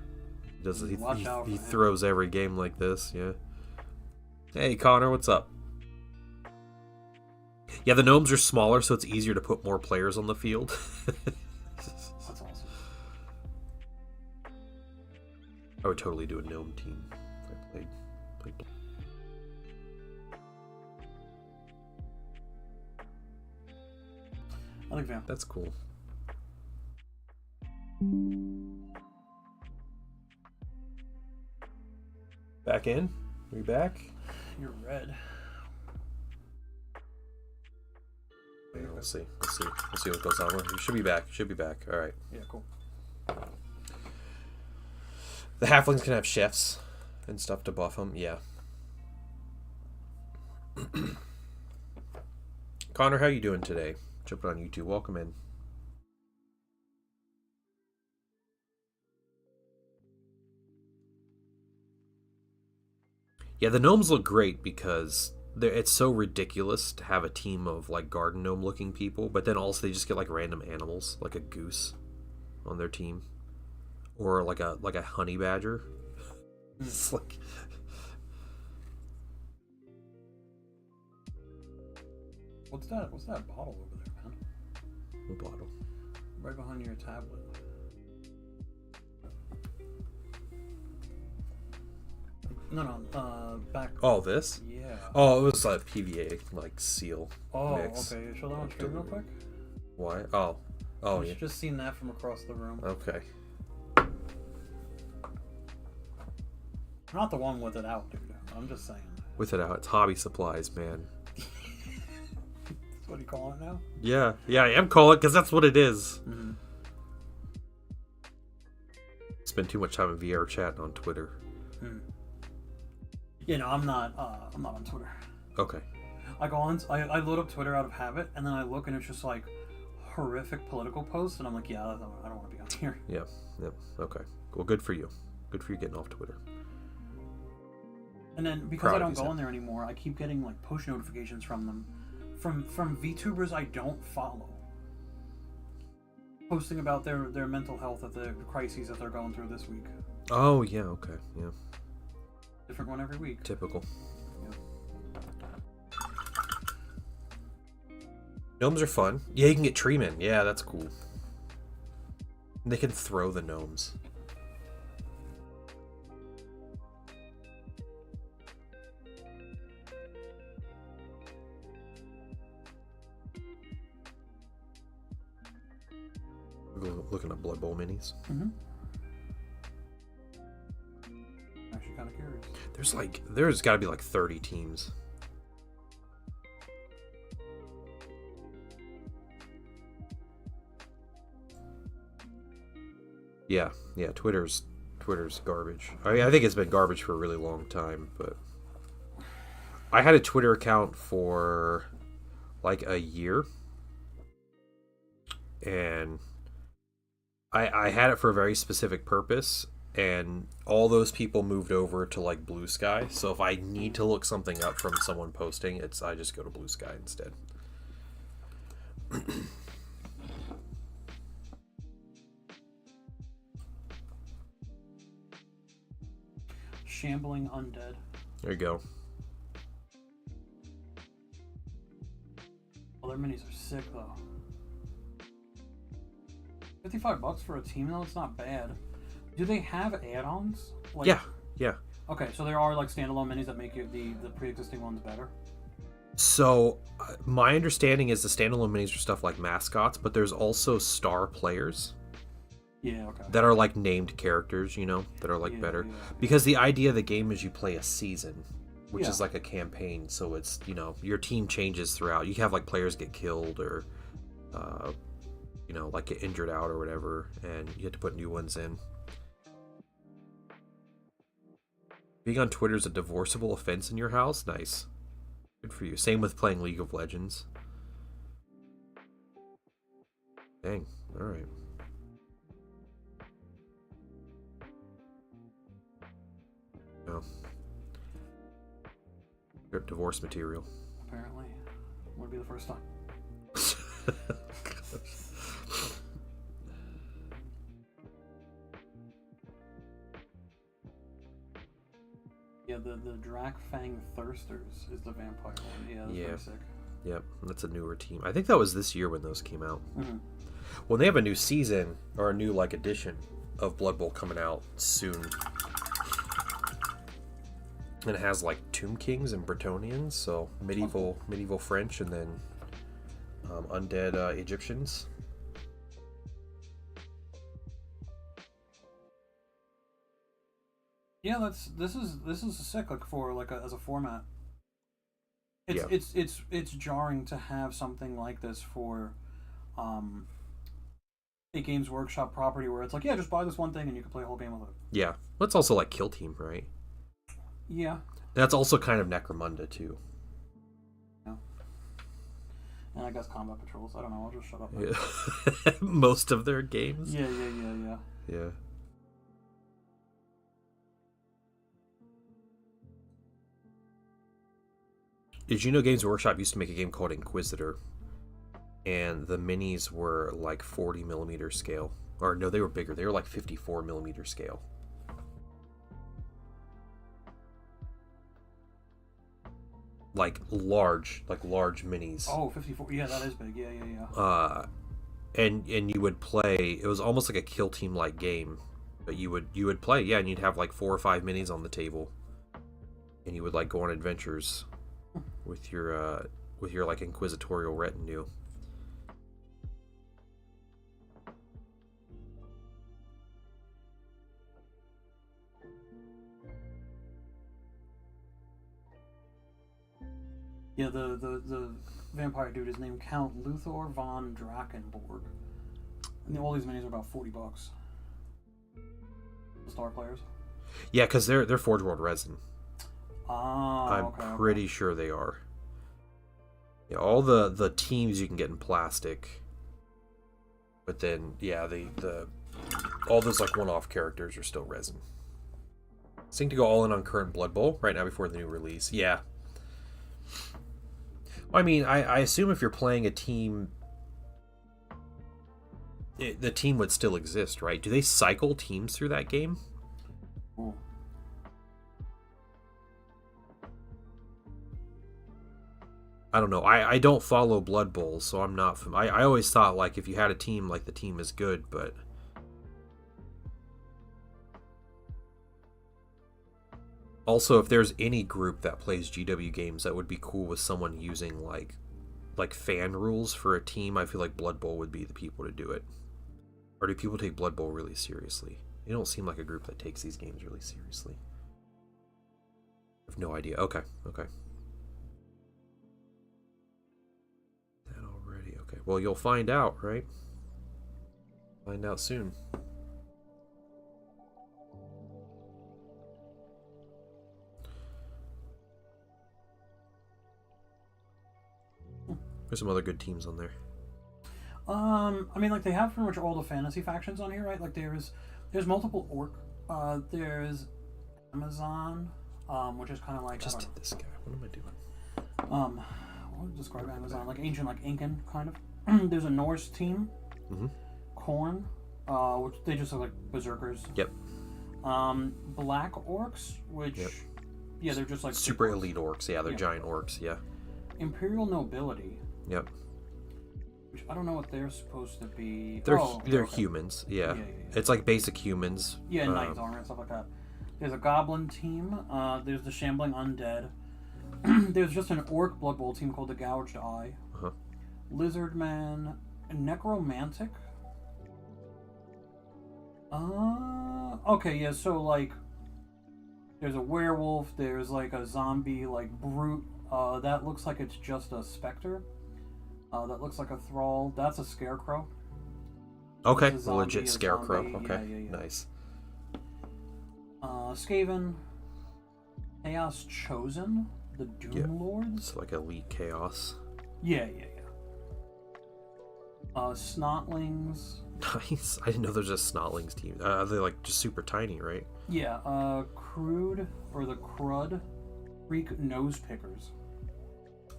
He throws every game like this, yeah. Hey, Connor, what's up? Yeah, the gnomes are smaller, so it's easier to put more players on the field. That's awesome. I would totally do a gnome team. I played. I like Vamp. That's cool. Back in? Are we back? You're red. Yeah, we'll see. We'll see what goes on. We should be back. All right. Yeah, cool. The halflings can have chefs and stuff to buff them. Yeah. Connor, how you doing today? Jumping on YouTube. Welcome in. Yeah, the gnomes look great because it's so ridiculous to have a team of like garden gnome looking people, but then also they just get like random animals, like a goose on their team. Or like a honey badger. It's like, What's that bottle over there, man? what bottle? Right behind your tablet. No, back. Oh, this? Yeah. Oh, it was like PVA, like seal. Oh, mix. okay. Show that on stream real quick. Why? Oh, yeah. I've just seen that from across the room. Okay. Not the one with it out, dude. I'm just saying. With it out, it's hobby supplies, man. That's what you call it now? Yeah, I am calling it because that's what it is. Mm-hmm. Spend too much time in VR chatting on Twitter. I'm not on Twitter. Okay. I go on. I load up Twitter out of habit, and then I look, and it's just like horrific political posts, and I'm like, yeah, I don't want to be on here. Yeah. Yep. Okay. Well, good for you. Good for you getting off Twitter. And then because I don't go in there anymore, I keep getting like push notifications from them, from VTubers I don't follow, posting about their mental health at the crises that they're going through this week. Oh yeah. Okay. Yeah. Different one every week. Typical. Yeah. Gnomes are fun. Yeah, you can get treemen. Yeah, that's cool. And they can throw the gnomes. Looking at Blood Bowl minis. Mm-hmm. Actually, kind of curious. There's got to be like 30 teams. Yeah. Twitter's garbage. I think it's been garbage for a really long time, but I had a Twitter account for like a year, and I had it for a very specific purpose, and all those people moved over to like Blue Sky. So if I need to look something up from someone posting, I just go to Blue Sky instead. Shambling Undead. There you go. Well, their minis are sick though. $55 for a team though, it's not bad. Do they have add-ons? Like, yeah. Okay, so there are like standalone minis that make the pre-existing ones better. So my understanding is the standalone minis are stuff like mascots, but there's also star players. Yeah, okay. That are like named characters, that are like better. Yeah. Because the idea of the game is you play a season, which Yeah. is like a campaign. So it's, your team changes throughout. You can have like players get killed or like get injured out or whatever, and you have to put new ones in. Being on Twitter is a divorceable offense in your house? Nice. Good for you. Same with playing League of Legends. Dang. Alright. No. You're divorce material. Apparently. Would be the first time. Yeah, the Drakfang Thirsters is the vampire one. Yeah, that's pretty sick. Yep, that's a newer team. I think that was this year when those came out. Mm-hmm. Well, they have a new season or a new edition of Blood Bowl coming out soon. And it has Tomb Kings and Bretonnians, so medieval French, and then undead Egyptians. Yeah, this is sick for as a format. It's jarring to have something like this for a Games Workshop property where it's just buy this one thing and you can play a whole game with it. Yeah, that's also Kill Team, right? Yeah. That's also kind of Necromunda too. Yeah. And I guess Combat Patrols. I don't know. I'll just shut up. Yeah. Most of their games. Yeah. Yeah. Did you know Games Workshop used to make a game called Inquisitor? And the minis were 40 millimeter scale. Or no, they were bigger. They were 54 millimeter scale. Large minis. Oh, 54. Yeah, that is big. Yeah. And you would play. It was almost like a Kill Team game, but you would play. Yeah, and you'd have 4 or 5 minis on the table, and you would go on adventures with your inquisitorial retinue. Yeah, the vampire dude is named Count Luthor von Drakenborg. And all these minis are about $40. The Star players. Yeah, because they're Forge World resin. I'm pretty sure they are. Yeah, all the teams you can get in plastic. But then the all those one-off characters are still resin. Seem to go all in on current Blood Bowl right now before the new release. Yeah. Well, I mean, I assume if you're playing a team, the team would still exist, right? Do they cycle teams through that game? Ooh. I don't know. I don't follow Blood Bowl, so I'm not. I always thought if you had a team, the team is good, but also if there's any group that plays GW games that would be cool with someone using like fan rules for a team, I feel like Blood Bowl would be the people to do it. Or do people take Blood Bowl really seriously? They don't seem like a group that takes these games really seriously. I have no idea. Okay. That already. Okay. Well, you'll find out, right? Find out soon. There's some other good teams on there. I mean, they have pretty much all the fantasy factions on here, right? There's multiple orc. There's Amazon, which is kind of just did this guy. What am I doing? What would describe Amazon? Ancient, Incan kind of. There's a Norse team. Mm-hmm. Khorne, which they just look like berserkers. Yep. Black orcs, which yeah, they're just super elite orcs. Yeah, they're giant orcs. Yeah. Imperial nobility. Yep. Which I don't know what they're supposed to be. They're humans. Yeah. It's basic humans. Yeah, knights armor and stuff like that. There's a goblin team. There's the shambling undead. There's just an orc Blood Bowl team called the Gouged Eye. Uh-huh. Lizard Man, necromantic. Okay, yeah. So there's a werewolf. There's a zombie brute. That looks like it's just a specter. That looks like a thrall. That's a scarecrow. Okay, It's a zombie, legit a scarecrow. zombie. Okay, Yeah. nice. Skaven. Chaos Chosen. The Doom Lords. It's like elite chaos. Yeah. Snotlings. Nice. I didn't know there's a Snotlings team. They're like just super tiny, right? Yeah, Crude, or the Crud. Freak Nose Pickers.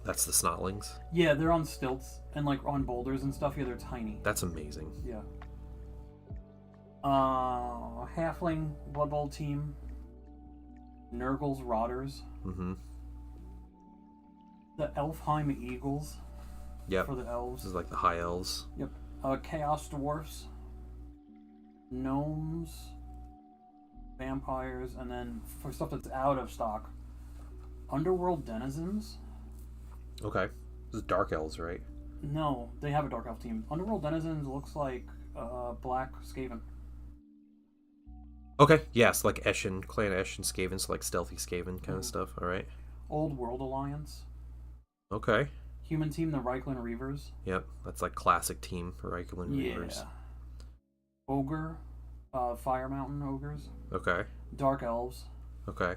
That's the Snotlings. Yeah, they're on stilts and like on boulders and stuff. Yeah, they're tiny. That's amazing. Yeah. Halfling Blood Bowl team. Nurgle's Rotters. Mm-hmm. The Elfheim Eagles. Yep. For the elves. This is like the high elves. Yep. Chaos Dwarfs. Gnomes. Vampires. And then for stuff that's out of stock, Underworld Denizens. Okay. This is dark elves, right? No, they have a Dark Elf team. Underworld Denizens looks like Black Skaven. Okay, yes, like Eshin, Clan Eshin Skaven, so like stealthy Skaven kind of stuff, alright. Old World Alliance. Okay. Human team, the Reichland Reavers. Yep, that's like classic team, Reichland Reavers. Yeah. Ogre. Fire Mountain Ogres. Okay. Dark Elves. Okay.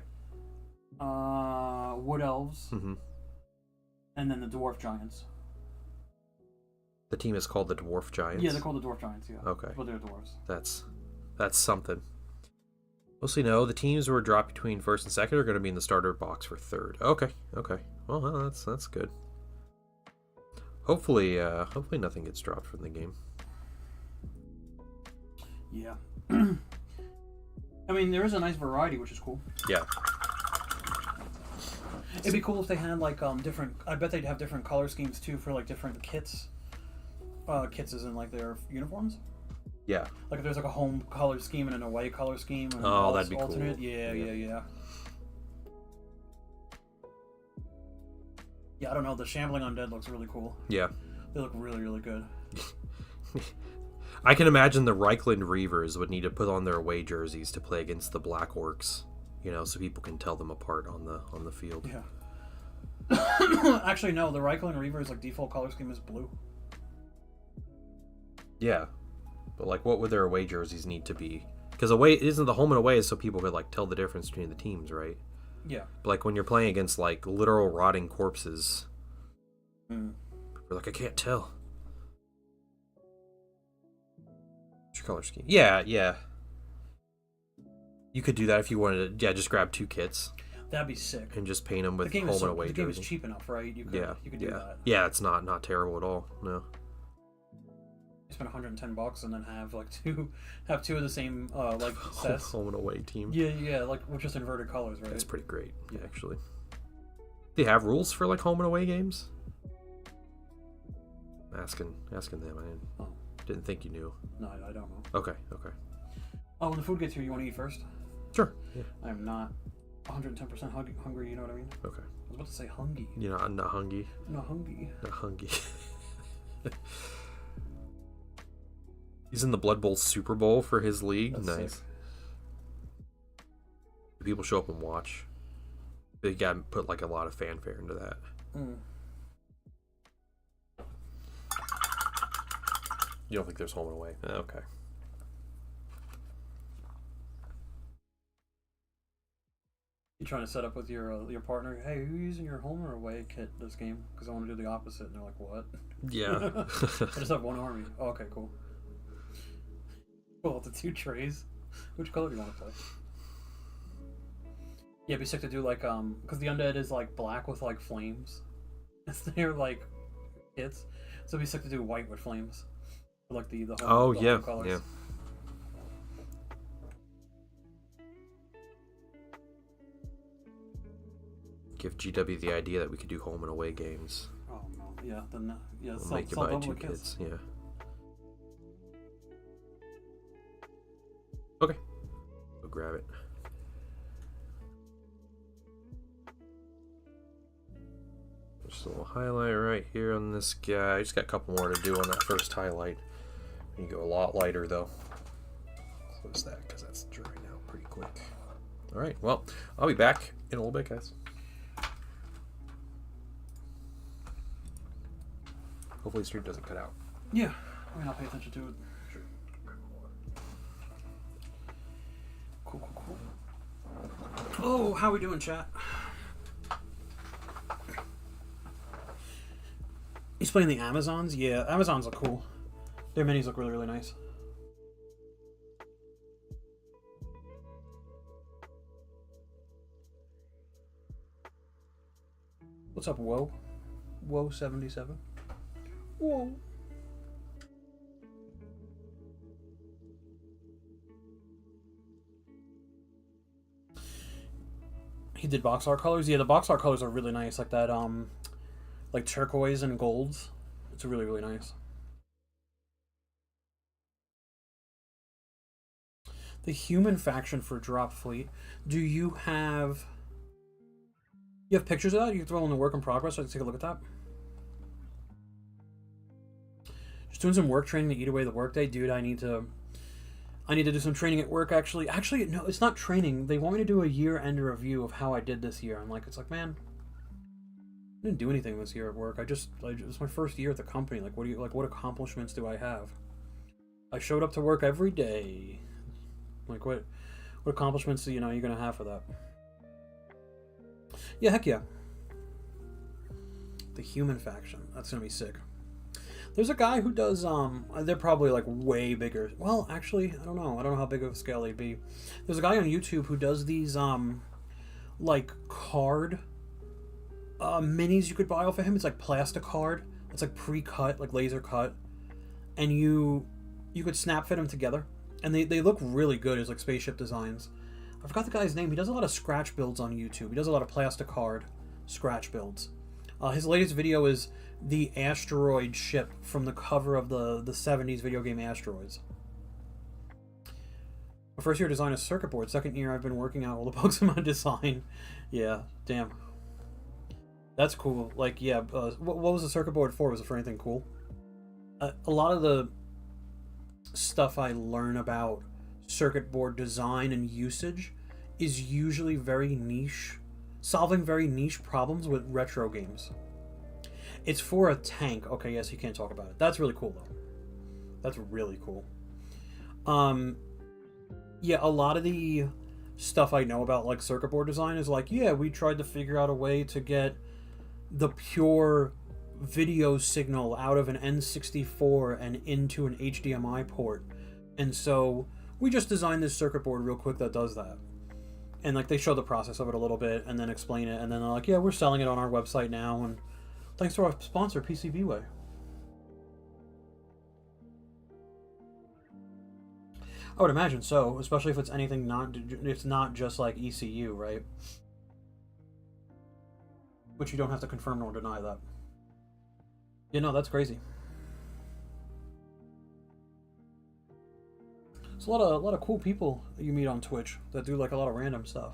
Wood Elves. Mm-hmm. And then the Dwarf Giants. The team is called the Dwarf Giants? Yeah, they're called the Dwarf Giants, yeah. Okay. But they're dwarves. That's something. Mostly no, the teams who are dropped between first and second are going to be in the starter box for third. Okay. Well, that's good. Hopefully nothing gets dropped from the game. Yeah. I mean, there is a nice variety, which is cool. Yeah. It'd be cool if they had like different. I bet they'd have different color schemes too for like different kits. Kits is in like their uniforms. Yeah. Like if there's like a home color scheme and an away color scheme. And that'd be alternate. cool. Yeah. Yeah, I don't know. The Shambling Undead looks really cool. Yeah. They look really, really good. I can imagine the Reichland Reavers would need to put on their away jerseys to play against the Black Orcs, so people can tell them apart on the field. Yeah. Actually, no. The Reichland Reavers like default color scheme is blue. Yeah, but like, what would their away jerseys need to be? Because away isn't the home and away is so people could like tell the difference between the teams, right? Yeah. But like when you're playing against like literal rotting corpses, you're like, I can't tell. What's your color scheme? Yeah. You could do that if you wanted to. Yeah, just grab 2 kits. That'd be sick. And just paint them with home and away jerseys. The game is cheap enough, right? You could do that. Yeah, it's not terrible at all. No. Spend $110 and then have like two of the same like sets. Home and away team. Yeah, like with just inverted colors, right? That's pretty great, actually. Do they have rules for like home and away games? Asking them. I didn't think you knew. No, I don't know. Okay. Oh, when the food gets here, you want to eat first? Sure. Yeah. I am not 110% hungry. You know what I mean? Okay. I was about to say hungry. I'm not hungry. Not hungry. Not hungry. He's in the Blood Bowl Super Bowl for his league. That's nice. Sick. Do people show up and watch? They got put like a lot of fanfare into that. You don't think there's home and away? Okay. You trying to set up with your partner? Hey, are you using your home or away kit this game? Because I want to do the opposite. And they're like, what? Yeah. I just have one army. Oh, okay, cool. Pull out the 2 trays. Which color do you want to play? Yeah, it'd be sick to do like because the undead is like black with like flames. They're like kits, so it'd be sick to do white with flames, like the home, home colors. Yeah. Give GW the idea that we could do home and away games. Oh no, yeah, then yeah, we'll make you buy 2 kits. Yeah. Okay. Go grab it. Just a little highlight right here on this guy. I just got a couple more to do on that first highlight. You go a lot lighter though. Close that because that's drying out pretty quick. Alright, well, I'll be back in a little bit, guys. Hopefully, the stream doesn't cut out. Yeah, I mean, I'll pay attention to it. Sure. Cool. Oh, how we doing, chat? He's playing the Amazons? Yeah, Amazons look cool. Their minis look really nice. What's up, Whoa? Whoa77. Whoa. He did box art colors. Yeah, the box art colors are really nice, like that, like turquoise and golds. It's really nice. The human faction for Drop Fleet. Do you have pictures of that? You can throw in the work in progress so I can take a look at that. Just doing some work training to eat away the workday, dude. I need to do some training at work. Actually, no, it's not training. They want me to do a year-end review of how I did this year. It's like, man, I didn't do anything this year at work. It's my first year at the company. Like, what accomplishments do I have? I showed up to work every day. Like, what accomplishments you're gonna have for that? Yeah, heck yeah. The human faction. That's gonna be sick. There's a guy who does, they're probably like way bigger. Well, actually, I don't know. I don't know how big of a scale they'd be. There's a guy on YouTube who does these, like card, minis you could buy off of him. It's like plastic card. It's like pre-cut, like laser cut. And you could snap fit them together. And they look really good as like spaceship designs. I forgot the guy's name. He does a lot of scratch builds on YouTube. He does a lot of plastic card scratch builds. His latest video is the asteroid ship from the cover of the 70s video game Asteroids. My first year design is circuit board. Second year I've been working out all the bugs in my design. Yeah, damn. That's cool. Like, yeah, what was the circuit board for? Was it for anything cool? A lot of the stuff I learn about circuit board design and usage is usually very niche, solving very niche problems with retro games. It's for a tank. Okay, yes, you can't talk about it. That's really cool, though. That's really cool. Yeah, a lot of the stuff I know about, like, circuit board design is like, yeah, we tried to figure out a way to get the pure video signal out of an N64 and into an HDMI port. And so we just designed this circuit board real quick that does that. And, like, they show the process of it a little bit and then explain it. And then they're like, yeah, we're selling it on our website now. And thanks to our sponsor, PCBWay. I would imagine so, especially if it's anything it's not just like ECU, right? Which you don't have to confirm nor deny that. You know, that's crazy. There's a lot of cool people that you meet on Twitch that do like a lot of random stuff.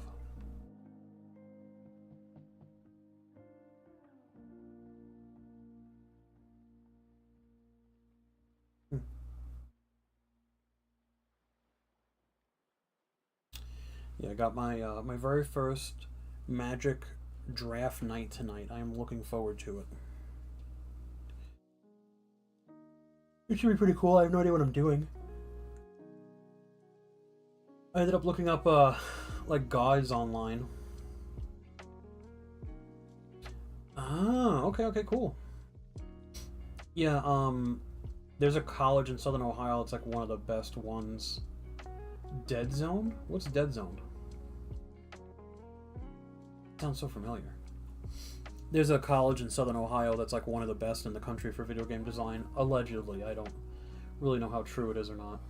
Yeah, I got my my very first Magic draft night tonight. I am looking forward to it. It should be pretty cool. I have no idea what I'm doing. I ended up looking up like guides online. Ah, okay, cool. Yeah, there's a college in Southern Ohio. It's like one of the best ones. Dead Zone? What's Dead Zone? Sounds so familiar. There's a college in Southern Ohio that's like one of the best in the country for video game design. Allegedly. I don't really know how true it is or not.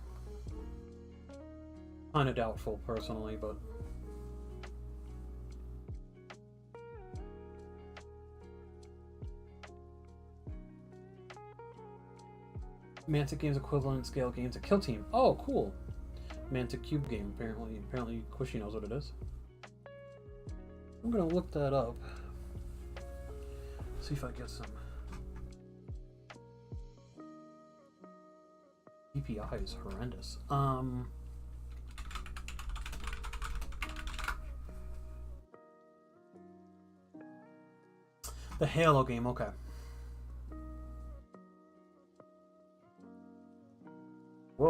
Kinda doubtful, personally, but... Mantic Games equivalent scale games at Kill Team. Oh, cool. Mantic Cube game, apparently Quishy knows what it is. I'm gonna look that up. See if I get some. DPI is horrendous. The Halo game, okay.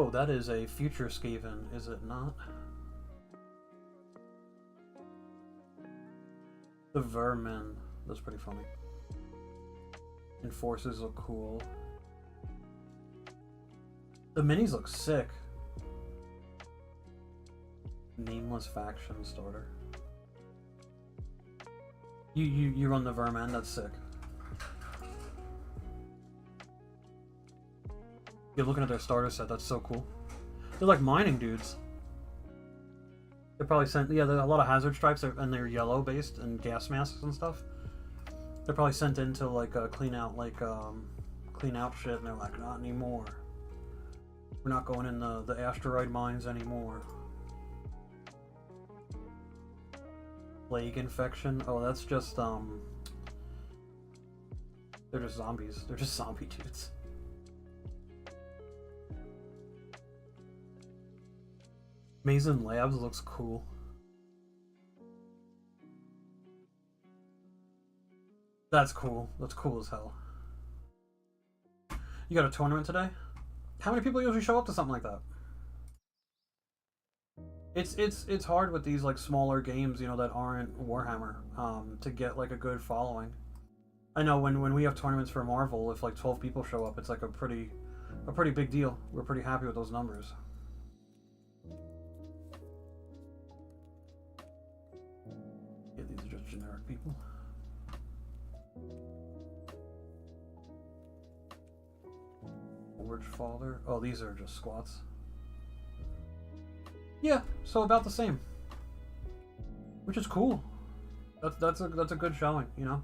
Oh, that is a future Skaven, is it not? The vermin. That's pretty funny. Enforcers look cool. The minis look sick. Nameless faction starter. You run the vermin, that's sick. You're looking at their starter set, that's so cool. They're like mining dudes. They're probably sent, yeah, there's a lot of hazard stripes and they're yellow based and gas masks and stuff. They're probably sent in to like clean out shit, and they're like, not anymore. We're not going in the asteroid mines anymore. Plague infection? Oh, that's just they're just zombies. They're just zombie dudes. Mason Labs looks cool. That's cool. That's cool as hell. You got a tournament today? How many people usually show up to something like that? It's hard with these like smaller games, you know, that aren't Warhammer, to get like a good following. I know when we have tournaments for Marvel, if like 12 people show up, it's like a pretty big deal. We're pretty happy with those numbers. Yeah, these are just generic people. Forge Father. Oh, these are just squats. Yeah, so about the same, which is cool. That's a good showing, you know.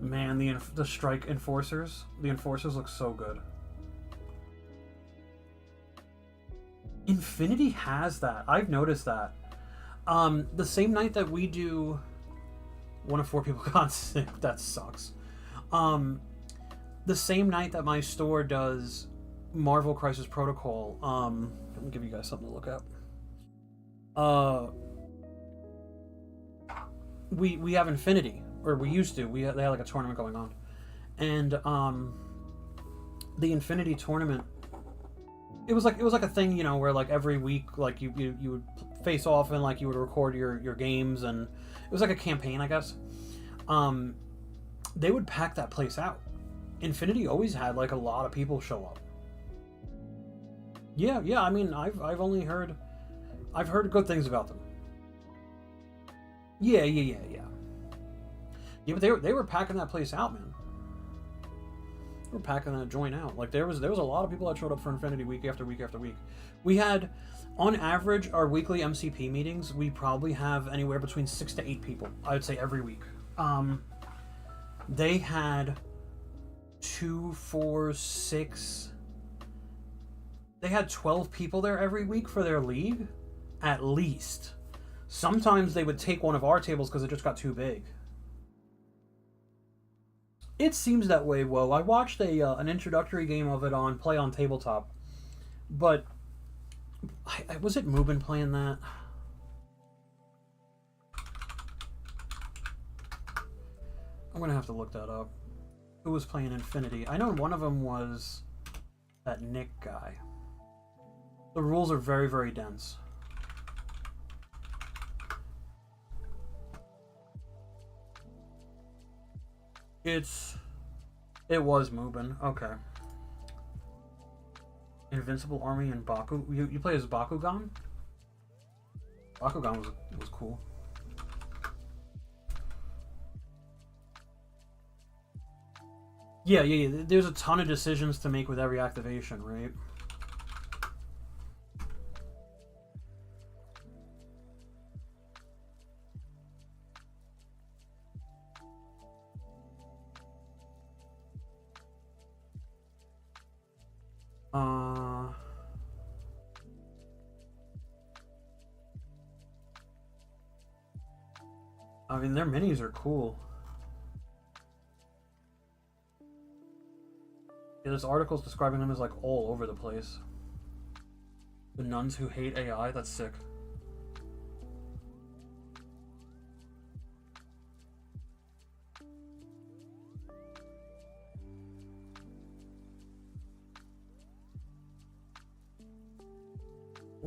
Man, the strike enforcers, the enforcers look so good. Infinity has that. I've noticed that. The same night that we do, one of 4 people got sick. That sucks. The same night that my store does Marvel Crisis Protocol, let me give you guys something to look at. We have Infinity, or we used to. They had like a tournament going on, and the Infinity tournament. It was like a thing, you know, where like every week, like you would face off and like you would record your games, and it was like a campaign, I guess. They would pack that place out. Infinity always had like a lot of people show up. Yeah, I mean, I've only heard, I've heard good things about them. Yeah. Yeah, but they were packing that place out, man. They were packing that joint out. Like there was a lot of people that showed up for Infinity week after week after week. We had, on average, our weekly MCP meetings, we probably have anywhere between 6 to 8 people, I would say, every week. They had 2, 4, 6. They had 12 people there every week for their league, at least. Sometimes they would take one of our tables because it just got too big. It seems that way, Whoa. I watched an introductory game of it on Play on Tabletop, but was it Mubin playing that? I'm gonna have to look that up. Who was playing Infinity? I know one of them was that Nick guy. The rules are very, very dense. It was Mubin. Okay. Invincible Army and Baku. You play as Bakugan? Bakugan was cool. Yeah. There's a ton of decisions to make with every activation, right? I mean, their minis are cool. Yeah, there's articles describing them as like all over the place. The nuns who hate AI, that's sick.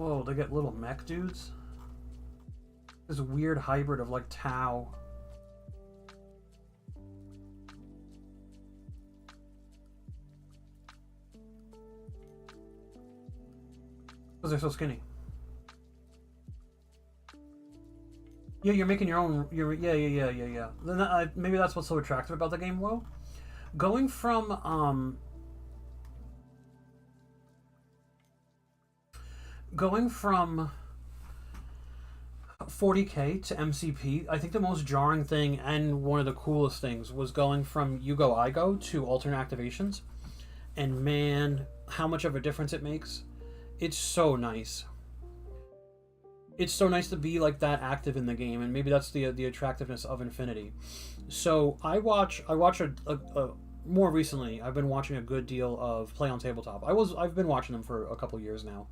Whoa, they get little mech dudes? This weird hybrid of like Tau. Because they're so skinny. Yeah, you're making your own. Yeah. Then maybe that's what's so attractive about the game. Well, going from 40K to MCP, I think the most jarring thing and one of the coolest things was going from You Go I Go to alternate activations. And man, how much of a difference it makes. It's so nice. It's so nice to be like that active in the game, and maybe that's the attractiveness of Infinity. So I watch a more recently. I've been watching a good deal of Play on Tabletop. I've been watching them for a couple years now.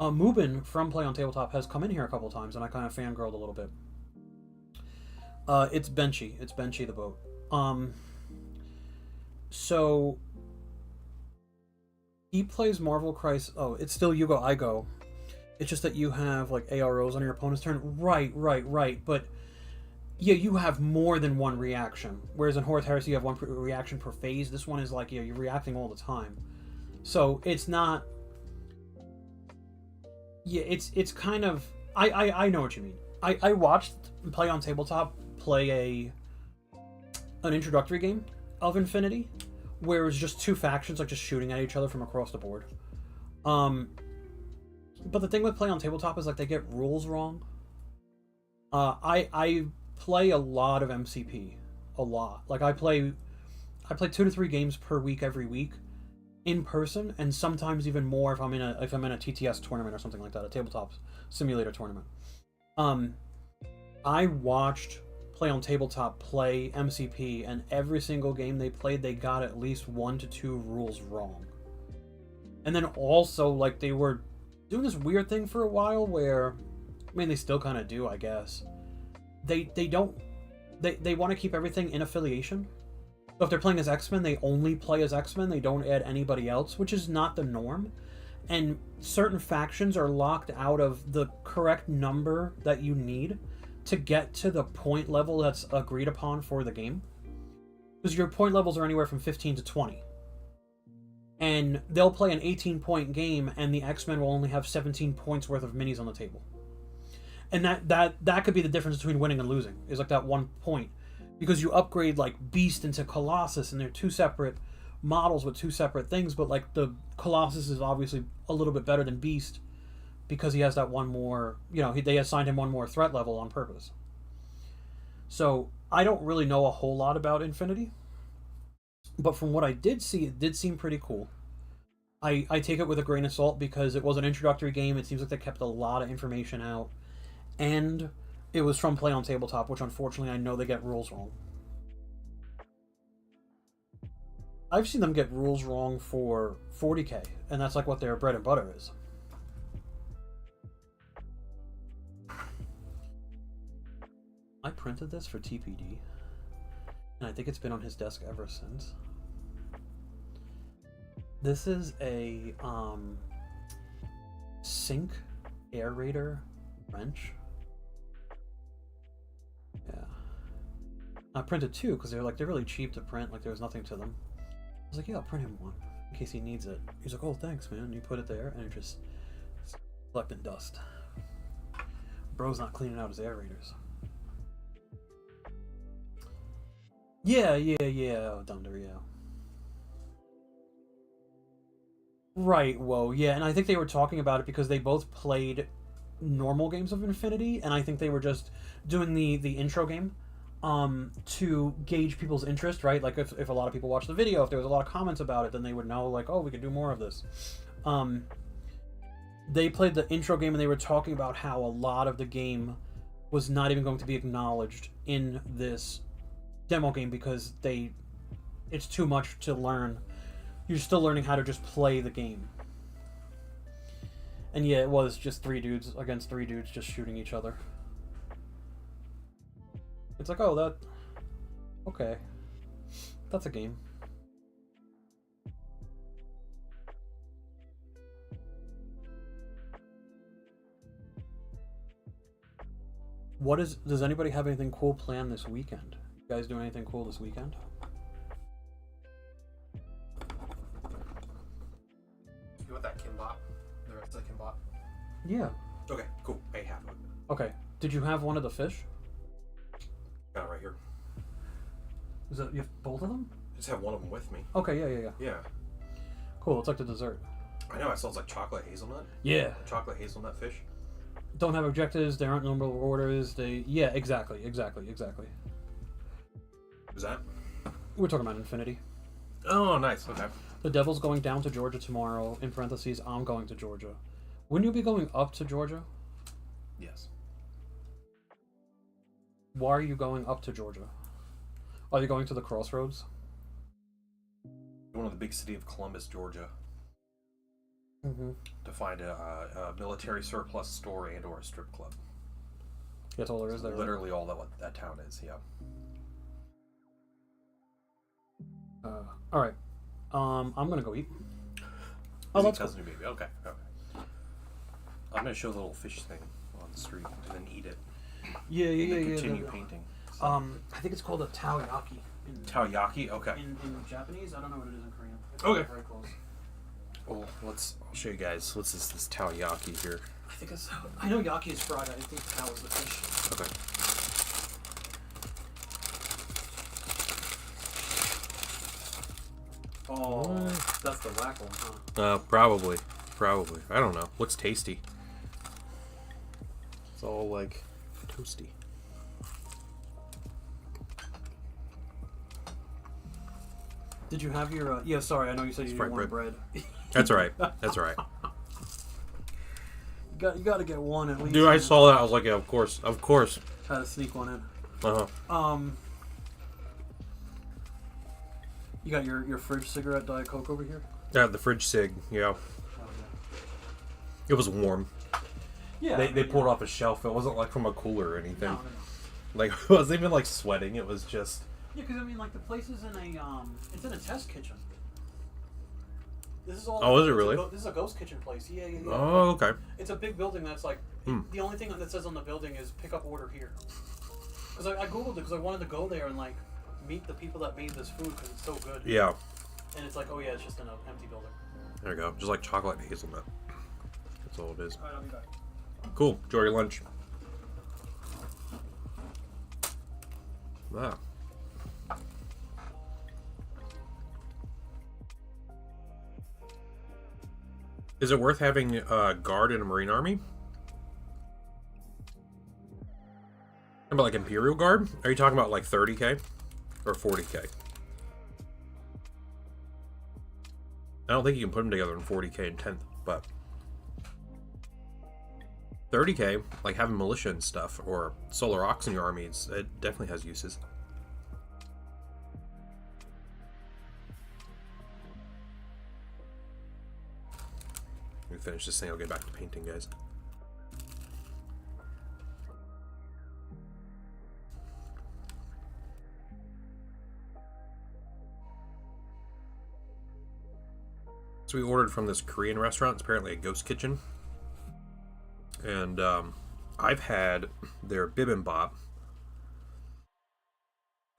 Mubin from Play on Tabletop has come in here a couple times, and I kind of fangirled a little bit. It's Benchy. It's Benchy the boat. So he plays Marvel Crisis. Oh, it's still You Go I Go. It's just that you have like AROs on your opponent's turn. Right. But yeah, you have more than one reaction. Whereas in Horus Heresy, you have one reaction per phase. This one is like, yeah, you're reacting all the time. So it's not. Yeah, it's kind of. I know what you mean. I watched Play on Tabletop play an introductory game of Infinity, where it was just two factions like just shooting at each other from across the board. But the thing with Play on Tabletop is like they get rules wrong. I play a lot of MCP, a lot. Like I play 2 to 3 games per week every week, in person, and sometimes even more if I'm in a TTS tournament or something like that, a tabletop simulator tournament. I watched Play on Tabletop play MCP, and every single game they played, they got at least 1 to 2 rules wrong. And then also like they were doing this weird thing for a while where, I mean, they still kind of do, I guess. They want to keep everything in affiliation. So if they're playing as X-Men, they only play as X-Men. They don't add anybody else, which is not the norm. And certain factions are locked out of the correct number that you need to get to the point level that's agreed upon for the game. Because your point levels are anywhere from 15 to 20. And they'll play an 18-point game, and the X-Men will only have 17 points worth of minis on the table. And that could be the difference between winning and losing, is like that 1 point. Because you upgrade like Beast into Colossus, and they're 2 separate models with 2 separate things, but like the Colossus is obviously a little bit better than Beast because he has that one more, they assigned him 1 more threat level on purpose. So I don't really know a whole lot about Infinity, but from what I did see, it did seem pretty cool. I take it with a grain of salt because it was an introductory game. It seems like they kept a lot of information out, and it was from Play on Tabletop, which unfortunately I know they get rules wrong. I've seen them get rules wrong for 40K, and that's like what their bread and butter is. I printed this for TPD, and I think it's been on his desk ever since. This is a Sync aerator wrench. Yeah. I printed 2 because they're really cheap to print, like there was nothing to them. I was like, yeah, I'll print him 1 in case he needs it. He's like, oh, thanks, man. You put it there, and it's collecting dust. Bro's not cleaning out his aerators. Yeah, Dunder, yeah. Right, whoa, yeah, and I think they were talking about it because they both played normal games of Infinity, and I think they were just doing the intro game to gauge people's interest, right? Like if a lot of people watched the video, if there was a lot of comments about it, then they would know, like, oh, we could do more of this. They played the intro game, and they were talking about how a lot of the game was not even going to be acknowledged in this demo game because it's too much to learn. You're still learning how to just play the game. And yeah, it was just 3 dudes against 3 dudes just shooting each other. It's like, oh, okay. That's a game. Does anybody have anything cool planned this weekend? You guys doing anything cool this weekend? You want that kimbap? The rest of the kimbap? Yeah. Okay, cool. I have it. Okay. Did you have one of the fish? Got it right here. Is that you have both of them? Just have one of them with me. Okay, yeah. Yeah. Cool, it's like the dessert. I know, it sounds like chocolate hazelnut. Yeah. Chocolate hazelnut fish. Don't have objectives, there aren't number orders, yeah, exactly. Who's that? We're talking about Infinity. Oh, nice. Okay. The Devil's going down to Georgia tomorrow. In parentheses, I'm going to Georgia. Wouldn't you be going up to Georgia? Yes. Why are you going up to Georgia? Are you going to the crossroads? One of the big city of Columbus, Georgia. Mm-hmm. To find a military surplus store and or a strip club. That's all there is there. Literally all that town is, yeah. All right. I'm gonna go eat. That's cousin your baby. Okay. I'm gonna show the little fish thing on the street and then eat it. Yeah. Continue painting. So. I think it's called a taiyaki. Taiyaki. Okay. In Japanese, I don't know what it is in Korean. It's okay. Very close. Oh, I'll show you guys. What's this taiyaki here? I know yaki is fried. I think tao is the fish. Okay. Oh, that's the whack one, huh? Probably. I don't know. Looks tasty. It's all like toasty. Did you have your? Yeah, sorry. I know you said you didn't want bread. That's all right. You got to get one at least. Dude, I saw that. I was like, yeah, of course. Had to sneak one in. Uh-huh. You got your fridge cigarette Diet Coke over here? Yeah, the fridge cig, yeah. Oh, yeah. It was warm. Yeah. They pulled it off a shelf. It wasn't like from a cooler or anything. No. Like, it wasn't even like sweating. It was just... Yeah, because I mean, like, the place is in it's in a test kitchen. This is all. Oh, is it really? This is a ghost kitchen place. Yeah. Oh, okay. It's a big building that's like, the only thing that says on the building is pick up order here. Because I Googled it because I wanted to go there and, like, meet the people that made this food because it's so good. Yeah. And it's like, oh yeah, it's just in an empty building. There you go. Just like chocolate and hazelnut. That's all it is. Alright, I'll be back. Cool. Enjoy your lunch. Wow. Is it worth having a guard in a Marine Army? About like Imperial Guard? Are you talking about like 30k or 40k? I don't think you can put them together in 40k and 10th, but 30k, like having militia and stuff, or Solar Ox in your armies, it definitely has uses. Let me finish this thing, I'll get back to painting, guys. So we ordered from this Korean restaurant. It's apparently a ghost kitchen. And I've had their bibimbap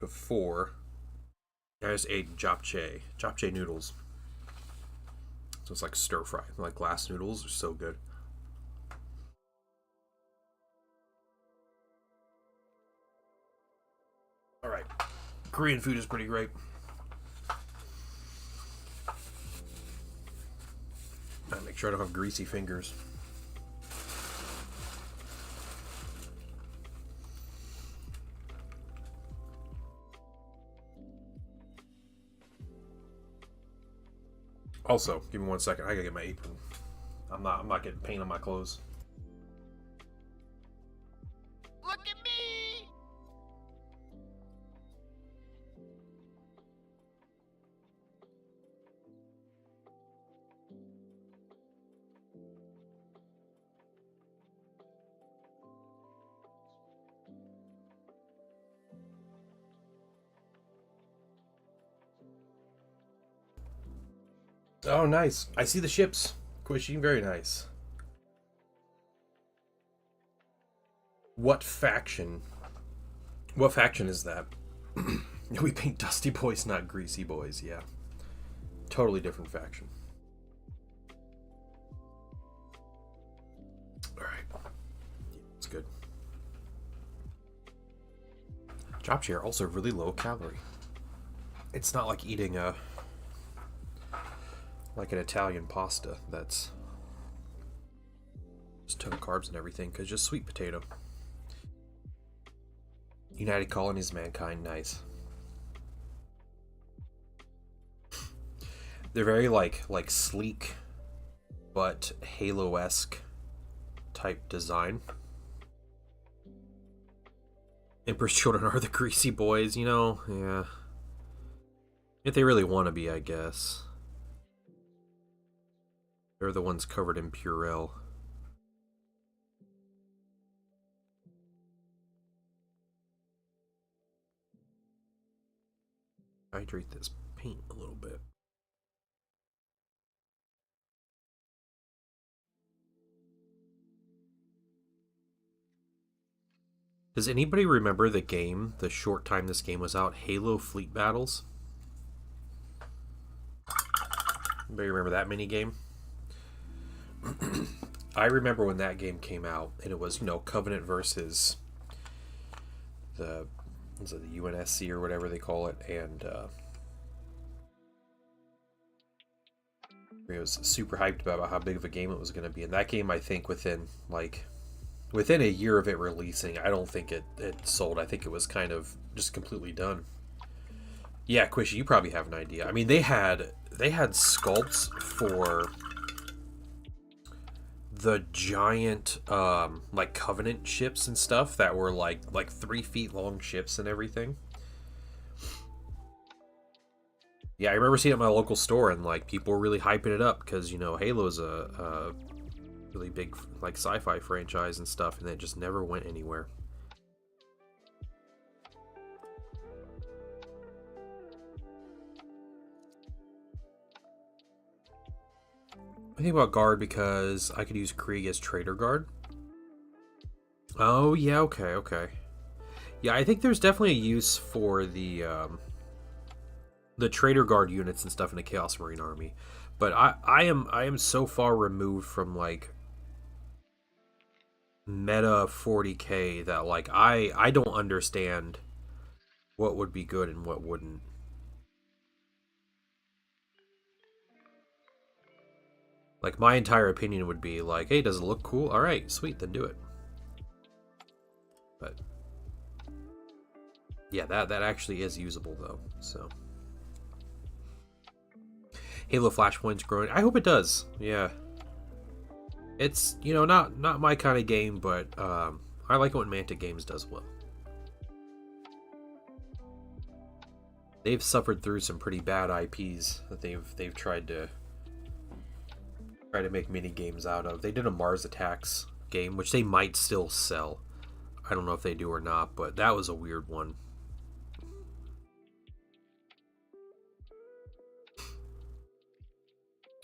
before. I just ate japchae noodles. So it's like stir fry, like glass noodles. They're so good. All right, Korean food is pretty great. Gotta make sure I don't have greasy fingers. Also, give me 1 second. I gotta get my apron. I'm not getting paint on my clothes. Look at me! Oh, nice. I see the ships. Quishy, very nice. What faction? What faction is that? We paint Dusty Boys, not Greasy Boys. Yeah, totally different faction. All right, it's good. Japchae are also really low calorie. It's not like eating an Italian pasta that's just a ton of carbs and everything, because just sweet potato. United Colonies of Mankind, nice. They're very like sleek, but Halo-esque type design. Emperor's Children are the Greasy Boys, yeah. If they really want to be, I guess. They're the ones covered in Purell. Hydrate this paint a little bit. Does anybody remember the game, the short time this game was out, Halo Fleet Battles? Anybody remember that mini game? I remember when that game came out, and it was, Covenant versus the UNSC or whatever they call it, and I was super hyped about how big of a game it was going to be. And that game, I think, within a year of it releasing, I don't think it sold. I think it was kind of just completely done. Yeah, Quishy, you probably have an idea. I mean, they had sculpts for the giant Covenant ships and stuff that were like 3 feet long ships and everything. Yeah, I remember seeing it at my local store, and people were really hyping it up because Halo's a really big sci-fi franchise and stuff, and it just never went anywhere. I think about guard because I could use Krieg as trader guard. Oh yeah, okay. Yeah, I think there's definitely a use for the trader guard units and stuff in the Chaos Marine army, but I am so far removed from meta 40k that I don't understand what would be good and what wouldn't. My entire opinion would be hey, does it look cool? All right, sweet, then do it. But yeah, that actually is usable though. So Halo Flashpoint's growing. I hope it does. Yeah. It's, not my kind of game, but I like it when Mantic Games does well. They've suffered through some pretty bad IPs that they've tried to make mini games out of. They did a Mars Attacks game, which they might still sell. I don't know if they do or not, but that was a weird one.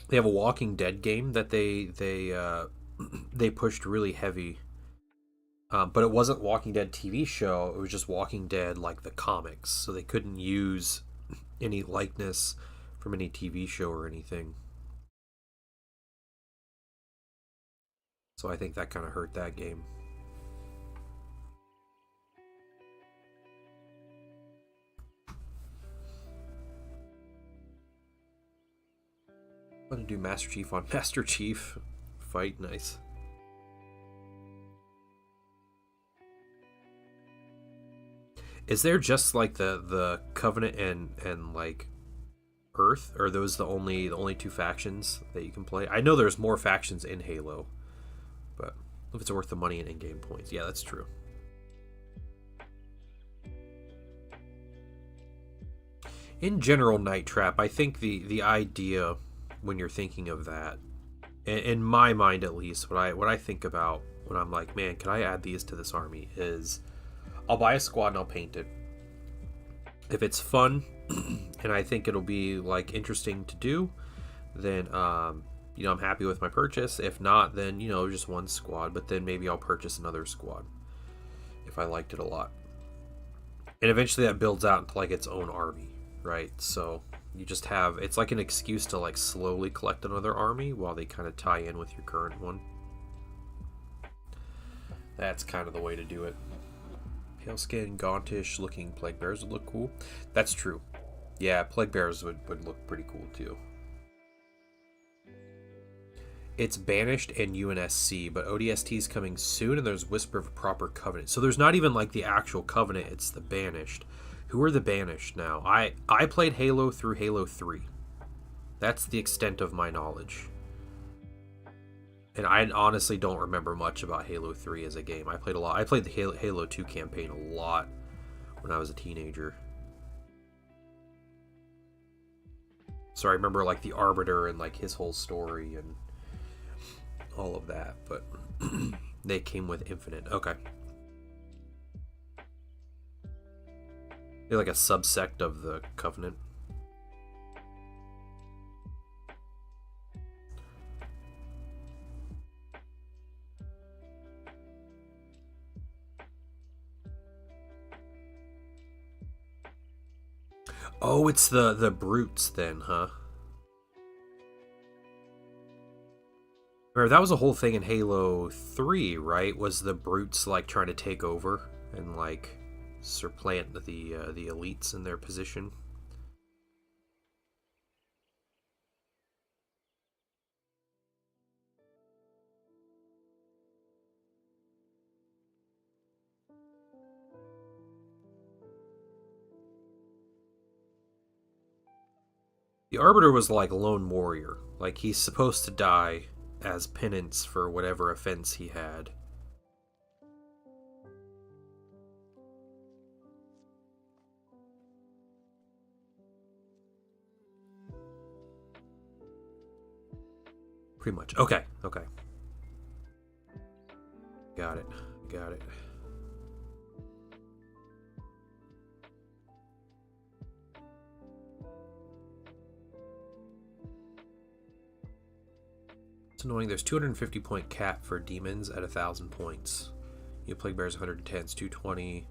They have a Walking Dead game that they pushed really heavy, but it wasn't Walking Dead TV show. It was just Walking Dead the comics, so they couldn't use any likeness from any TV show or anything. So I think that kind of hurt that game. I'm gonna do Master Chief on Master Chief. Fight, nice. Is there just the Covenant and Earth? Or are those the only two factions that you can play? I know there's more factions in Halo, but if it's worth the money and in-game points, yeah, that's true. In general, Night Trap, I think the idea when you're thinking of that, in my mind at least, what I think about when I'm like, man, can I add these to this army, is I'll buy a squad and I'll paint it. If it's fun and I think it'll be interesting to do, then I'm happy with my purchase. If not, then just one squad, but then maybe I'll purchase another squad. if I liked it a lot. And eventually that builds out into like its own army, right? So you just have, it's like an excuse to like slowly collect another army while they kind of tie in with your current one. That's kind of the way to do it. Pale skin, gauntish looking plague bears would look cool. That's true. Yeah, plague bears would look pretty cool too. It's Banished and UNSC, but ODST is coming soon, and there's whisper of a proper Covenant. So there's not even like the actual Covenant, it's the Banished. Who are the Banished now? I played Halo through Halo 3. That's the extent of my knowledge. And I honestly don't remember much about Halo 3 as a game. I played a lot. I played the Halo 2 campaign a lot when I was a teenager. So I remember like the Arbiter and like his whole story and all of that, but they came with Infinite. Okay. They're like a subsect of the Covenant. Oh, it's the brutes then, huh? Remember, that was a whole thing in Halo 3, right? Was the brutes like trying to take over and like supplant the elites in their position? The Arbiter was like a lone warrior. Like he's supposed to die as penance for whatever offense he had. Pretty much. Okay, okay. Got it. Got it. It's annoying. There's 250 point cap for demons at 1,000 points. You plague bears 110, it's 220.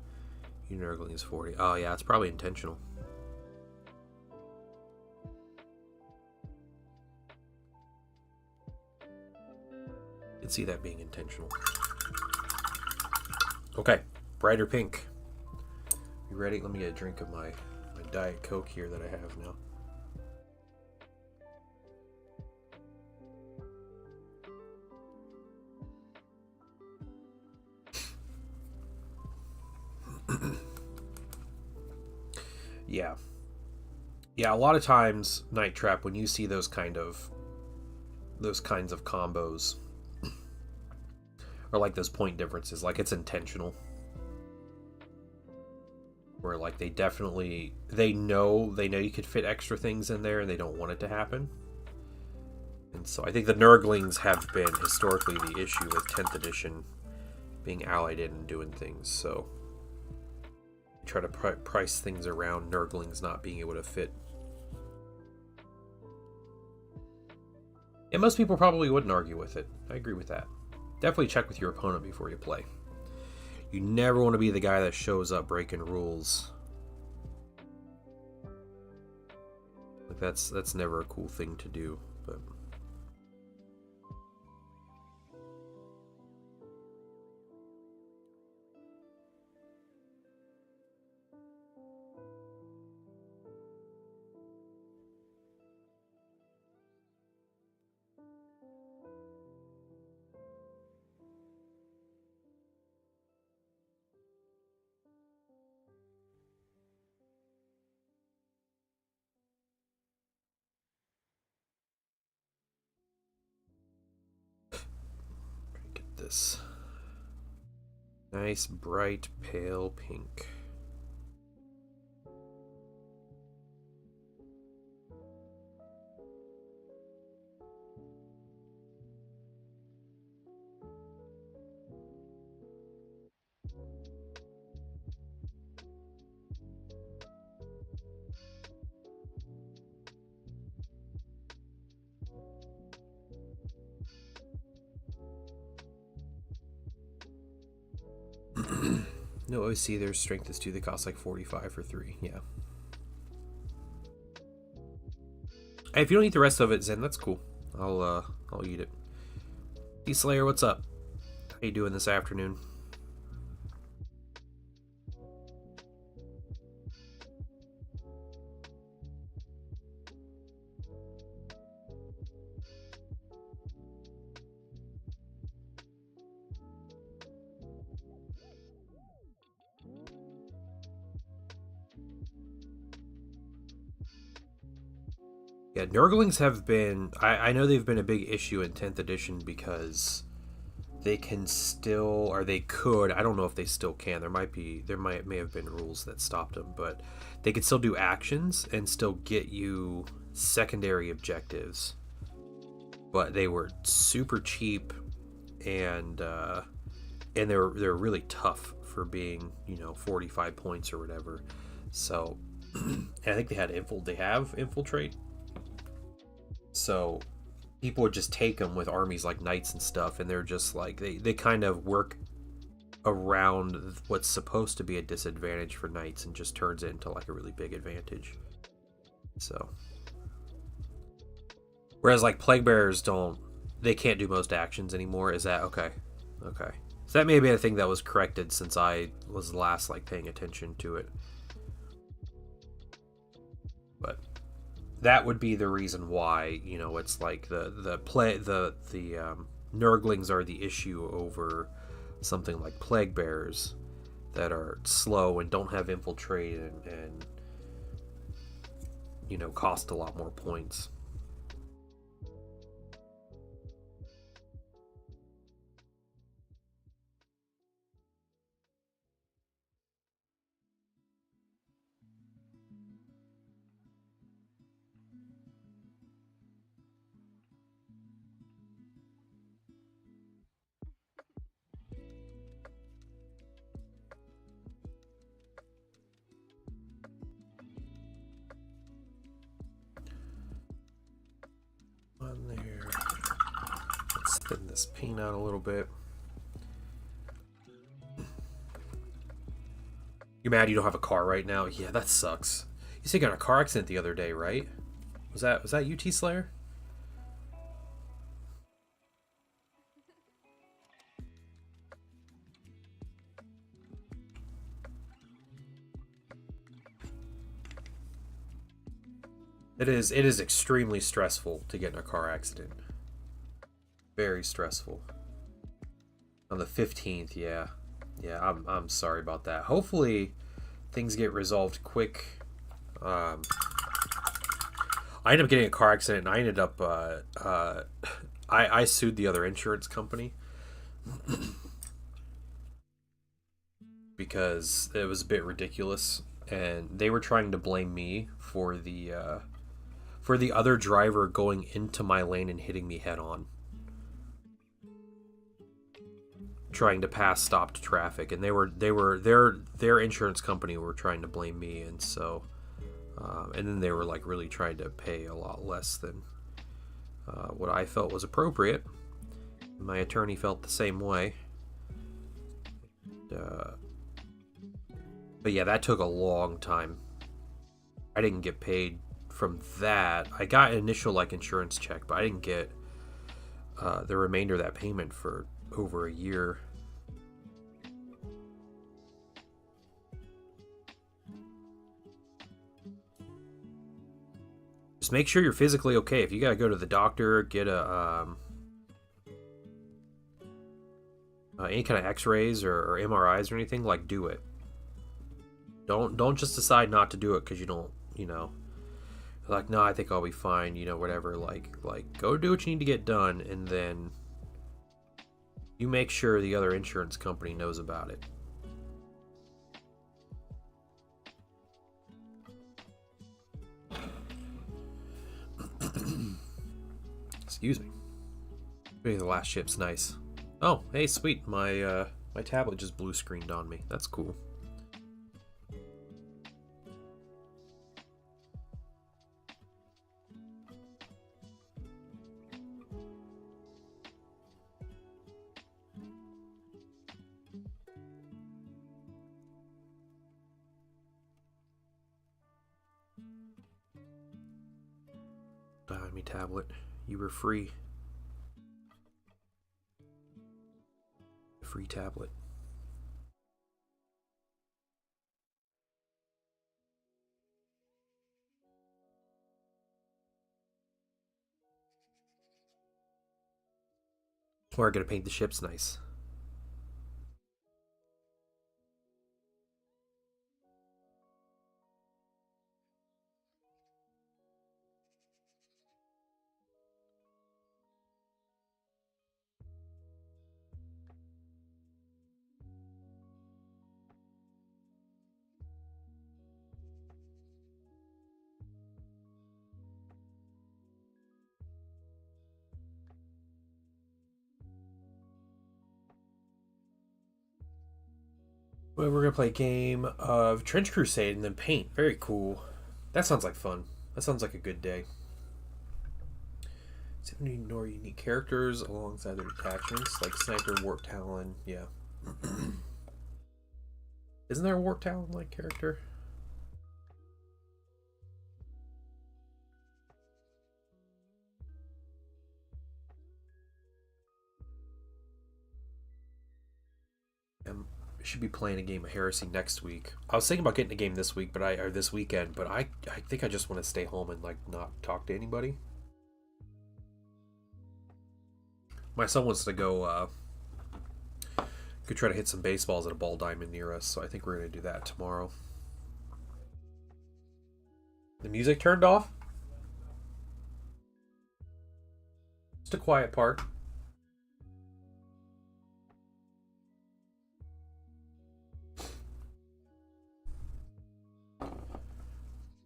You nurgling is 40. Oh yeah, it's probably intentional. I can see that being intentional. Okay, brighter pink. You ready? Let me get a drink of my Diet Coke here that I have now. Yeah, a lot of times, Night Trap, when you see those kinds of combos, or like those point differences, like it's intentional. Where like they know you could fit extra things in there and they don't want it to happen. And so I think the Nurglings have been historically the issue with 10th edition being allied in and doing things, so try to price things around Nurglings not being able to fit. And most people probably wouldn't argue with it. I agree with that. Definitely check with your opponent before you play. You never want to be the guy that shows up breaking rules. Like that's never a cool thing to do, but get this nice bright pale pink. No OC, their strength is 2. They cost like 45 for 3. Yeah. Hey, if you don't eat the rest of it, Zen, that's cool. I'll eat it. D-Slayer, what's up? How you doing this afternoon? Yeah, Nurglings have been... I know they've been a big issue in 10th edition because they can still... Or they could. I don't know if they still can. There may have been rules that stopped them. But they could still do actions and still get you secondary objectives. But they were super cheap and they're really tough for being, 45 points or whatever. So, and I think they have Infiltrate. So people would just take them with armies like knights and stuff, and they're just like they kind of work around what's supposed to be a disadvantage for knights and just turns it into like a really big advantage. So whereas like plague bearers they can't do most actions anymore. Is that okay? So that may be a thing that was corrected since I was last like paying attention to it. But that would be the reason why, it's like the Nurglings are the issue over something like plague bearers that are slow and don't have infiltrate and cost a lot more points. There. Let's thin this paint out a little bit. You mad you don't have a car right now? Yeah, that sucks. You said you got a car accident the other day, right? Was that you, T-Slayer? It is extremely stressful to get in a car accident. Very stressful. On the 15th, yeah. Yeah, I'm sorry about that. Hopefully things get resolved quick. I ended up getting a car accident and I ended up I sued the other insurance company because it was a bit ridiculous and they were trying to blame me for the other driver going into my lane and hitting me head on, trying to pass stopped traffic, and their insurance company were trying to blame me, and so and then they were like really trying to pay a lot less than what I felt was appropriate. My attorney felt the same way. But yeah, that took a long time. I didn't get paid from that. I got an initial insurance check, but I didn't get the remainder of that payment for over a year. Just make sure you're physically okay. If you gotta go to the doctor, get a any kind of X-rays or MRIs or anything, do it. Don't just decide not to do it because you don't, no, I think I'll be fine, whatever. Go do what you need to get done, and then you make sure the other insurance company knows about it. Excuse me. Maybe the last ship's nice. Oh, hey, sweet. My tablet just blue screened on me. That's cool. find me, tablet. You were free. Free tablet. We're gonna paint the ships nice. Well, we're gonna play a game of Trench Crusade and then paint. Very cool. That sounds like fun. That sounds like a good day. 70 more unique characters alongside their attachments, like Sniper, Warp Talon. Yeah. Isn't there a Warp Talon like character? Should be playing a game of Heresy next week. I was thinking about getting a game this week, or this weekend, but I think I just want to stay home and like not talk to anybody. My son wants to go try to hit some baseballs at a ball diamond near us, so I think we're gonna do that tomorrow. The music turned off. Just a quiet part.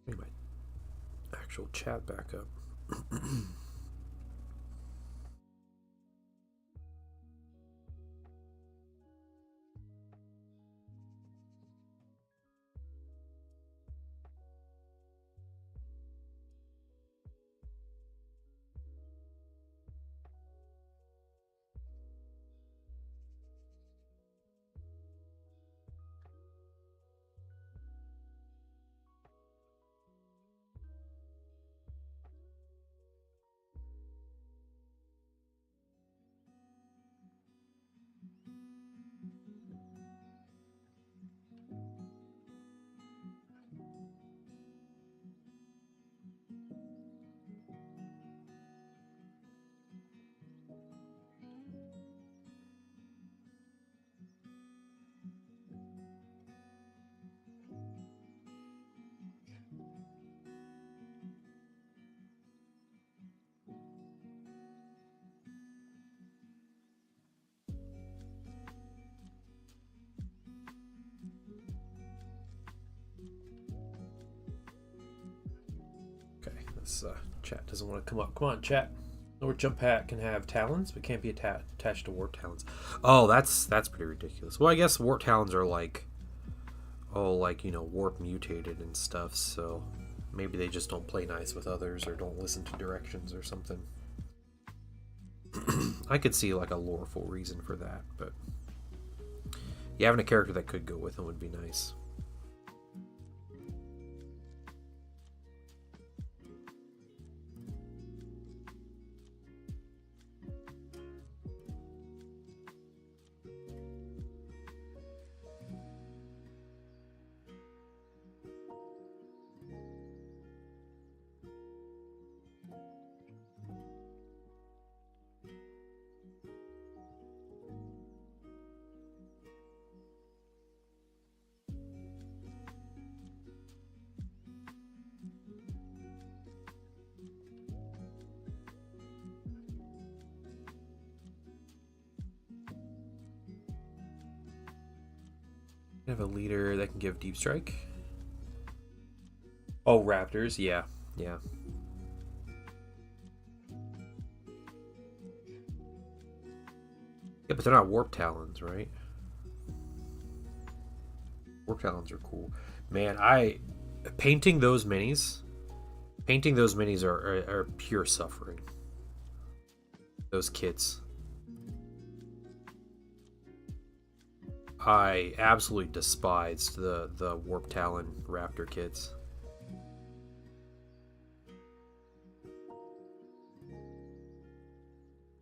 Let me my actual chat back up. Chat doesn't want to come up. Come on, chat. Or Jump Hat can have talons, but can't be attached to Warp Talons. Oh, that's pretty ridiculous. Well, I guess Warp Talons are like, warp mutated and stuff. So maybe they just don't play nice with others or don't listen to directions or something. I could see like a loreful reason for that, but yeah, having a character that could go with them would be nice. Have a leader that can give deep strike. Oh, Raptors, yeah. Yeah, but they're not Warp Talons, right? Warp Talons are cool. Man, painting those minis are pure suffering. Those kits. I absolutely despised the Warp Talon Raptor kits.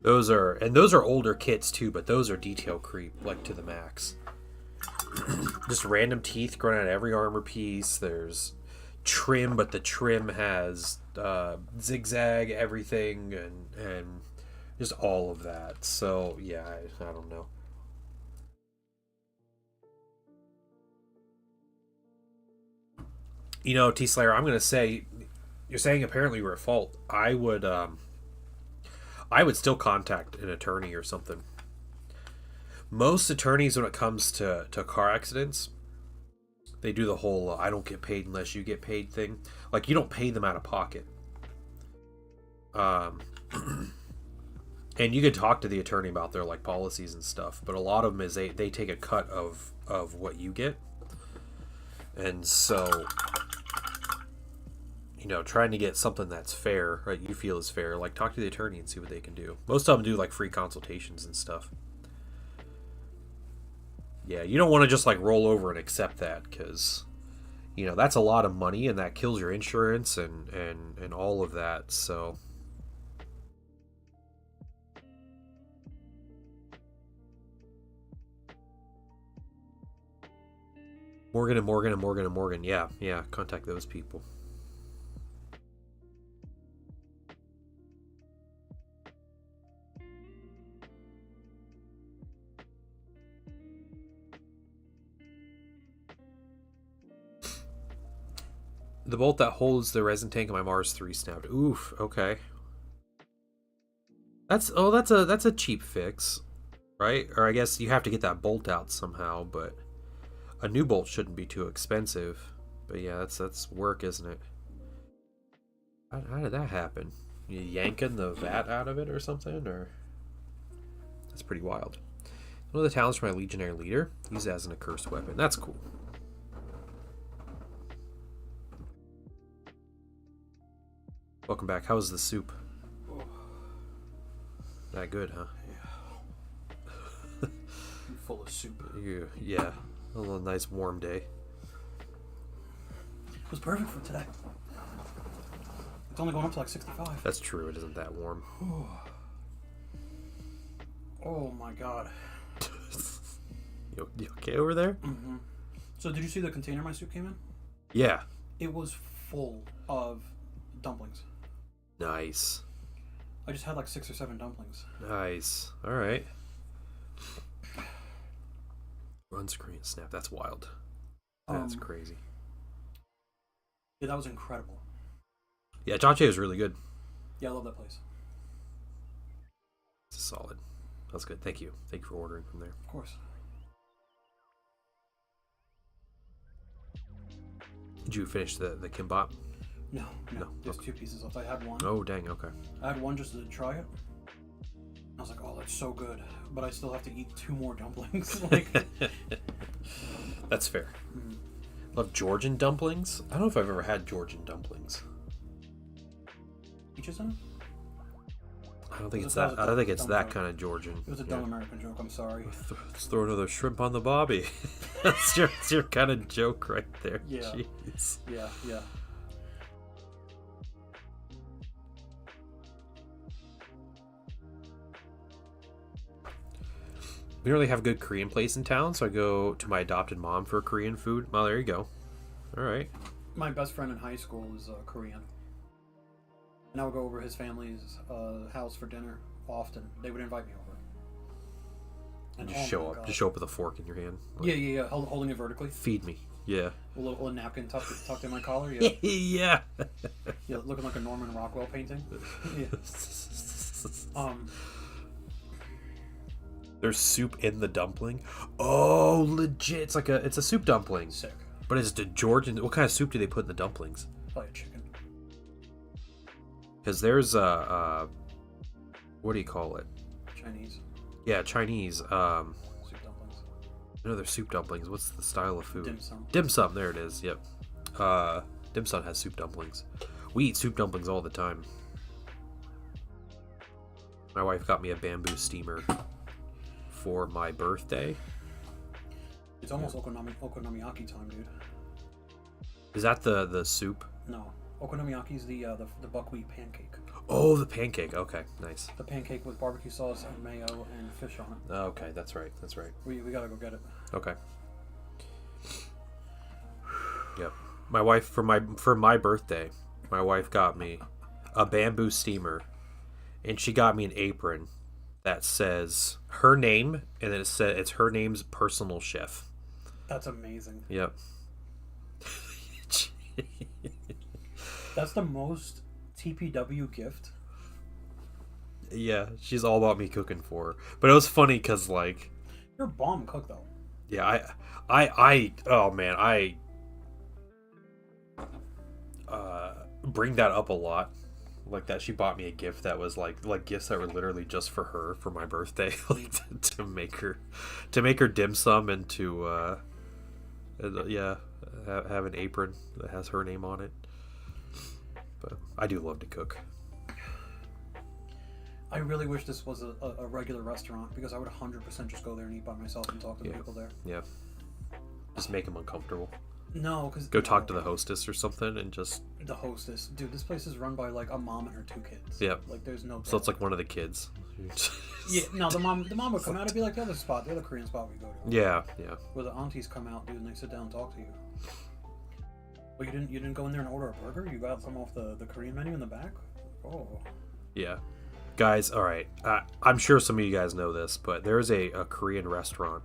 Those are older kits too, but those are detail creep like to the max. Just random teeth growing out of every armor piece. There's trim, but the trim has zigzag everything and just all of that. So yeah, I don't know. You know, T Slayer, I'm gonna say, you're saying apparently you were at fault. I would still contact an attorney or something. Most attorneys, when it comes to car accidents, they do the whole I don't get paid unless you get paid thing. Like, you don't pay them out of pocket. And you can talk to the attorney about their like policies and stuff, but a lot of them is they take a cut of what you get. And so, you know, trying to get something that's fair, right, you feel is fair, like talk to the attorney and see what they can do. Most of them do like free consultations and stuff. Yeah, you don't want to just like roll over and accept that, because, you know, that's a lot of money and that kills your insurance and all of that. So Morgan. Yeah, contact those people. The bolt that holds the resin tank in my Mars 3 snapped. Oof, okay. That's a cheap fix, right? Or I guess you have to get that bolt out somehow, but a new bolt shouldn't be too expensive. But yeah, that's work, isn't it? How did that happen? You yanking the vat out of it or something? Or that's pretty wild. One of the talents for my legionary leader. Use it as an accursed weapon. That's cool. Welcome back. How was the soup? Oh. That good, huh? Yeah. I'm full of soup. Yeah. A little nice warm day. It was perfect for today. It's only going up to like 65. That's true. It isn't that warm. Oh my god. You okay over there? Mm-hmm. So did you see the container my soup came in? Yeah. It was full of dumplings. Nice. I just had like 6 or 7 dumplings. Nice. All right. Run screen snap. That's wild. That's crazy. Yeah, that was incredible. Yeah, Chache was really good. Yeah, I love that place. It's solid. That's good. Thank you. Thank you for ordering from there. Of course. Did you finish the kimbap? No. There's Okay. 2 pieces left. I had one. Oh, dang. Okay. I had one just to try it. I was like, oh, that's so good. But I still have to eat 2 more dumplings. Like, That's fair. mm. Love Georgian dumplings. I don't know if I've ever had Georgian dumplings. Peaches in it? I don't think It it's was that. a I don't think dumb it's that joke. kind of Georgian. It was a dumb American joke. I'm sorry. Let's throw another shrimp on the bobby. That's your kind of joke right there. Yeah. Jeez. Yeah. We don't really have a good Korean place in town, so I go to my adopted mom for Korean food. Well, there you go. All right. My best friend in high school is Korean. And I would go over his family's house for dinner often. They would invite me over. And oh just show my up. God. Just show up with a fork in your hand. Like, Yeah. Holding it vertically. Feed me. Yeah. A little napkin tucked in my collar. Yeah. Yeah. Yeah, looking like a Norman Rockwell painting. Yeah. There's soup in the dumpling. Oh, legit! It's a soup dumpling. Sick. But it's a Georgian. What kind of soup do they put in the dumplings? Probably a chicken. Because there's what do you call it? Chinese. Yeah, Chinese. Soup dumplings. No, they're soup dumplings. What's the style of food? Dim sum. Dim sum. There it is. Yep. Dim sum has soup dumplings. We eat soup dumplings all the time. My wife got me a bamboo steamer for my birthday. It's almost okonomiyaki time, dude. Is that the soup? No. Okonomiyaki's the buckwheat pancake. Oh, the pancake. Okay, nice. The pancake with barbecue sauce and mayo and fish on it. Okay, that's right. That's right. We gotta go get it. Okay. Yep. My wife for my birthday, my wife got me a bamboo steamer, and she got me an apron that says her name, and then it's her name's personal chef. That's amazing. Yep. That's the most TPW gift. Yeah, she's all about me cooking for her. But it was funny because, like, You're a bomb cook, though. yeah, oh man, I bring that up a lot. Like that, she bought me a gift that was like gifts that were literally just for her for my birthday, like to make her dim sum and to have an apron that has her name on it. But I do love to cook. I really wish this was a regular restaurant because I would 100% just go there and eat by myself and talk to the people there. Yeah, just make them uncomfortable. No, because Go talk to the hostess or something and just the hostess, dude. This place is run by like a mom and her 2 kids. Yeah. Like there's no. so it's like one of the kids. Yeah, no, the mom would come out and be like the other Korean spot we go to. Yeah. Where the aunties come out, dude, and they sit down and talk to you. But you didn't go in there and order a burger? You got some off the Korean menu in the back? Oh. Yeah. Guys, all right. I'm sure some of you guys know this, but there's a Korean restaurant.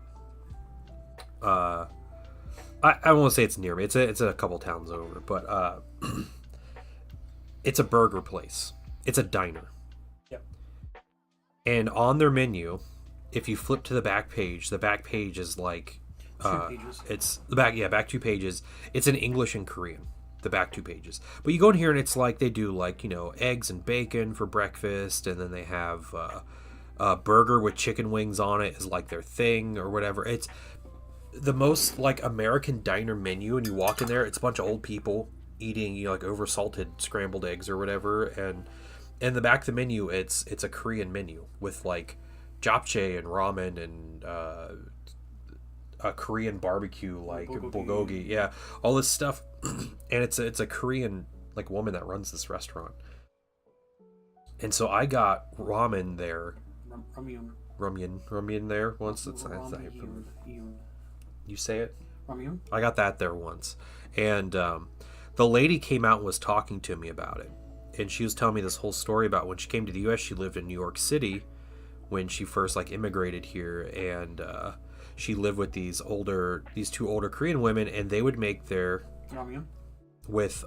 I won't say it's near me. It's a couple towns over, but it's a burger place. It's a diner. Yep. And on their menu, if you flip to the back page is like 2 pages. it's the back 2 pages. It's in English and Korean. The back 2 pages. But you go in here and it's like they do like, eggs and bacon for breakfast, and then they have a burger with chicken wings on it is like their thing or whatever. It's the most like American diner menu, and you walk in there, it's a bunch of old people eating like over salted scrambled eggs or whatever, and in the back of the menu it's a Korean menu with like japchae and ramen and a Korean barbecue like bulgogi, yeah, all this stuff. And it's a Korean like woman that runs this restaurant. And so I got ramen there. Ramyun there once. It's you say it? Ramyun? I got that there once. And the lady came out and was talking to me about it. And she was telling me this whole story about when she came to the US. She lived in New York City when she first like immigrated here, and she lived with these 2 older Korean women, and they would make their Ramyun? with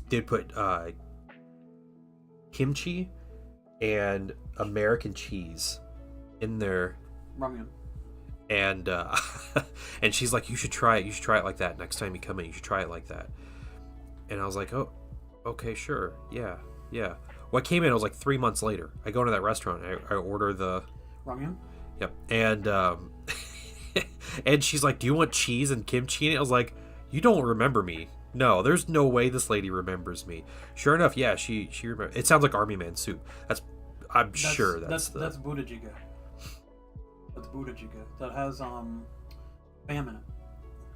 they'd put kimchi and American cheese in their Ramyun. and and she's like, you should try it like that next time you come in. You should try it like that. And I was like, oh, okay, sure, yeah. Well, I came in, it was like 3 months later. I go into that restaurant, I order the Ramyun? Yep. And and she's like, do you want cheese and kimchi in it? I was like, you don't remember me. No, there's no way this lady remembers me. Sure enough, yeah, she remembers. It sounds like Army Man soup. I'm sure that's That's Buddha Jjigae. That's Buddha Jjigae. That has spam in it.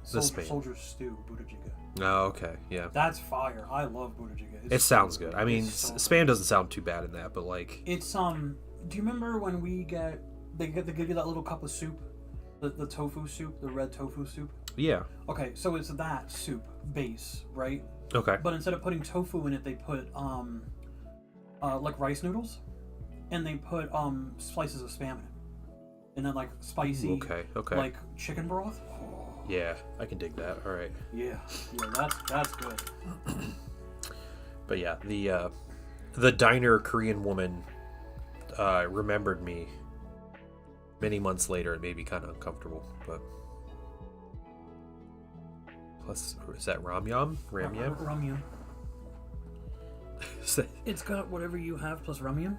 Soldier's stew, Buddha Jjigae. Oh, okay, yeah. That's fire. I love Buddha Jjigae. It sounds good. I mean, spam doesn't sound too bad in that, but like it's do you remember when they give you that little cup of soup? The tofu soup, the red tofu soup? Yeah. Okay, so it's that soup base, right? Okay. But instead of putting tofu in it, they put like rice noodles, and they put slices of spam in it, and then like spicy, okay, like chicken broth. Oh. Yeah, I can dig that. All right. Yeah, that's good. But yeah, the diner Korean woman remembered me many months later. It made me kind of uncomfortable, but plus, is that ramyun? Ramyun. It's got whatever you have plus ramyun.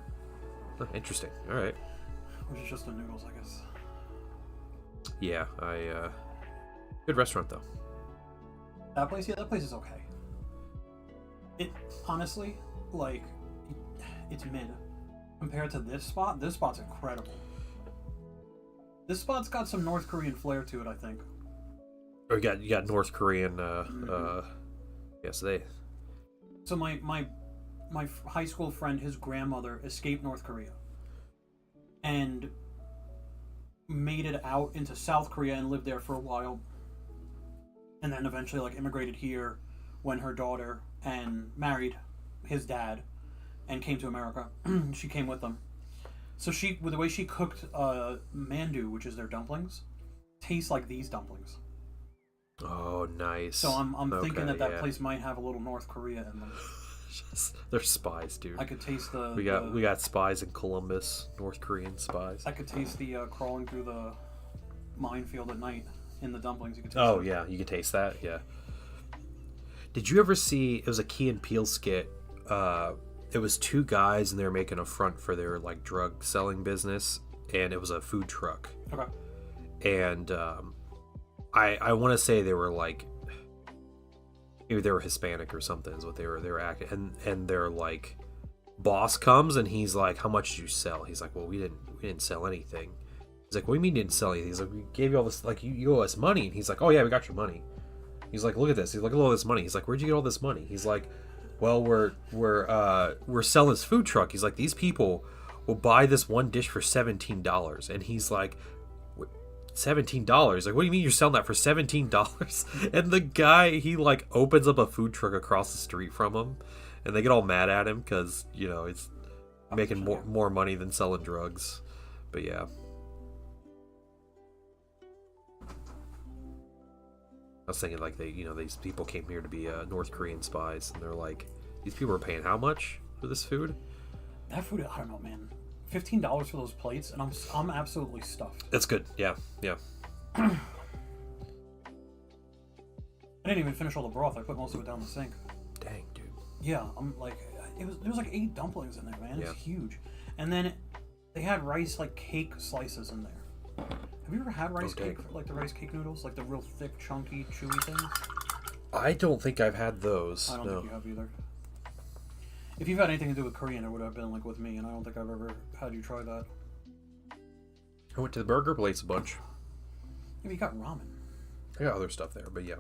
Oh, interesting. All right. Which is just the noodles, I guess. Yeah, good restaurant though. That place is okay. It honestly, like, it's mid compared to this spot. This spot's incredible. This spot's got some North Korean flair to it, I think. Or you got North Korean. Yes, So my high school friend, his grandmother escaped North Korea and made it out into South Korea and lived there for a while, and then eventually like immigrated here when her daughter and married his dad and came to America. She came with them. So with the way she cooked mandu, which is their dumplings, tastes like these dumplings. Oh, nice. So I'm thinking that place might have a little North Korea in them. They're spies, dude. I could taste the... We got spies in Columbus, North Korean spies. I could taste the crawling through the minefield at night in the dumplings. You could taste it. Yeah, you could taste that, yeah. Did you ever see... It was a Key and Peele skit. It was two guys, and they were making a front for their, like, drug selling business, and it was a food truck. Okay. And I want to say they were, like... Maybe they were Hispanic or something is what they were acting, and their like boss comes and he's like, "How much did you sell?" He's like, "Well, we didn't sell anything." He's like, "What do you mean you didn't sell anything?" He's like, "We gave you all this, like you owe us money." And he's like, "Oh yeah, we got your money." He's like, "Look at this." He's like, "Look at all this money." He's like, "Where'd you get all this money?" He's like, "Well, we're selling this food truck." He's like, "These people will buy this one dish for $17." And he's like, $17? Like, what do you mean you're selling that for $17? And the guy, he like opens up a food truck across the street from him, and they get all mad at him because, you know, it's making more money than selling drugs. But yeah. I was thinking like these people came here to be North Korean spies, and they're like, these people are paying how much for this food? That food, I don't know, man. $15 for those plates, and I'm absolutely stuffed. It's good, yeah. I didn't even finish all the broth. I put most of it down the sink. Dang, dude. Yeah, I'm like, there was like 8 dumplings in there, man. It's huge. And then they had rice like cake slices in there. Have you ever had rice cake, like the rice cake noodles, like the real thick, chunky, chewy things? I don't think I've had those. I don't think you have either. If you've had anything to do with Korean, it would have been like with me, and I don't think I've ever had you try that. I went to the burger place a bunch. Yeah, but you got ramen. I got other stuff there, but yeah.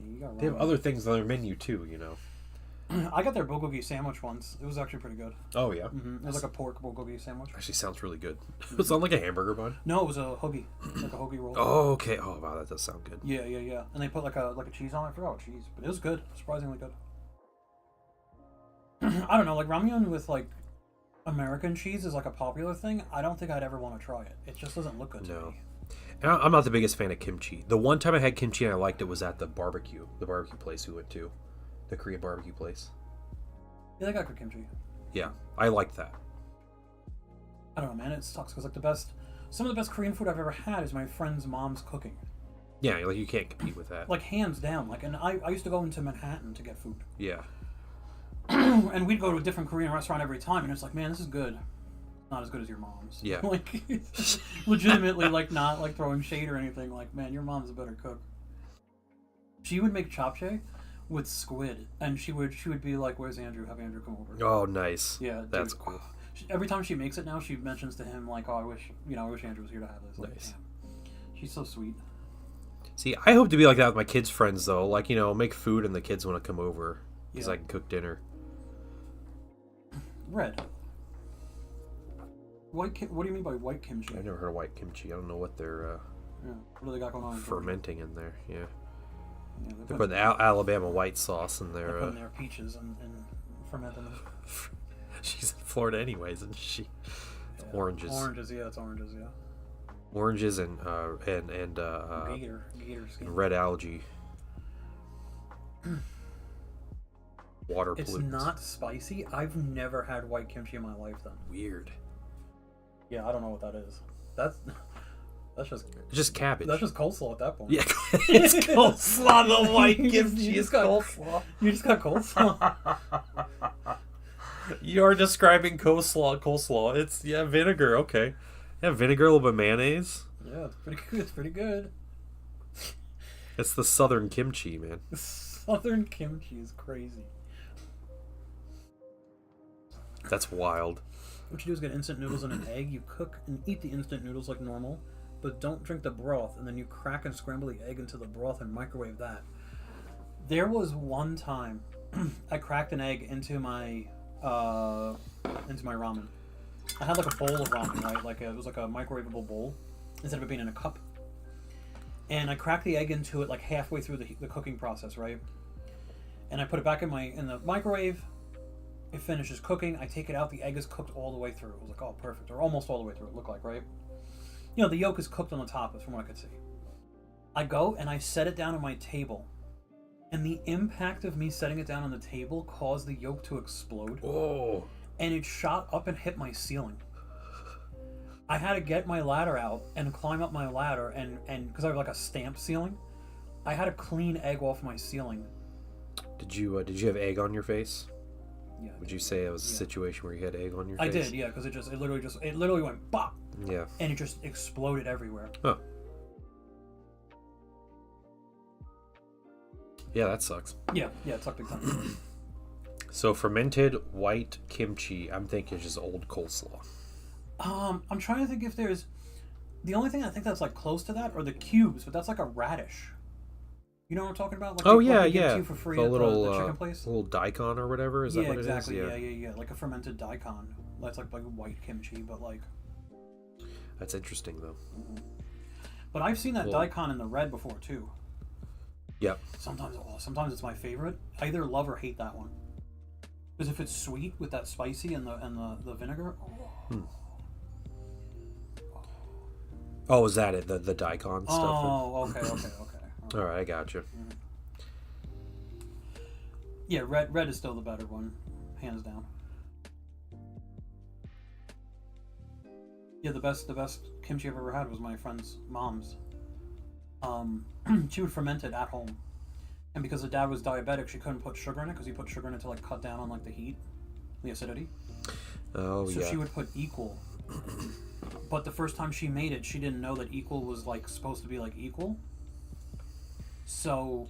You got ramen. They have other things on their menu too, you know. I got their bulgogi sandwich once. It was actually pretty good. Oh yeah. Mm-hmm. It was like a pork bulgogi sandwich. Actually, sounds really good. Was it like a hamburger bun? No, it was a hoagie, like a hoagie roll. Oh okay. Oh wow, that does sound good. Yeah. And they put like a cheese on it. I forgot what cheese, but it was good. Surprisingly good. I don't know, like ramyun with like American cheese is like a popular thing. I don't think I'd ever want to try it. It just doesn't look good to me. And I'm not the biggest fan of kimchi. The one time I had kimchi and I liked it was at the barbecue place we went to, the Korean barbecue place. Yeah, they got good kimchi. Yeah, I liked that. I don't know, man. It sucks because like some of the best Korean food I've ever had is my friend's mom's cooking. Yeah, like you can't compete with that. Like hands down. Like, and I used to go into Manhattan to get food. Yeah. And we'd go to a different Korean restaurant every time, and it's like, man, this is good. Not as good as your mom's. Yeah. Like, legitimately, like, not like throwing shade or anything. Like, man, your mom's a better cook. She would make japchae with squid, and she would be like, "Where's Andrew? Have Andrew come over." Oh, nice. Yeah, that's cool. Every time she makes it now, she mentions to him like, "Oh, I wish Andrew was here to have this." Like, nice. Damn. She's so sweet. See, I hope to be like that with my kids' friends though. Like, you know, make food and the kids want to come over because I can cook dinner. Red. What do you mean by white kimchi? I've never heard of white kimchi. I don't know what they're what do they got going on? Fermenting in there. Yeah. They're putting Alabama white sauce in there. They're putting their peaches and fermenting them. She's in Florida anyways, isn't she? Yeah. Oranges. It's oranges, yeah. Oranges and gator skin. red algae. Water It's pollutants. not spicy. I've never had white kimchi in my life then. Weird. Yeah, I don't know what that is. That's just cabbage. That's just coleslaw at that point. Yeah, it's coleslaw. The white kimchi is coleslaw. You just got coleslaw. You're describing coleslaw. It's vinegar. Okay. Yeah, vinegar, a little bit of mayonnaise. Yeah, it's pretty good. It's the southern kimchi, man. Southern kimchi is crazy. That's wild. What you do is get instant noodles and an egg. You cook and eat the instant noodles like normal, but don't drink the broth. And then you crack and scramble the egg into the broth and microwave that. There was one time I cracked an egg into my ramen. I had like a bowl of ramen, right? It was like a microwavable bowl instead of it being in a cup. And I cracked the egg into it like halfway through the cooking process, right? And I put it back in the microwave. It finishes cooking. I take it out. The egg is cooked all the way through. It was like, oh, perfect, or almost all the way through. It looked like, right? You know, the yolk is cooked on the top, from what I could see. I go and I set it down on my table. And the impact of me setting it down on the table caused the yolk to explode. Oh. And it shot up and hit my ceiling. I had to get my ladder out and climb up my ladder, and because I have like a stamp ceiling, I had to clean egg off my ceiling. Did you have egg on your face? Yeah. Would you say it was a situation where you had egg on your face? I did, yeah, because it literally went bop. Yeah. And it just exploded everywhere. Huh. Yeah, that sucks. Yeah, it sucked big time. So fermented white kimchi, I'm thinking just old coleslaw. I'm trying to think if there's... The only thing I think that's like close to that are the cubes, but that's like a radish. You know what I'm talking about? Like oh they, yeah, like they give yeah. to you for free the at little the chicken place. Little daikon or whatever. Is that what exactly. it is? Yeah. Like a fermented daikon. That's like white kimchi, but like. That's interesting though. Mm-hmm. But I've seen that daikon in the red before too. Yep. Sometimes it's my favorite. I either love or hate that one. Because if it's sweet with that spicy and the vinegar. Oh, is that it? The daikon stuff? Oh, okay. All right, I got you. Yeah, red is still the better one, hands down. Yeah, the best kimchi I've ever had was my friend's mom's. She would ferment it at home, and because the dad was diabetic, she couldn't put sugar in it because he put sugar in it to like cut down on like the heat, the acidity. Oh so yeah. So she would put equal. But the first time she made it, she didn't know that equal was like supposed to be like equal. So,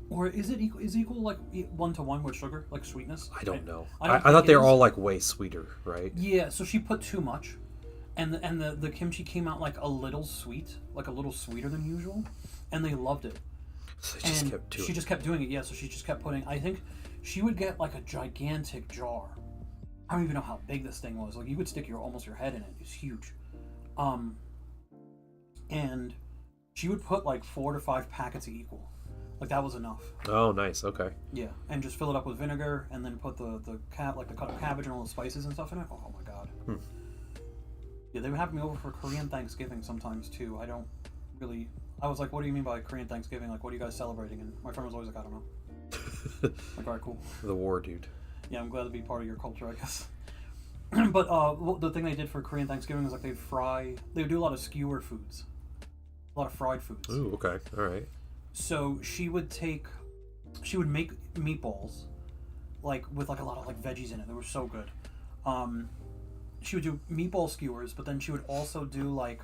or is it equal? Is equal like 1-to-1 with sugar, like sweetness? I don't know. I thought they were all like way sweeter, right? Yeah. So she put too much, and the kimchi came out like a little sweet, like a little sweeter than usual, and they loved it. So she just kept doing it. Yeah. So she just kept putting. I think she would get like a gigantic jar. I don't even know how big this thing was. Like you could stick almost your head in it. It's huge. And she would put like 4 to 5 packets of equal. Like that was enough. Oh, nice. Okay. Yeah, and just fill it up with vinegar, and then put the cut up cabbage and all the spices and stuff in it. Oh my god. Yeah, they would have me over for Korean Thanksgiving sometimes too. I don't really. I was like, "What do you mean by Korean Thanksgiving? Like, what are you guys celebrating?" And my friend was always like, "I don't know." Like, all right, cool. The war, dude. Yeah, I'm glad to be part of your culture, I guess. But the thing they did for Korean Thanksgiving was like they would do a lot of skewer foods, a lot of fried foods. Ooh, okay, all right. So she would make meatballs, like with like a lot of like veggies in it. They were so good. She would do meatball skewers, but then she would also do like,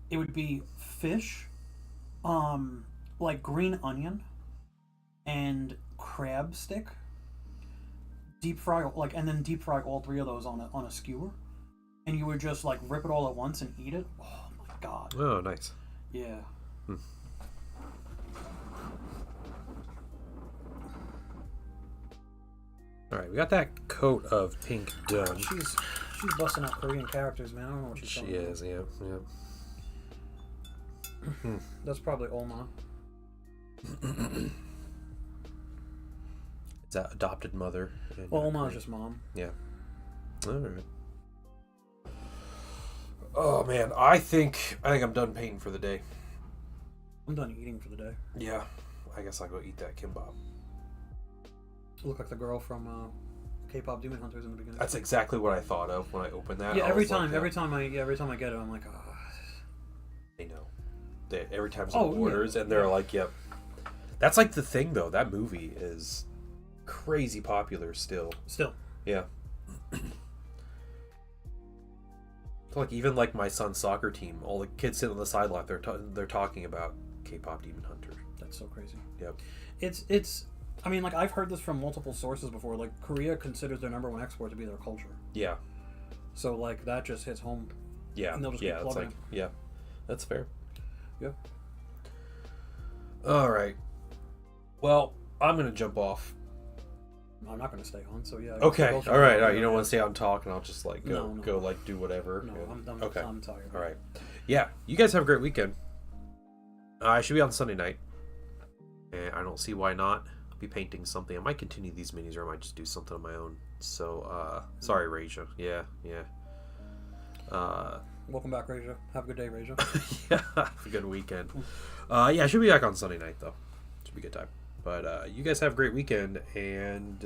it would be fish, like green onion, and crab stick. Deep fry all 3 of those on a skewer, and you would just like rip it all at once and eat it. Oh my god. Oh, nice. Yeah. All right, we got that coat of pink done. She's busting out Korean characters, man. I don't know what she's She talking is, yeah. about. That's probably Olma. Is that adopted mother? Olma's just mom. Yeah. All right. Oh man, I think I'm done painting for the day. I'm done eating for the day. Yeah, I guess I'll go eat that kimbap. You look like the girl from K-pop Demon Hunters in the beginning. That's exactly what I thought of when I opened that. Yeah, every time I get it, I'm like, oh. They know. Every time someone orders, and they're like, "Yep." That's like the thing, though. That movie is crazy popular still. Yeah. Like even like my son's soccer team, all the kids sitting on the sideline, they're talking about K-pop Demon Hunter. That's so crazy. Yep. It's. I mean, like I've heard this from multiple sources before. Like Korea considers their #1 export to be their culture. Yeah. So like that just hits home. Yeah. And they'll just yeah. keep It's like it. yeah, that's fair. Yeah. All right. Well, I'm gonna jump off I'm not going to stay on, so yeah. Okay. I'll All right. You don't want to stay on talk, and I'll just like go No. go like do whatever. No, and- I'm tired. All right. Yeah. You guys have a great weekend. I should be on Sunday night, and I don't see why not. I'll be painting something. I might continue these minis, or I might just do something on my own. So, sorry, Raja. Yeah. Welcome back, Raja. Have a good day, Raja. Yeah. Have a good weekend. Yeah, I should be back on Sunday night though. Should be a good time. But you guys have a great weekend, and